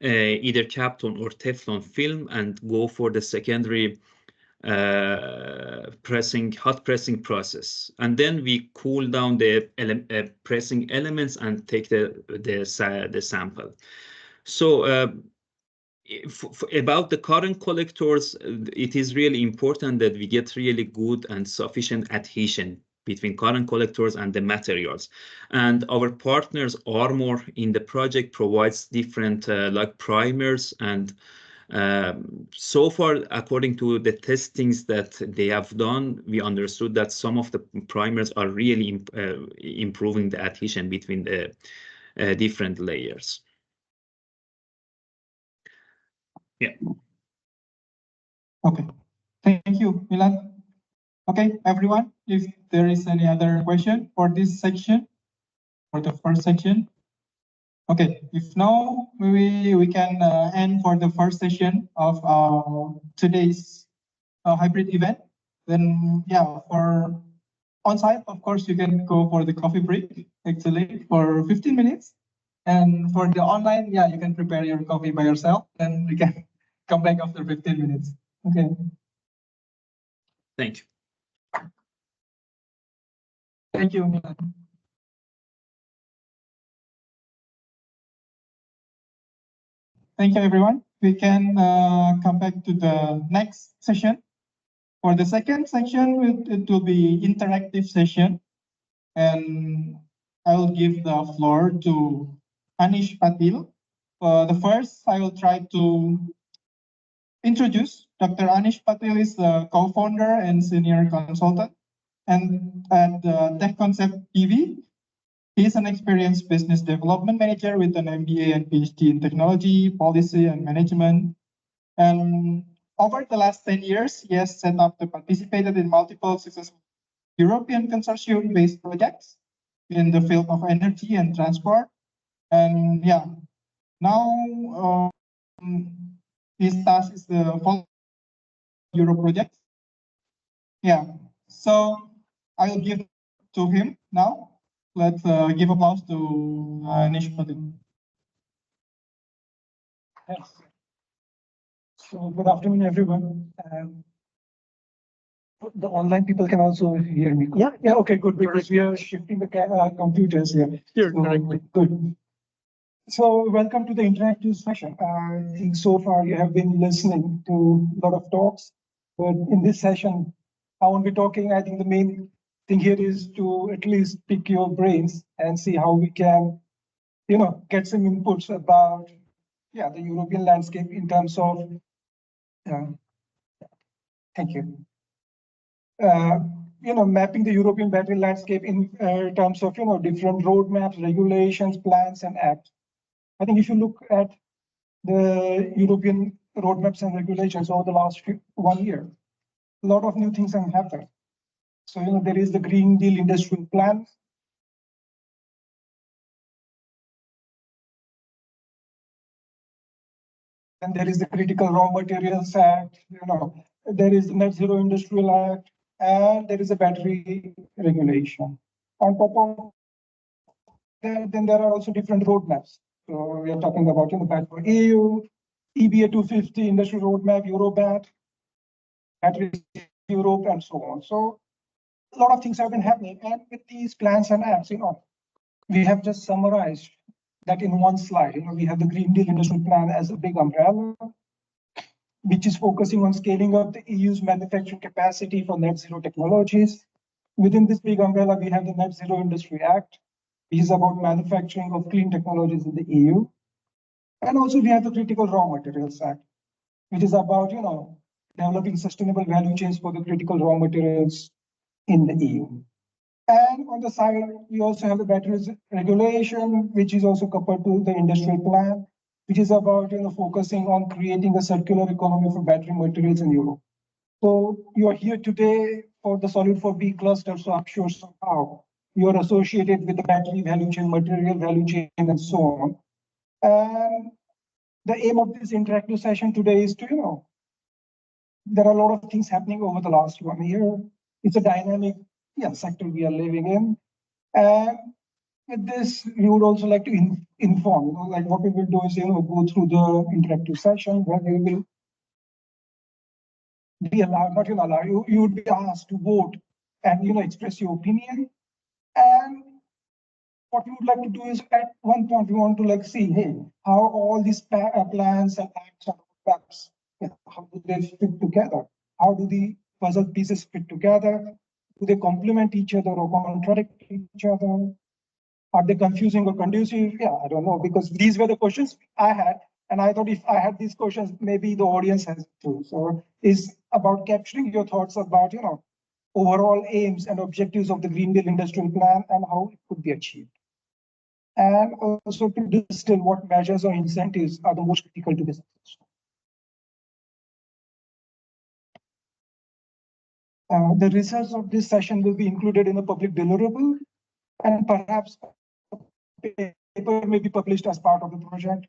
either Kapton or Teflon film and go for the secondary hot pressing process, and then we cool down the pressing elements and take the sample. So about the current collectors, it is really important that we get really good and sufficient adhesion between current collectors and the materials. And our partners, Armor, in the project provides different like primers, and so far, according to the testings that they have done, we understood that some of the primers are really improving the adhesion between the different layers. Yeah. Okay. Thank you, Milan. Okay, everyone, if there is any other question for this section, for the first section. Okay, if no, we can end for the first session of today's hybrid event. Then, yeah, for on-site, of course, you can go for the coffee break, actually, for 15 minutes. And for the online, yeah, you can prepare your coffee by yourself, and we can come back after 15 minutes. Okay. Thank you. Thank you, Milan. Thank you, everyone. We can come back to the next session. For the second section, it will be interactive session. And I will give the floor to Anish Patil. The first, I will try to introduce Dr. Anish Patil is the co-founder and senior consultant and at TechConcept TV. He is an experienced business development manager with an MBA and PhD in technology, policy, and management. And over the last 10 years, he has set up and participated in multiple successful European consortium-based projects in the field of energy and transport. And yeah, now His task is the follow Euro project. Yeah, so I'll give to him now. Let's give applause to Nish Patil. Thanks. So good afternoon, everyone. The online people can also hear me. Yeah, okay, good, because we are shifting the computers here. Sure, So, good. So welcome to the interactive session. I think so far you have been listening to a lot of talks, but in this session, I won't be talking. I think the main thing here is to at least pick your brains and see how we can, get some inputs about, the European landscape in terms of, thank you. Mapping the European battery landscape in terms of, different roadmaps, regulations, plans, and acts. I think if you look at the European roadmaps and regulations over the last 1 year, a lot of new things have happened. So, there is the Green Deal Industrial Plan. And there is the Critical Raw Materials Act, there is the Net Zero Industrial Act, and there is a battery regulation. On top of that, then there are also different roadmaps. So we are talking about the Battery for EU, EBA 250, Industrial Roadmap, Eurobat, Battery Europe, and so on. So a lot of things have been happening. And with these plans and acts, we have just summarized that in one slide. We have the Green Deal Industrial Plan as a big umbrella, which is focusing on scaling up the EU's manufacturing capacity for net zero technologies. Within this big umbrella, we have the Net Zero Industry Act, which is about manufacturing of clean technologies in the EU. And also we have the Critical Raw Materials Act, which is about, developing sustainable value chains for the critical raw materials in the EU. And on the side, we also have the batteries regulation, which is also coupled to the industrial plan, which is about, focusing on creating a circular economy for battery materials in Europe. So you are here today for the Solid 4B cluster, so I'm sure somehow you are associated with the battery value chain, material value chain, and so on. And the aim of this interactive session today is to, there are a lot of things happening over the last 1 year. It's a dynamic sector we are living in. And with this, we would also like to inform, like what we will do is, go through the interactive session where we will be allowed, not allowed, you would be asked to vote and, express your opinion. And what we would like to do is at one point, we want to see, hey, how all these plans and acts and roadmaps, how do they fit together? How do the puzzle pieces fit together? Do they complement each other or contradict each other? Are they confusing or conducive? Yeah, I don't know, because these were the questions I had. And I thought if I had these questions, maybe the audience has too. So it's about capturing your thoughts about, overall aims and objectives of the Green Deal Industrial Plan and how it could be achieved. And also to distill what measures or incentives are the most critical to be successful. The results of this session will be included in a public deliverable, and perhaps a paper may be published as part of the project.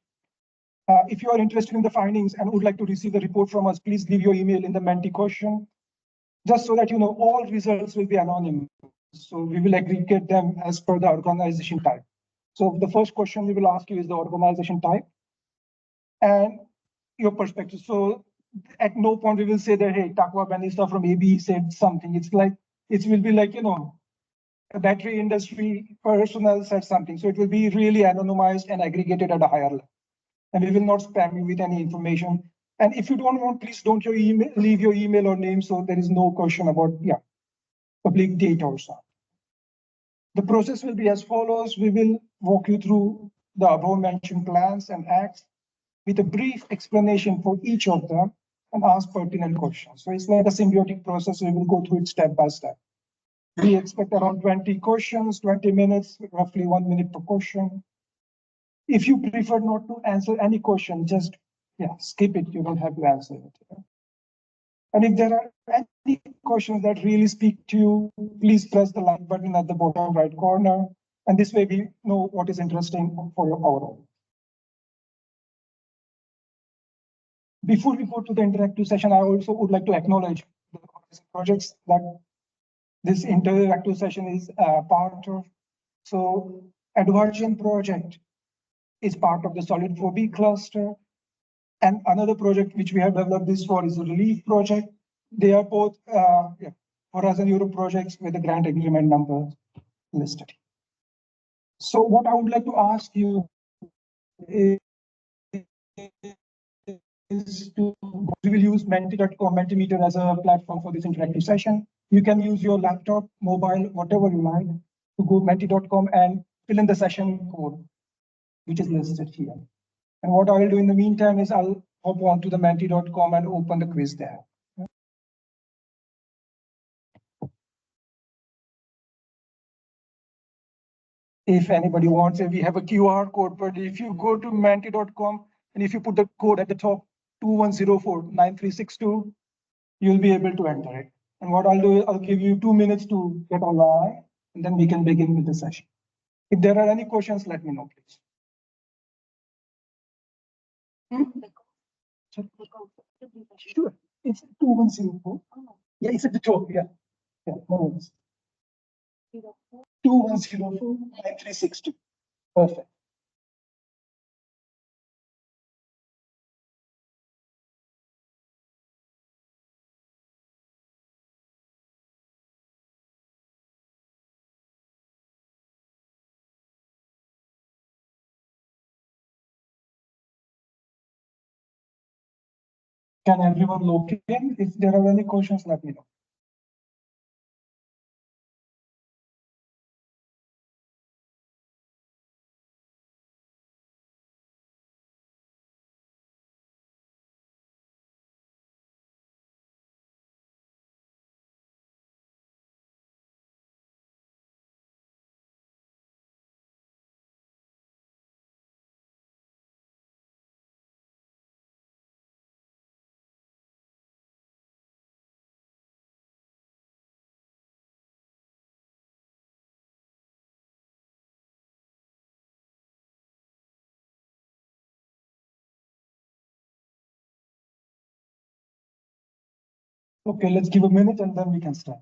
If you are interested in the findings and would like to receive the report from us, please leave your email in the Menti question, just so that all results will be anonymous. So we will aggregate them as per the organization type. So the first question we will ask you is the organization type and your perspective. So at no point we will say that, hey, Takwa Banista from AB said something. It's like, it will be like, a battery industry personnel said something. So it will be really anonymized and aggregated at a higher level. And we will not spam you with any information. And if you don't want, please don't leave your email or name. So there is no question about, public data or so. The process will be as follows. We will walk you through the above mentioned plans and acts with a brief explanation for each of them and ask pertinent questions. So it's like a symbiotic process. We will go through it step by step. We expect around 20 questions, 20 minutes, roughly 1 minute per question. If you prefer not to answer any question, just skip it. You don't have to answer it. And if there are any questions that really speak to you, please press the like button at the bottom right corner. And this way we know what is interesting for our audience. Before we go to the interactive session, I also would like to acknowledge the projects that this interactive session is part of. So Adversion project is part of the Solid 4B cluster. And another project which we have developed this for is the Relief project. They are both Horizon Europe projects with the grant agreement number listed. So what I would like to ask you is we will use Menti.com, Mentimeter as a platform for this interactive session. You can use your laptop, mobile, whatever you like, to go Menti.com and fill in the session code, which is listed here. And what I will do in the meantime is I'll hop on to the Menti.com and open the quiz there. If anybody wants it, we have a QR code, but if you go to Menti.com and if you put the code at the top 21049362, you'll be able to enter it. And what I'll do is I'll give you 2 minutes to get online, and then we can begin with the session. If there are any questions, let me know, please. Sure, it's 2104. Yeah, it's at the top. Yeah, no worries. 21049362. Perfect. Can everyone log in? If there are any questions, let me know. Okay, let's give a minute and then we can start.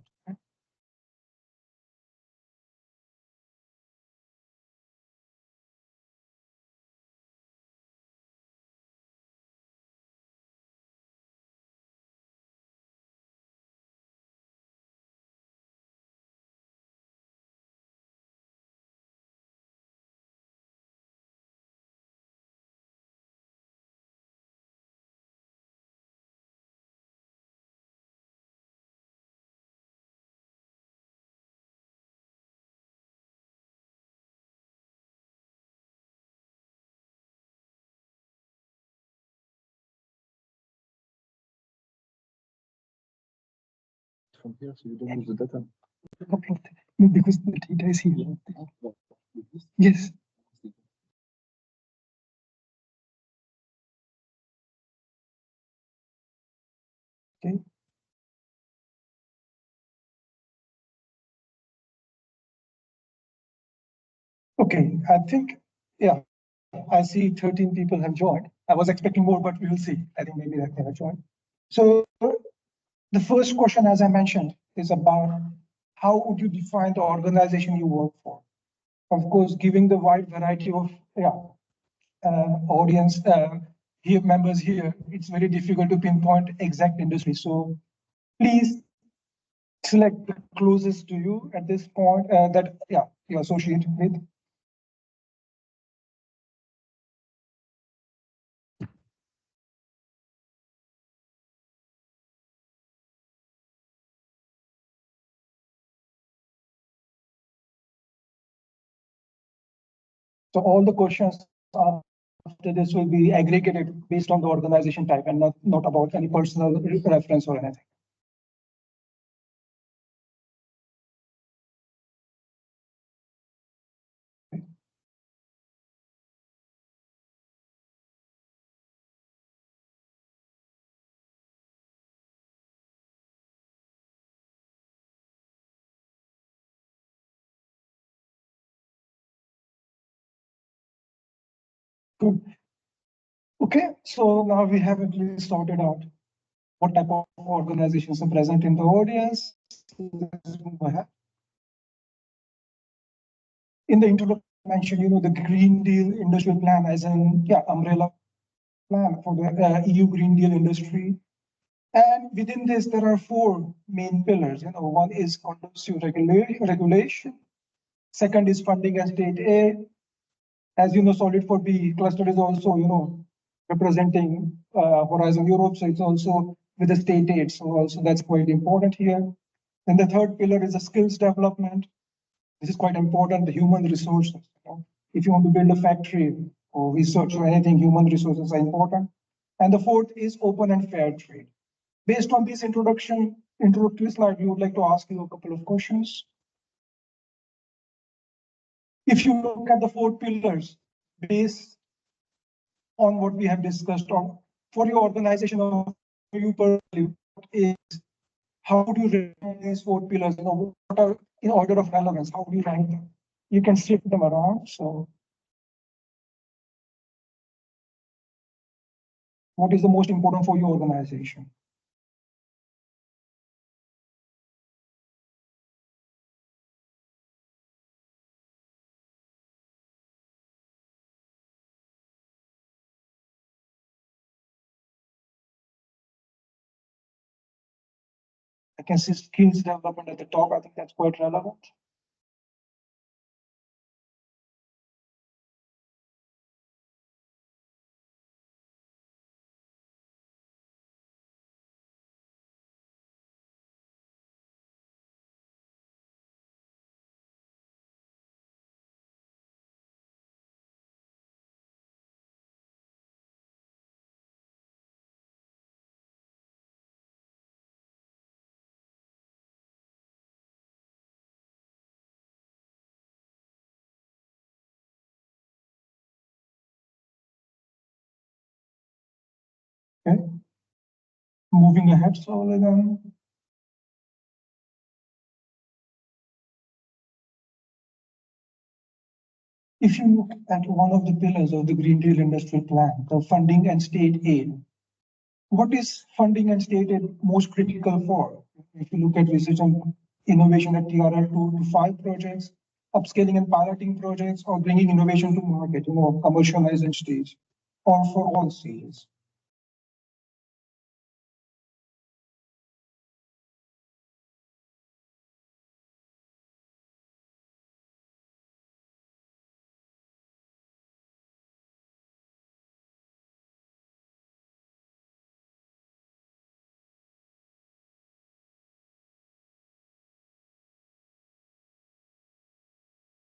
From here, so you don't use the data. No, because the data is here. Yes. Okay. Okay, I think, yeah, I see 13 people have joined. I was expecting more, but we will see. I think maybe they have joined. So the first question, as I mentioned, is about how would you define the organization you work for? Of course, giving the wide variety of audience here members here, it's very difficult to pinpoint exact industry. So please select the closest to you at this point that you associate with. So all the questions after this will be aggregated based on the organization type and not about any personal reference or anything. Good. Okay, so now we have at least sorted out what type of organizations are present in the audience. Let's move ahead. In the introduction, I mentioned, the Green Deal Industrial Plan as an umbrella plan for the EU Green Deal industry. And within this, there are four main pillars. One is conducive regulation. Second is funding and state aid. As you know, Solid 4B cluster is also, representing Horizon Europe, so it's also with the state aid. So also that's quite important here. And the third pillar is the skills development. This is quite important, the human resources. If you want to build a factory or research or anything, human resources are important. And the fourth is open and fair trade. Based on this introductory slide, we would like to ask you a couple of questions. If you look at the four pillars, based on what we have discussed on, for your organization or for you personally, is how do you rank these four pillars? What are in order of relevance? How do you rank them? You can shift them around. So, what is the most important for your organization? I can see skills development at the top. I think that's quite relevant. Okay. Moving ahead slowly then. If you look at one of the pillars of the Green Deal Industrial Plan, the funding and state aid, what is funding and state aid most critical for? If you look at research and innovation at TRL 2 to 5 projects, upscaling and piloting projects, or bringing innovation to market, commercialization stage, or for all stages.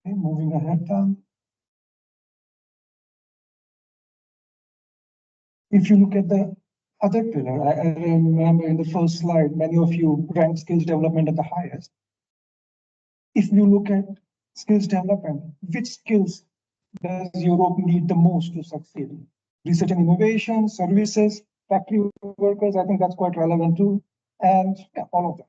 Okay, moving ahead then. If you look at the other pillar, I remember in the first slide, many of you ranked skills development at the highest. If you look at skills development, which skills does Europe need the most to succeed? Research and innovation, services, factory workers, I think that's quite relevant too. And all of that.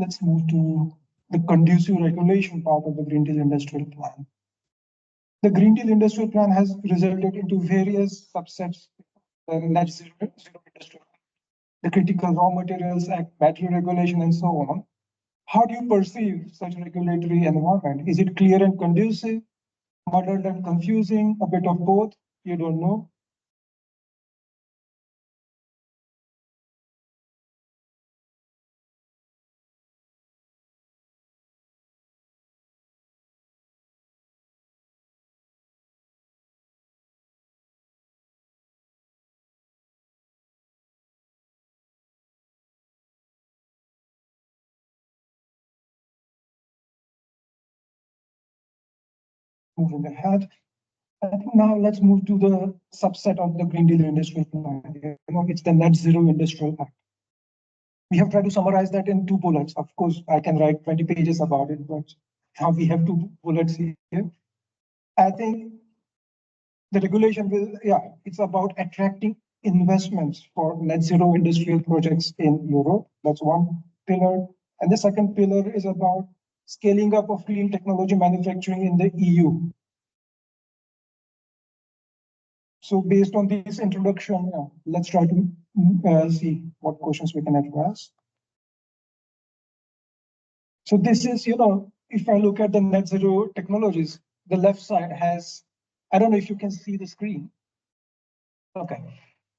Let's move to the conducive regulation part of the Green Deal Industrial Plan. The Green Deal Industrial Plan has resulted into various subsets, the Net Zero Industrial, the Critical Raw Materials Act, battery regulation, and so on. How do you perceive such regulatory environment? Is it clear and conducive, muddled and confusing, a bit of both? You don't know. Moving ahead. I think now let's move to the subset of the Green Deal Industrial Plan. It's the Net Zero Industrial Act. we have tried to summarize that in 2 bullets. Of course, I can write 20 pages about it, but how we have 2 bullets here. I think the regulation will, it's about attracting investments for net zero industrial projects in Europe. That's one pillar. And the second pillar is about scaling up of clean technology manufacturing in the EU. So based on this introduction, let's try to see what questions we can address. So this is, if I look at the net zero technologies, the left side has, I don't know if you can see the screen. Okay.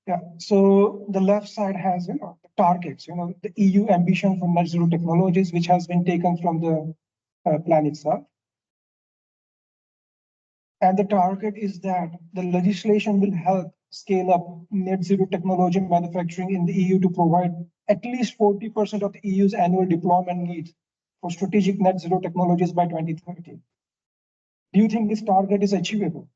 Yeah, so the left side has, the targets, the EU ambition for net zero technologies, which has been taken from the plan itself. And the target is that the legislation will help scale up net zero technology manufacturing in the EU to provide at least 40% of the EU's annual deployment needs for strategic net zero technologies by 2030. Do you think this target is achievable?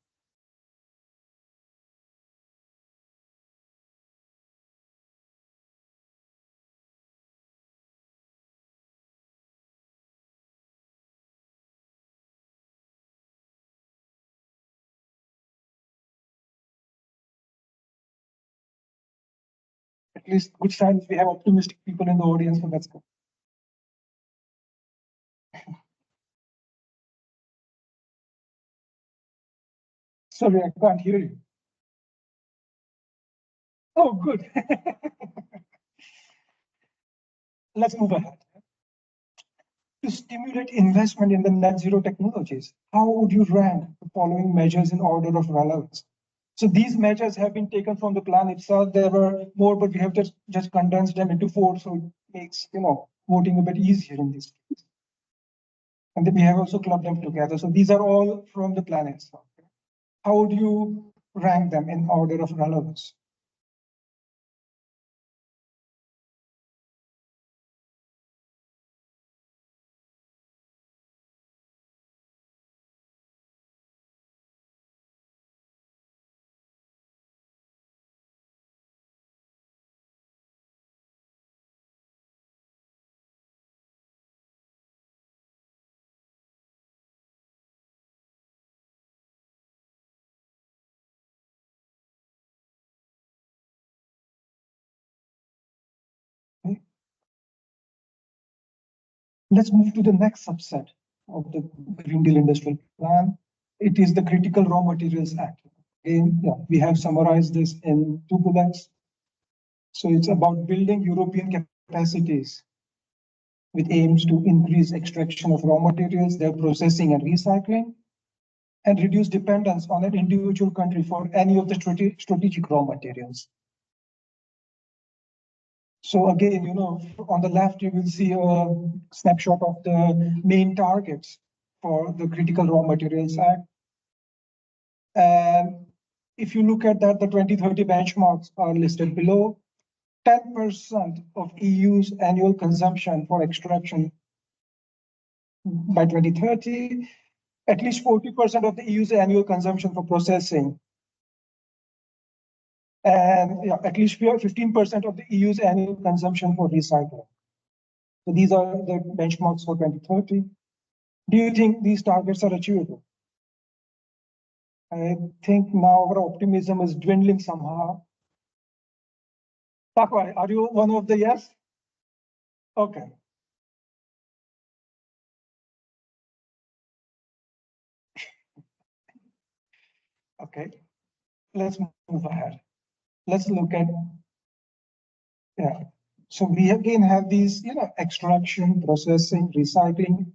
At least good signs we have optimistic people in the audience, so that's good. Sorry, I can't hear you. Oh, good. Let's move ahead. To stimulate investment in the net zero technologies, how would you rank the following measures in order of relevance? So these measures have been taken from the plan itself. There were more, but we have just condensed them into 4, so it makes voting a bit easier in this case. And then we have also clubbed them together. So these are all from the plan itself. How would you rank them in order of relevance? Let's move to the next subset of the Green Deal Industrial Plan. It is the Critical Raw Materials Act. Again, we have summarized this in 2 bullets. So it's about building European capacities with aims to increase extraction of raw materials, their processing and recycling, and reduce dependence on an individual country for any of the strategic raw materials. So again, on the left, you will see a snapshot of the main targets for the Critical Raw Materials Act. And if you look at that, the 2030 benchmarks are listed below. 10% of EU's annual consumption for extraction by 2030, at least 40% of the EU's annual consumption for processing, and at least 15% of the EU's annual consumption for recycling. So these are the benchmarks for 2030. Do you think these targets are achievable? I think now our optimism is dwindling somehow. Takwai, are you one of the yes? Okay. Okay, let's move ahead. Let's look at, so we again have these, extraction, processing, recycling,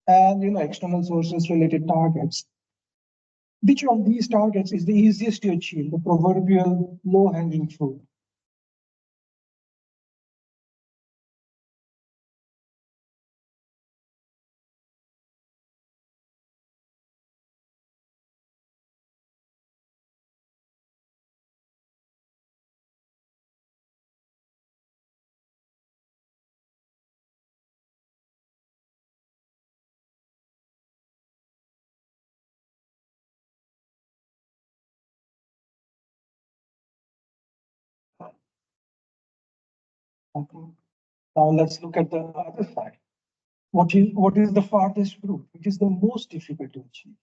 and, external sources related targets. Which of these targets is the easiest to achieve, the proverbial low-hanging fruit? Okay. Now let's look at the other side. What is the farthest route, which is the most difficult to achieve?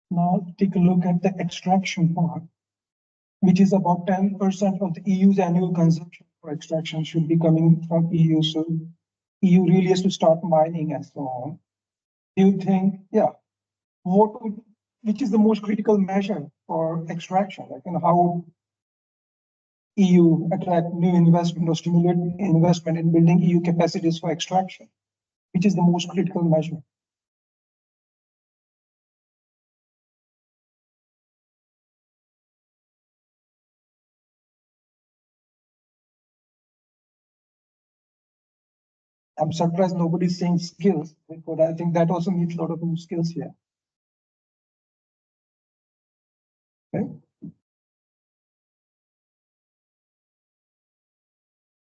Now take a look at the extraction part, which is about 10% of the EU's annual consumption for extraction should be coming from EU. So EU really has to start mining and so on. Do you think, yeah, which is the most critical measure for extraction? Like, how EU attract new investment or stimulate investment in building EU capacities for extraction, which is the most critical measure? I'm surprised nobody's saying skills, but I think that also needs a lot of new skills here. Okay.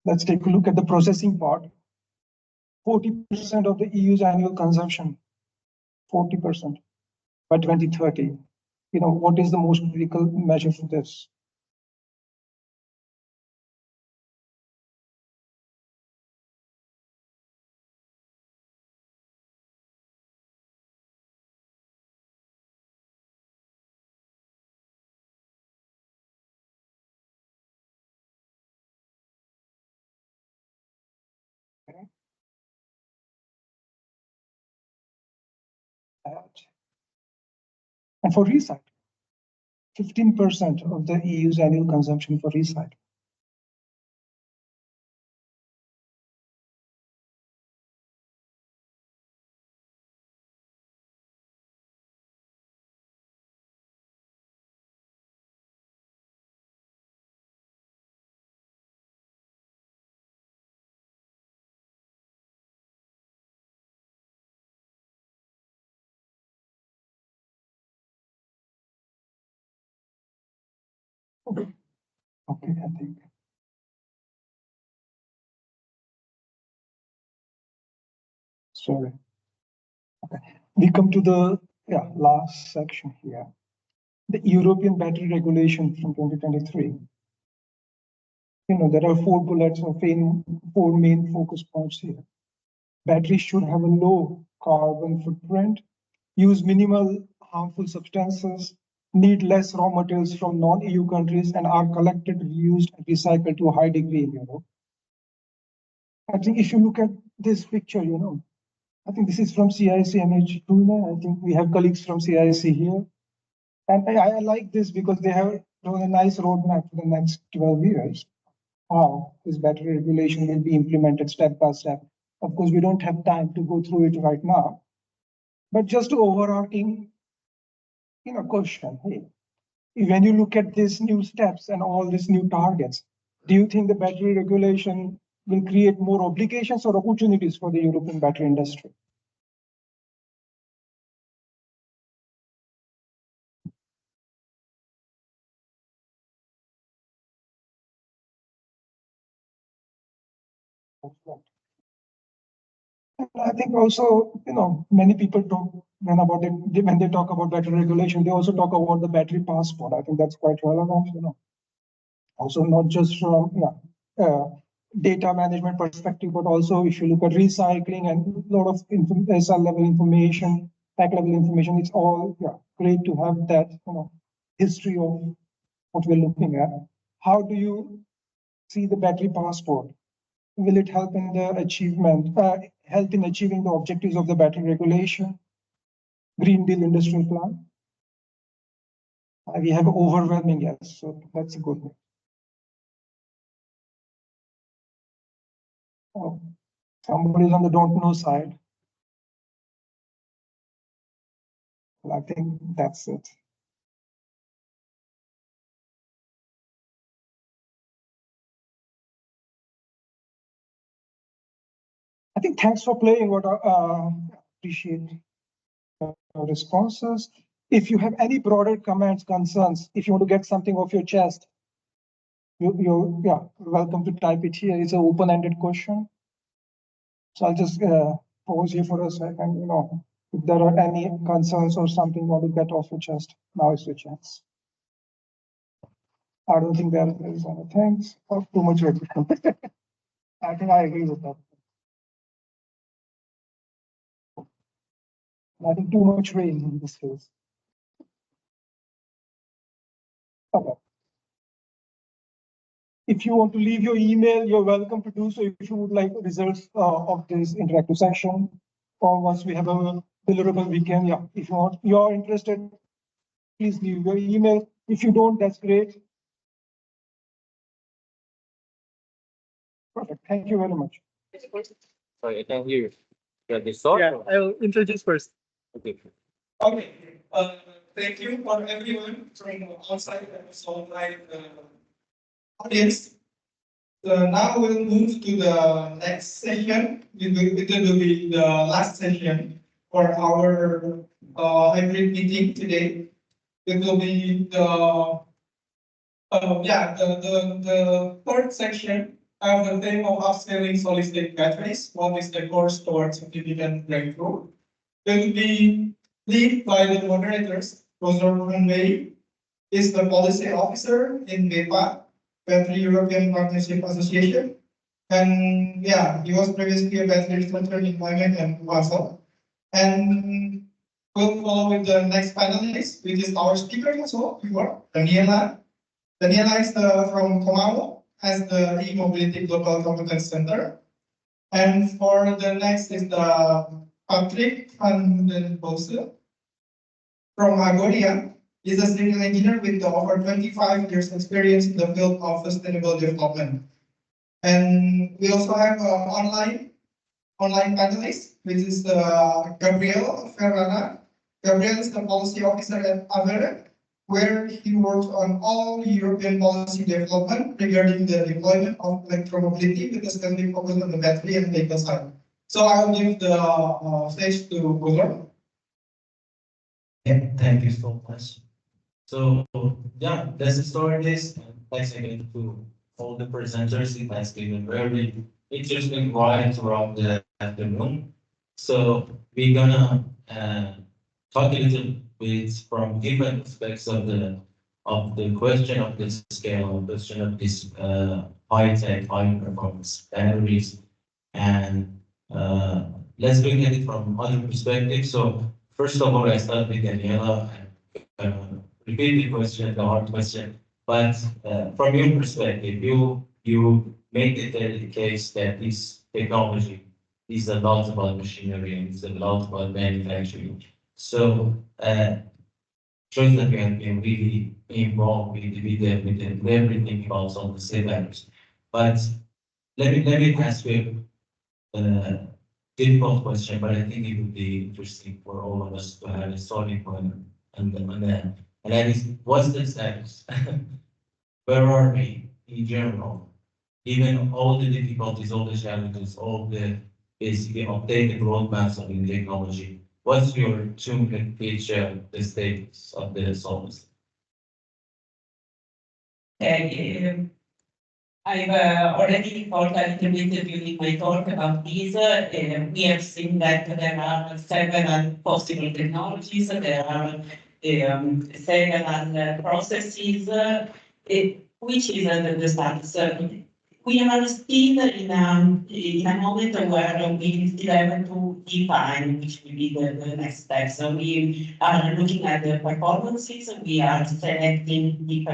Let's take a look at the processing part. 40% of the EU's annual consumption, 40% by 2030. What is the most critical measure for this? Okay. And for recycling, 15% of the EU's annual consumption for recycling. Okay, I think. Sorry. Okay, we come to the last section here. The European Battery Regulation from 2023. There are 4 bullets or 4 main focus points here. Batteries should have a low carbon footprint, use minimal harmful substances, need less raw materials from non-EU countries, and are collected, reused, and recycled to a high degree in Europe. I think if you look at this picture, I think this is from CIC MH Pune. I think we have colleagues from CIC here. And I like this because they have a nice roadmap for the next 12 years, how this battery regulation will be implemented step by step. Of course, we don't have time to go through it right now, but just overarching, question, hey, when you look at these new steps and all these new targets, do you think the battery regulation will create more obligations or opportunities for the European battery industry? I think also, many people talk when they talk about battery regulation, they also talk about the battery passport. I think that's quite relevant, Also, not just from data management perspective, but also if you look at recycling and a lot of SL level information, pack level information, it's all great to have that history of what we're looking at. How do you see the battery passport? Will it help in the help in achieving the objectives of the battery regulation, Green Deal Industrial Plan? We have overwhelming yes, so that's a good one. Oh, somebody's on the don't know side. Well, I think that's it. think thanks for playing. Appreciate your responses. If you have any broader comments, concerns, if you want to get something off your chest, you're welcome to type it here. It's an open-ended question. So I'll just pause here for a second. If there are any concerns or something you want to get off your chest, now is your chance. I don't think there is anything. Oh, too much repetition. I think I agree with that. I think too much rain in this case. Okay. If you want to leave your email, you're welcome to do so. If you would like results of this interactive session, or once we have a deliverable weekend, if you're interested, please leave your email. If you don't, that's great. Perfect. Thank you very much. Sorry, I can't hear you. Yeah, I'll introduce first. Okay. Okay. Thank you for everyone from outside and also online audience. Now we'll move to the next session. It will be the last session for our hybrid meeting today. It will be the third section of the theme of upscaling solid-state batteries. What is the course towards significant breakthrough? It will be led by the moderators. Professor Conway is the policy officer in BEPA, Battery European Partnership Association. And he was previously a battery researcher in Climate and Warsaw. And we'll follow with the next panelist, which is our speaker as well before, Daniela. Daniela is from Comau, has the e-mobility global competence center. And for the next is the Patrick van den Bosse from Agoria. He's a civil engineer with over 25 years experience in the field of sustainable development. And we also have online panelist, which is Gabriel Ferrara. Gabriel is the policy officer at Avere, where he works on all European policy development regarding the deployment of electromobility with a specific focus on the battery and vehicle side. So I will give the stage to Gulor. Yeah, thank you so much. So let's start this. Thanks again to all the presenters. It has been a very interesting ride throughout the afternoon. So we're gonna talk a little bit from different aspects of the question of this scale, question of this high-tech, high-performance batteries, and let's look at it from other perspectives. So first of all, I start with Daniela and repeat the question, the hard question. But from your perspective, you make it the case that this technology is a lot about machinery and it's a lot about manufacturing. So shows that we have been really involved with everything about all the savers. But let me ask you a difficult question, but I think it would be interesting for all of us to have a solid one on that. And that is, what's the status? Where are we in general? Even all the difficulties, all the challenges, all the basically updated roadmaps of the technology. What's your two-minute pitch the status of the solvers? I've already talked a little bit during my talk about this. We have seen that there are several possible technologies. There are several processes, which is the status. We are still in a moment where we still have to define which will be the next step. So we are looking at the performances, we are selecting the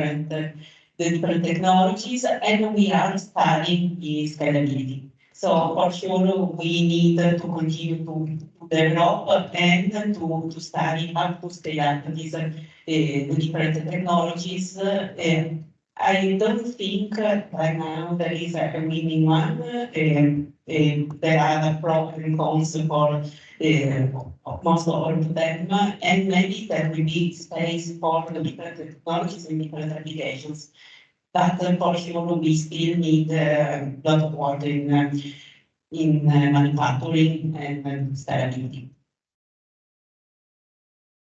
different technologies, and we are studying the scalability. So for sure, we need to continue to develop and to study how to scale up these the different technologies. I don't think right now there is a winning one. There are the pros and cons for most of all of them, and maybe there will be space for the different technologies and different applications. But for sure, we still need a lot of work in in manufacturing and sterility.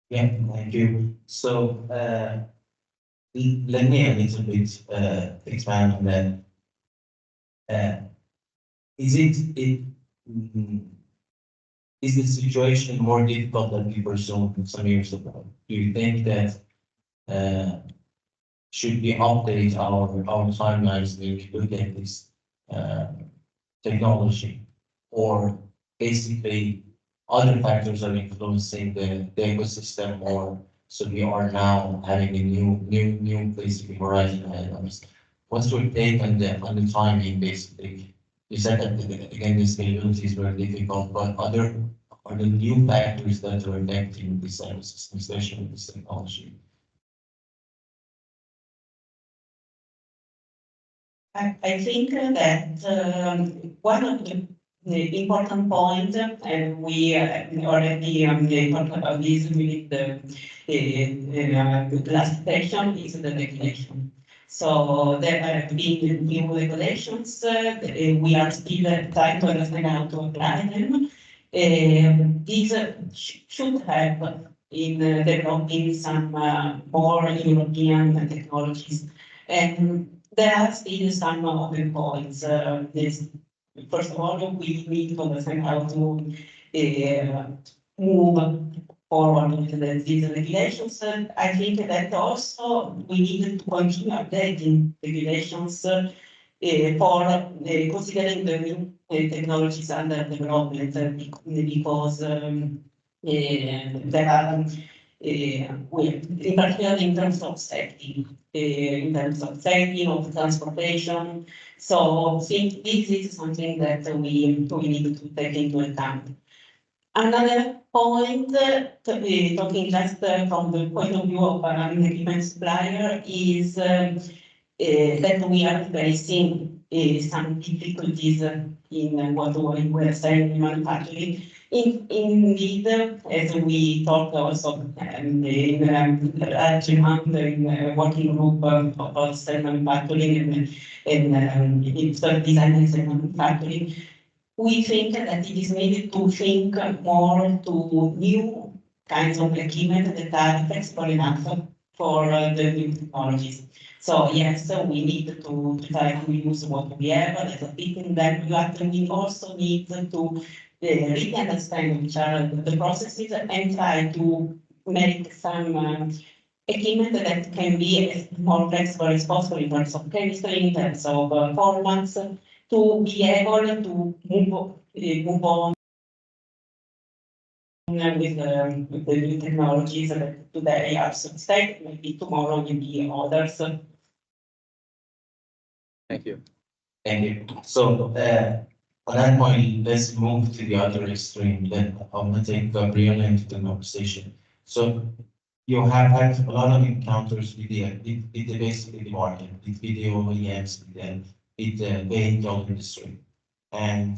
Yeah, thank you. So let me a little bit expand on that. Is the situation more difficult than we presumed some years ago? Do you think that should we update our timelines to look at this technology, or basically other factors are influencing the ecosystem more? So we are now having a new basically horizon ahead of us. What's your take on the timing, basically? You said that again, the scalability is very difficult, but are the new factors that are affecting this ecosystem, especially this technology? I think that one of the important points, and we already talked about this with the last section, is the regulation. So there have been new regulations. We are still trying to understand how to apply them. These should help in developing some more European technologies. And there are still some open points. First of all, we need to understand how to move forward with these regulations. And I think that also we need to continue updating regulations for considering the new technologies under development, because there are in particular in terms of safety, of transportation. So I think this is something that we need to take into account. Another point, talking just from the point of view of an equipment supplier, is that we are facing some difficulties in what we were saying in manufacturing. Indeed, as we talked also in the working group of cell manufacturing and design and cell manufacturing, we think that it is needed to think more to new kinds of equipment that are flexible enough for the new technologies. So yes, we need to try to use what we have as a fit in them, but we also need to really understand which are the processes and try to make some equipment that can be as more flexible as possible in terms of chemistry, in terms of performance, to be able to move on with the new technologies that today are sustained, maybe tomorrow will be others. Thank you. Thank you. So on that point, let's move to the other extreme. Then I'm going to take Gabriele into the conversation. So you have had a lot of encounters with the basically the market, with video OEMs, with the vehicle industry, and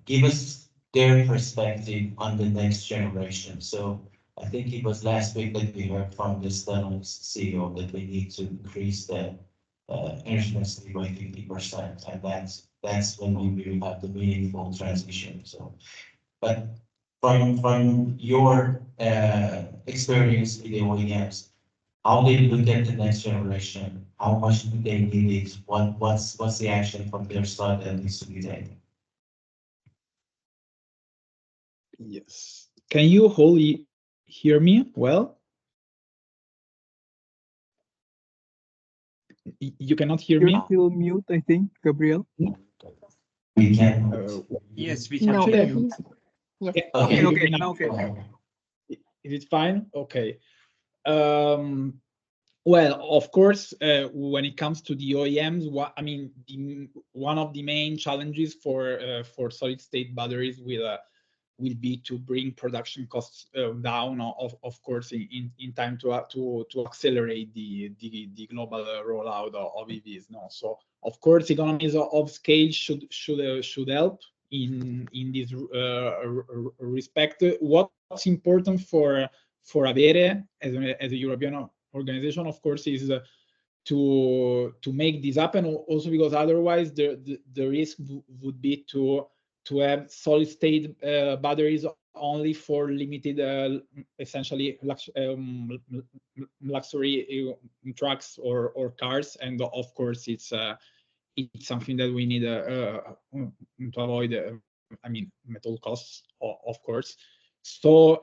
give us their perspective on the next generation. So I think it was last week that we heard from the Stellantis CEO that we need to increase the energy density by 50%, and that's when we will have the meaningful transition. So, but from your experience with the OEMs, how they look at the next generation, how much do they need it, what's the action from their side that needs to be taken? Yes. Can you wholly hear me well? You cannot hear me? You're still mute, I think, Gabriel. We can. Yes, we can No, hear you. yes. Okay, now okay. Is it fine? Okay. Well, of course, when it comes to the OEMs, one of the main challenges for solid-state batteries will be to bring production costs down. Of course, in time to accelerate the global rollout of EVs. No, so of course, economies of scale should help in this respect. What's important for Avere as a European organization, of course, is to make this happen. Also, because otherwise the risk would be to to have solid state batteries only for limited, essentially luxury trucks or cars, and of course it's something that we need to avoid. I mean, metal costs, of course. So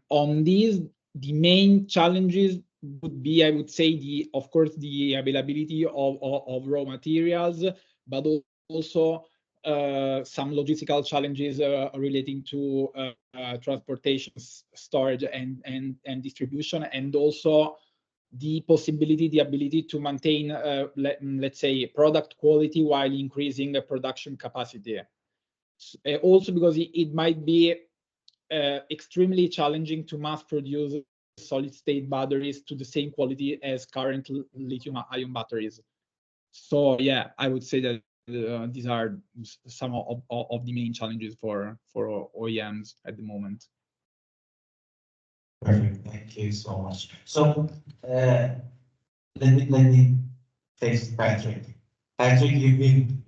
on these, the main challenges would be, I would say, of course, the availability of raw materials, but also some logistical challenges relating to transportation, storage, and distribution, and also the possibility, the ability to maintain, let's say, product quality while increasing the production capacity. Also because it might be extremely challenging to mass produce solid state batteries to the same quality as current lithium-ion batteries. So yeah, I would say that these are some of the main challenges for OEMs at the moment. Perfect. Thank you so much. So let me face Patrick. Patrick, you've been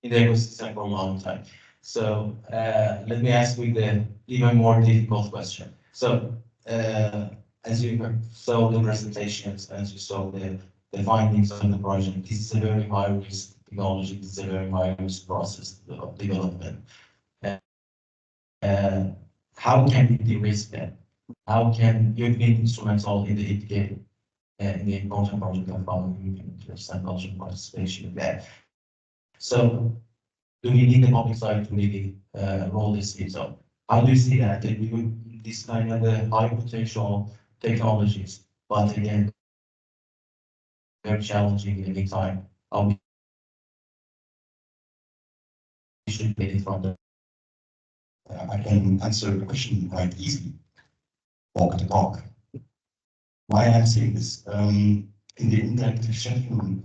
in the ecosystem for a long time. So let me ask you the even more difficult question. So as you saw the presentations, as you saw the findings of the project, this is a very high risk technology. This is a very high risk process of development. How can we de-risk that? How can you be instrumental in the indicator in the important project of following 50% cultural participation in that? So do we need the public side to really roll this in? So how do you see that? This kind of high potential technologies, but again, very challenging in the meantime. How we should get it from the. I can answer the question quite easily. Walk the talk. Why I'm saying this? In the interactive session,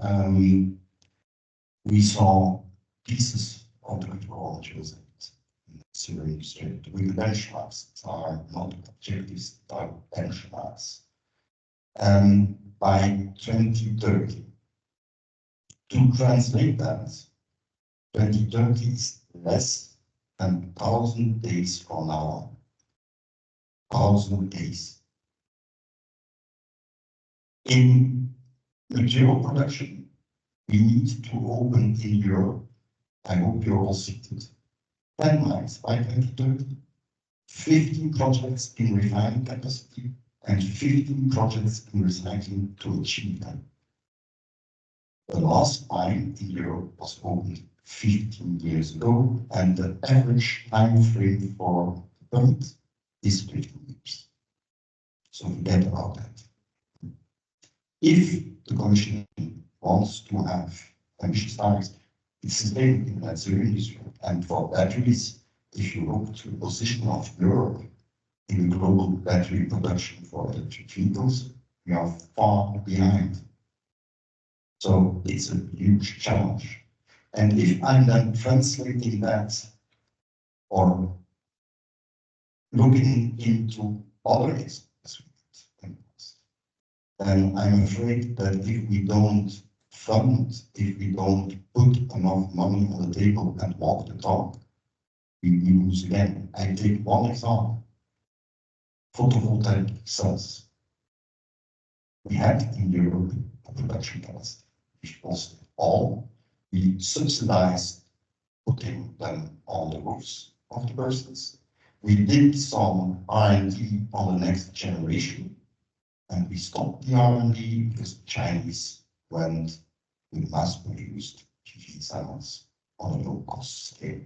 we saw pieces of the critical materials series with benchmarks are not objectives, are benchmarks. By 2030, to translate that, 2030 is less than 1,000 days from now. 1,000 days. In material production, we need to open in Europe. I hope you're all seated. 10 lines by 2030, 15 projects in refining capacity, and 15 projects in recycling to achieve that. The last line in Europe was opened 15 years ago, and the average time frame for the permit is 15 years. So forget about that. If the Commission wants to have ambitious targets, it's the same in the zero industry. And for batteries, if you look to the position of Europe in the global battery production for electric vehicles, we are far behind. So it's a huge challenge. And if I'm then translating that or looking into other areas, then I'm afraid that if we don't fund, if we don't put enough money on the table and walk the talk, we lose again. I take one example. Photovoltaic cells. We had in Europe a production capacity, which was all. We subsidized putting them on the roofs of the persons. We did some R&D on the next generation, and we stopped the R&D because the Chinese went with mass-produced PV cells on a low-cost scale.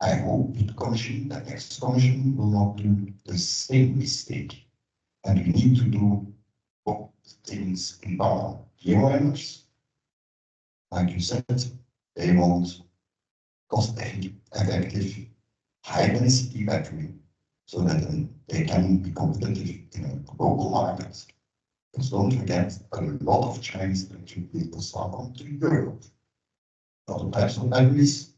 I hope the Commission, the next Commission, will not do the same mistake, and we need to do both things in parallel. The OEMs, like you said, they want cost-effective, high-density battery so that they can be competitive in a global market. Because don't forget, a lot of Chinese electric vehicles are coming to Europe. Other types of batteries,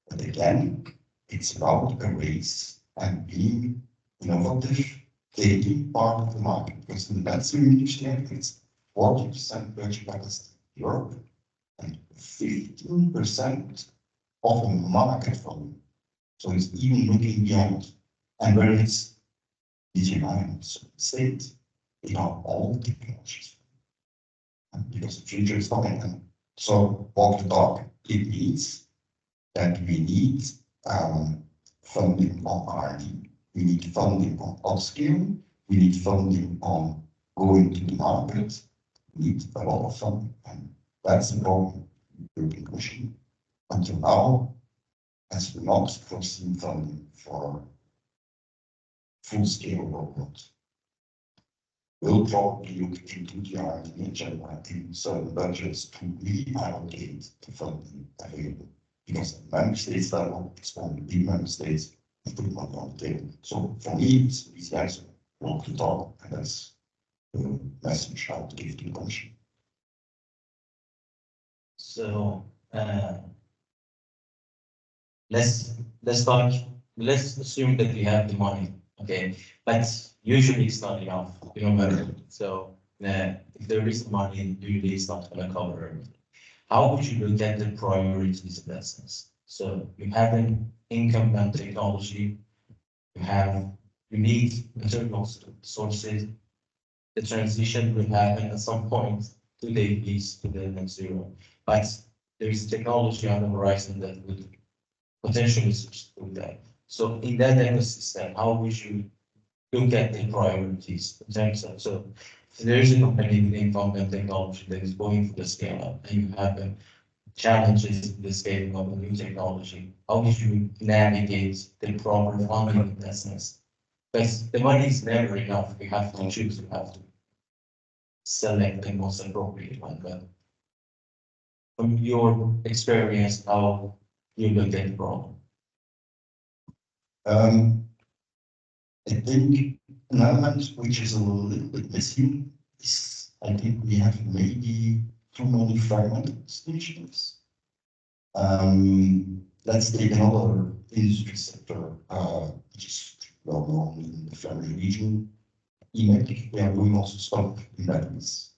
but again, it's about a race and being innovative, taking part of the market. Because in the battery industry, it's 40% purchase capacity in Europe and 15% of a market volume. So it's even looking beyond. And when it's lithium-ion state, we are all technologies. Because the future is coming. And so walk the talk, it means that we need funding on R&D. We need funding on upskilling. We need funding on going to the market. We need a lot of funding. And that's the problem with the European Commission. Until now, has not foreseen funding for full-scale rollout. We'll probably look into the R&D agenda in certain budgets to reallocate the funding available. Because the member states level, it's only the member states that put money on the table. So for me, it's these guys walk the talk, and that's the message I would give to the Commission. So let's assume that we have the money, okay? But usually it's not enough, you know. So if there is money, usually it's not going to cover everything. How would you look at the priorities of business? So you have an incumbent technology, you need material sources. The transition will happen at some point to the EVs, to the net zero. But there is technology on the horizon that would potentially substitute that. So in that ecosystem, how would you look at the priorities in terms of, so if there is a company with incumbent technology that is going for the scale up, and you have challenges in the scaling of a new technology, how would you navigate the proper funding investments? Because the money is never enough. We have to choose, we have to select the most appropriate one. But from your experience, how you look at the problem? I think an element which is a little bit missing is, I think we have maybe too many fragmented initiatives. Let's take another industry sector, which is well known in the Flemish region. EMEC, we are doing also stuff in batteries.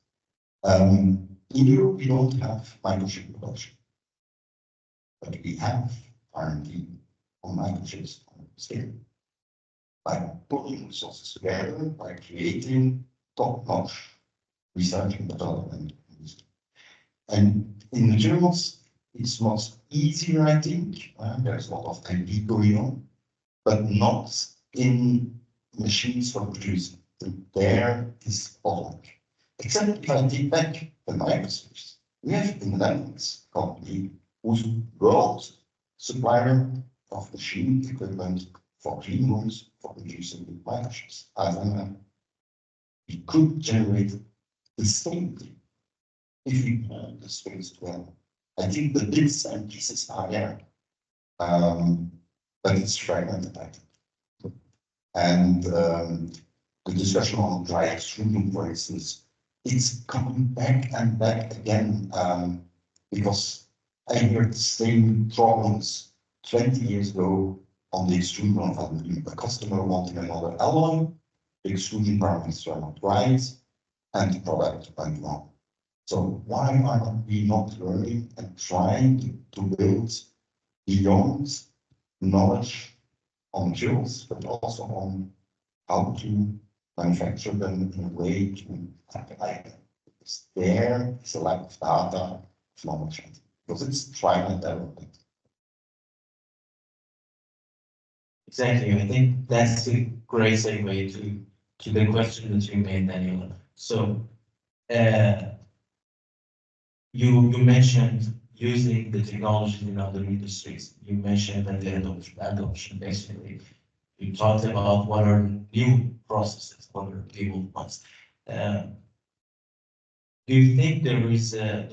In Europe, we don't have microchip production, but we have R&D on microchips on scale. By putting resources together, by creating top-notch research and development. And in materials, it's much easier, I think. There's a lot of R&D going on, but not in machines for producing. There is bottleneck. Except if I take back the microchips, we have in the Netherlands a company who's world supplier of machine equipment for clean rooms for producing microchips. We could generate the same thing if we plan the space well. I think the bits and pieces are there, but it's fragmented, I think. And the discussion on dry extruding, for instance, it's coming back and back again, because I heard the same problems 20 years ago on the extrusion of aluminum. A customer wanting another alloy, the extrusion parameters were not right, and the product went wrong. So why are we not learning and trying to build beyond knowledge on materials, but also on how to manufacture them in a way to apply them? Because there is a lack of data, of knowledge, because it's trial and error. Exactly. I think that's a great segue to the question that you made, Daniel. So you mentioned using the technology in other industries. You mentioned that the adoption basically. You talked about what are new processes, what are the old ones. Do you think there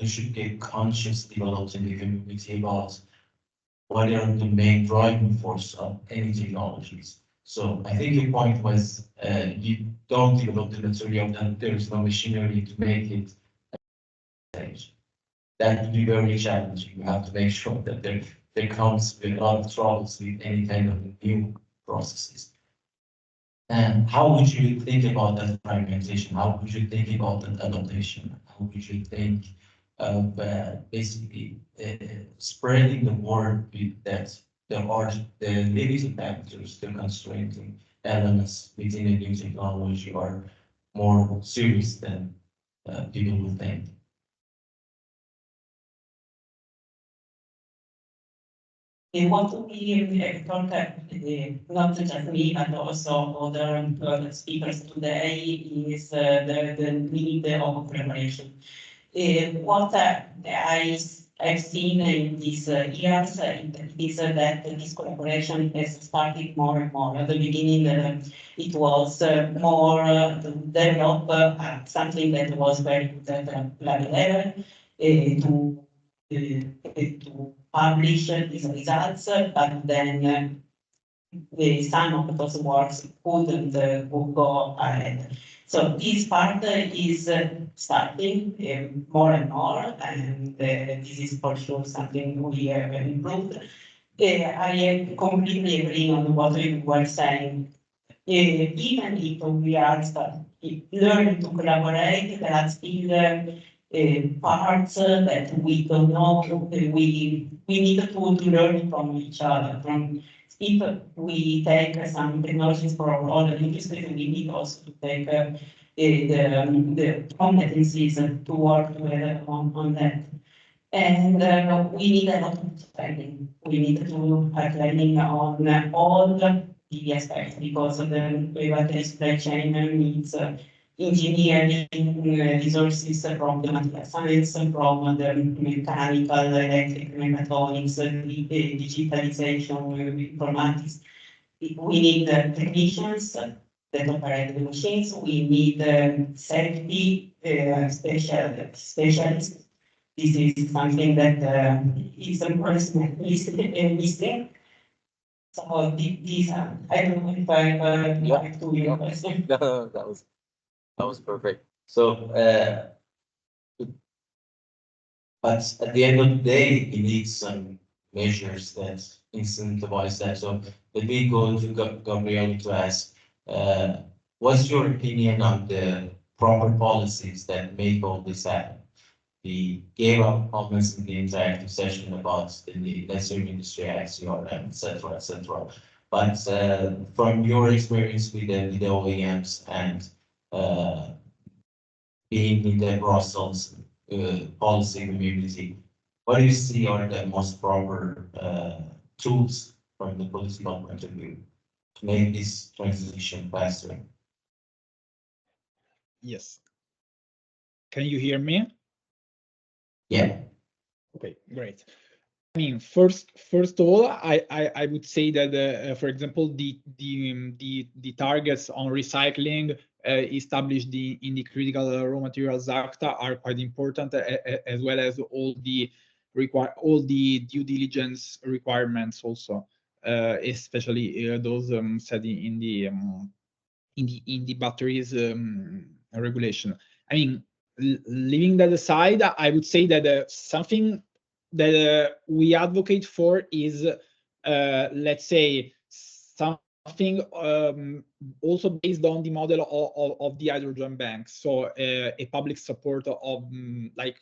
should be a conscious development in the community about what are the main driving force of any technologies? So I think your point was you don't develop the material and there is no machinery to make it. That would be very challenging. You have to make sure that there comes with a lot of troubles with any kind of new processes. And how would you think about that fragmentation? How would you think about that adaptation? How would you think of basically spreading the word that there are the limiting factors, the constraining elements within a new technology are more serious than people would think. We want to be in contact, not just me, but also other speakers today, is the need of preparation. What I've seen in these years is that this collaboration has started more and more. At the beginning, it was more develop something that was very good at level 11 to publish these results, but then some of those works couldn't go ahead. So this part is starting more and more, and this is for sure something we have improved. I completely agree on what you were saying. Even if we are learning to collaborate, there are still parts that we don't know. We need to learn from each other. If we take some technologies for all the industries, we need also to take the competencies to work together on that. And we need a lot of training. We need to do training on all the aspects because of the supply chain needs engineering resources from the material science, from the mechanical, electric, mechatronics, digitalization, informatics. We need technicians that operate the machines. We need safety specialists. This is something that is missing. So these are, I don't know if I have to your question. No, that was perfect. So, but at the end of the day, we need some measures that incentivize that. So let me go to Gabriel to ask, what's your opinion on the proper policies that make all this happen? We gave up comments in the interactive session about the Necessary Industry Act, CRM, etc. But from your experience with the OEMs and being in the Brussels policy community, what do you see are the most proper tools from the political point of view to make this transition faster? Yes. Can you hear me? Yeah. Okay, great. I mean, first of all, I would say that, for example, the targets on recycling established in the Critical Raw Materials Act are quite important, as well as all the due diligence requirements also, especially those set in the batteries regulation. I mean, leaving that aside, I would say that something that we advocate for is, let's say, something also based on the model of the hydrogen bank. So a public support of like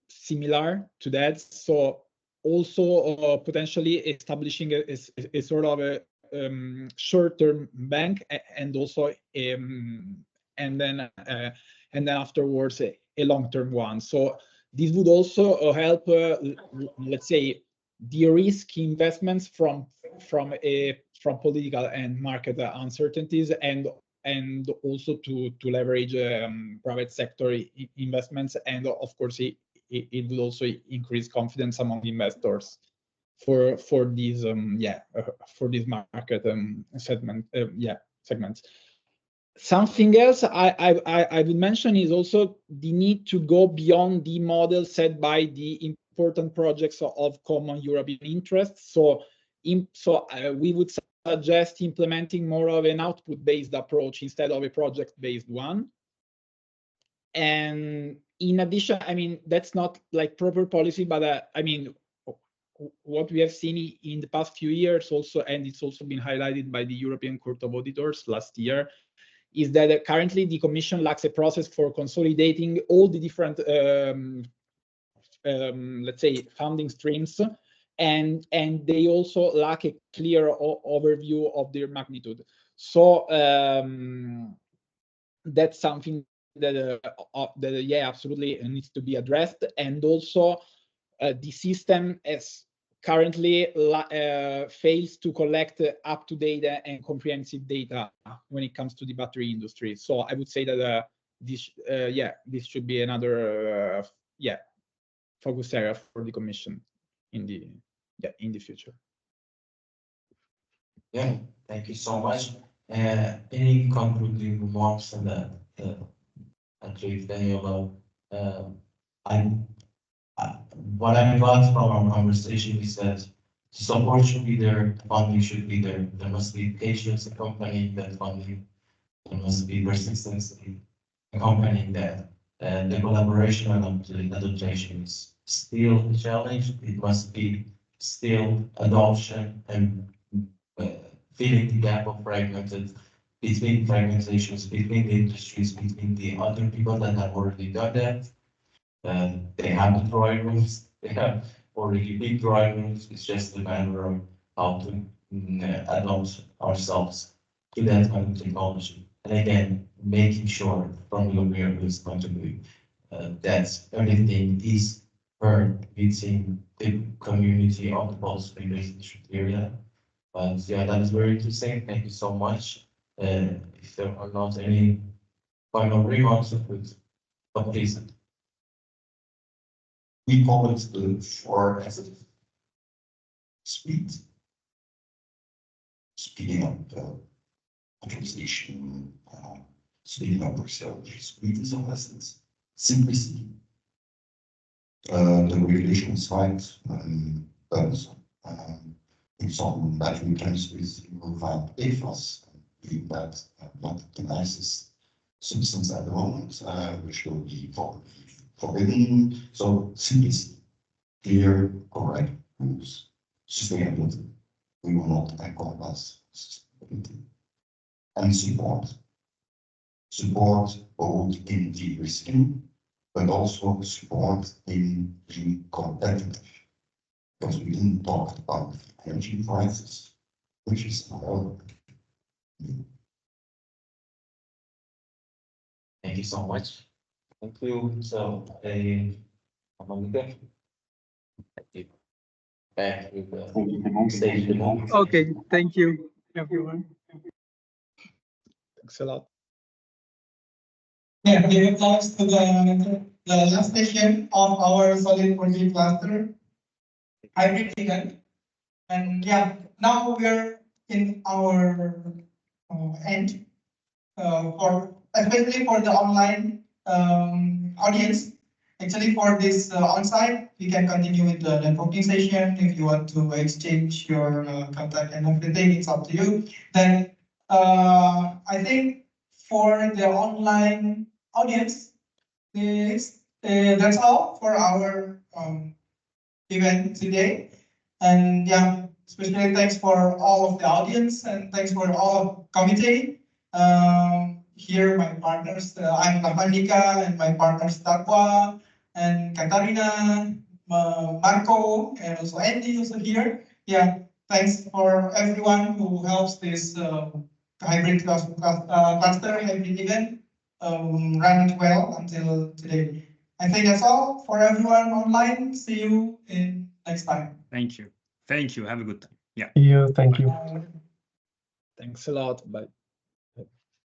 similar to that. So also potentially establishing a sort of a short-term bank, and also and then afterwards a long-term one. So this would also help, let's say, de-risk investments from political and market uncertainties, and also to leverage private sector investments, and of course it will also increase confidence among investors for these for this market segments. Something else I would mention is also the need to go beyond the model set by the important projects of common European interest. So we would suggest implementing more of an output-based approach instead of a project-based one. And in addition, I mean, that's not like proper policy, but I mean, what we have seen in the past few years also, and it's also been highlighted by the European Court of Auditors last year, is that currently the Commission lacks a process for consolidating all the different, let's say, funding streams, and they also lack a clear overview of their magnitude. So that's something that yeah, absolutely needs to be addressed. And also the system as currently fails to collect up-to-date and comprehensive data when it comes to the battery industry. So I would say that this should be another focus area for the Commission in the future. Yeah, thank you so much. Any concluding remarks on that? Actually, Daniel, what I got from our conversation is that support should be there, funding should be there. There must be patience accompanying that funding. There must be persistence accompanying that. And the collaboration and the adaptation is still a challenge. It must be still adoption and filling the gap of fragmentations between the industries, between the other people that have already done that. They have the drawing rooms, they have already big drawing rooms. It's just a matter of how to adapt ourselves to that kind of technology. And again, making sure from the Lumira's point of view that everything is heard within the community of the policy-based district area. But yeah, that is very interesting. Thank you so much. If there are not any final remarks, please. We call it the 4S speed. Speeding up optimization, speeding up research. Speed is of essence. Simplicity. The regulation is fine, but in some battery chemistries, you will find PFAS, being that not the nicest substance at the moment, which will be forbidden. So simplicity, clear, correct rules, sustainability. We will not encompass sustainability. And support. Support both in de-risking, but also support in being competitive. Because we didn't talk about energy prices, which is all. Thank you so much. Thank you. So, Monica, thank you. Back to the stage. Okay, thank you, everyone. Thanks a lot. Yeah, here comes to the last session of our solid project cluster, hybrid event. And yeah, now we're in our end for especially for the online audience. Actually, for this on-site, we can continue with the networking session. If you want to exchange your contact and everything, it's up to you. Then I think for the online audience, that's all for our event today. And yeah, especially thanks for all of the audience and thanks for all committee. Here, my partners, I'm Rahmanika and my partners Taqwa and Katarina, Marco, and also Andy also here. Yeah, thanks for everyone who helps this hybrid cluster hybrid event run well until today. I think that's all for everyone online. See you in next time. Thank you. Thank you. Have a good time. Yeah. See you. Thank you. Thanks a lot. Bye.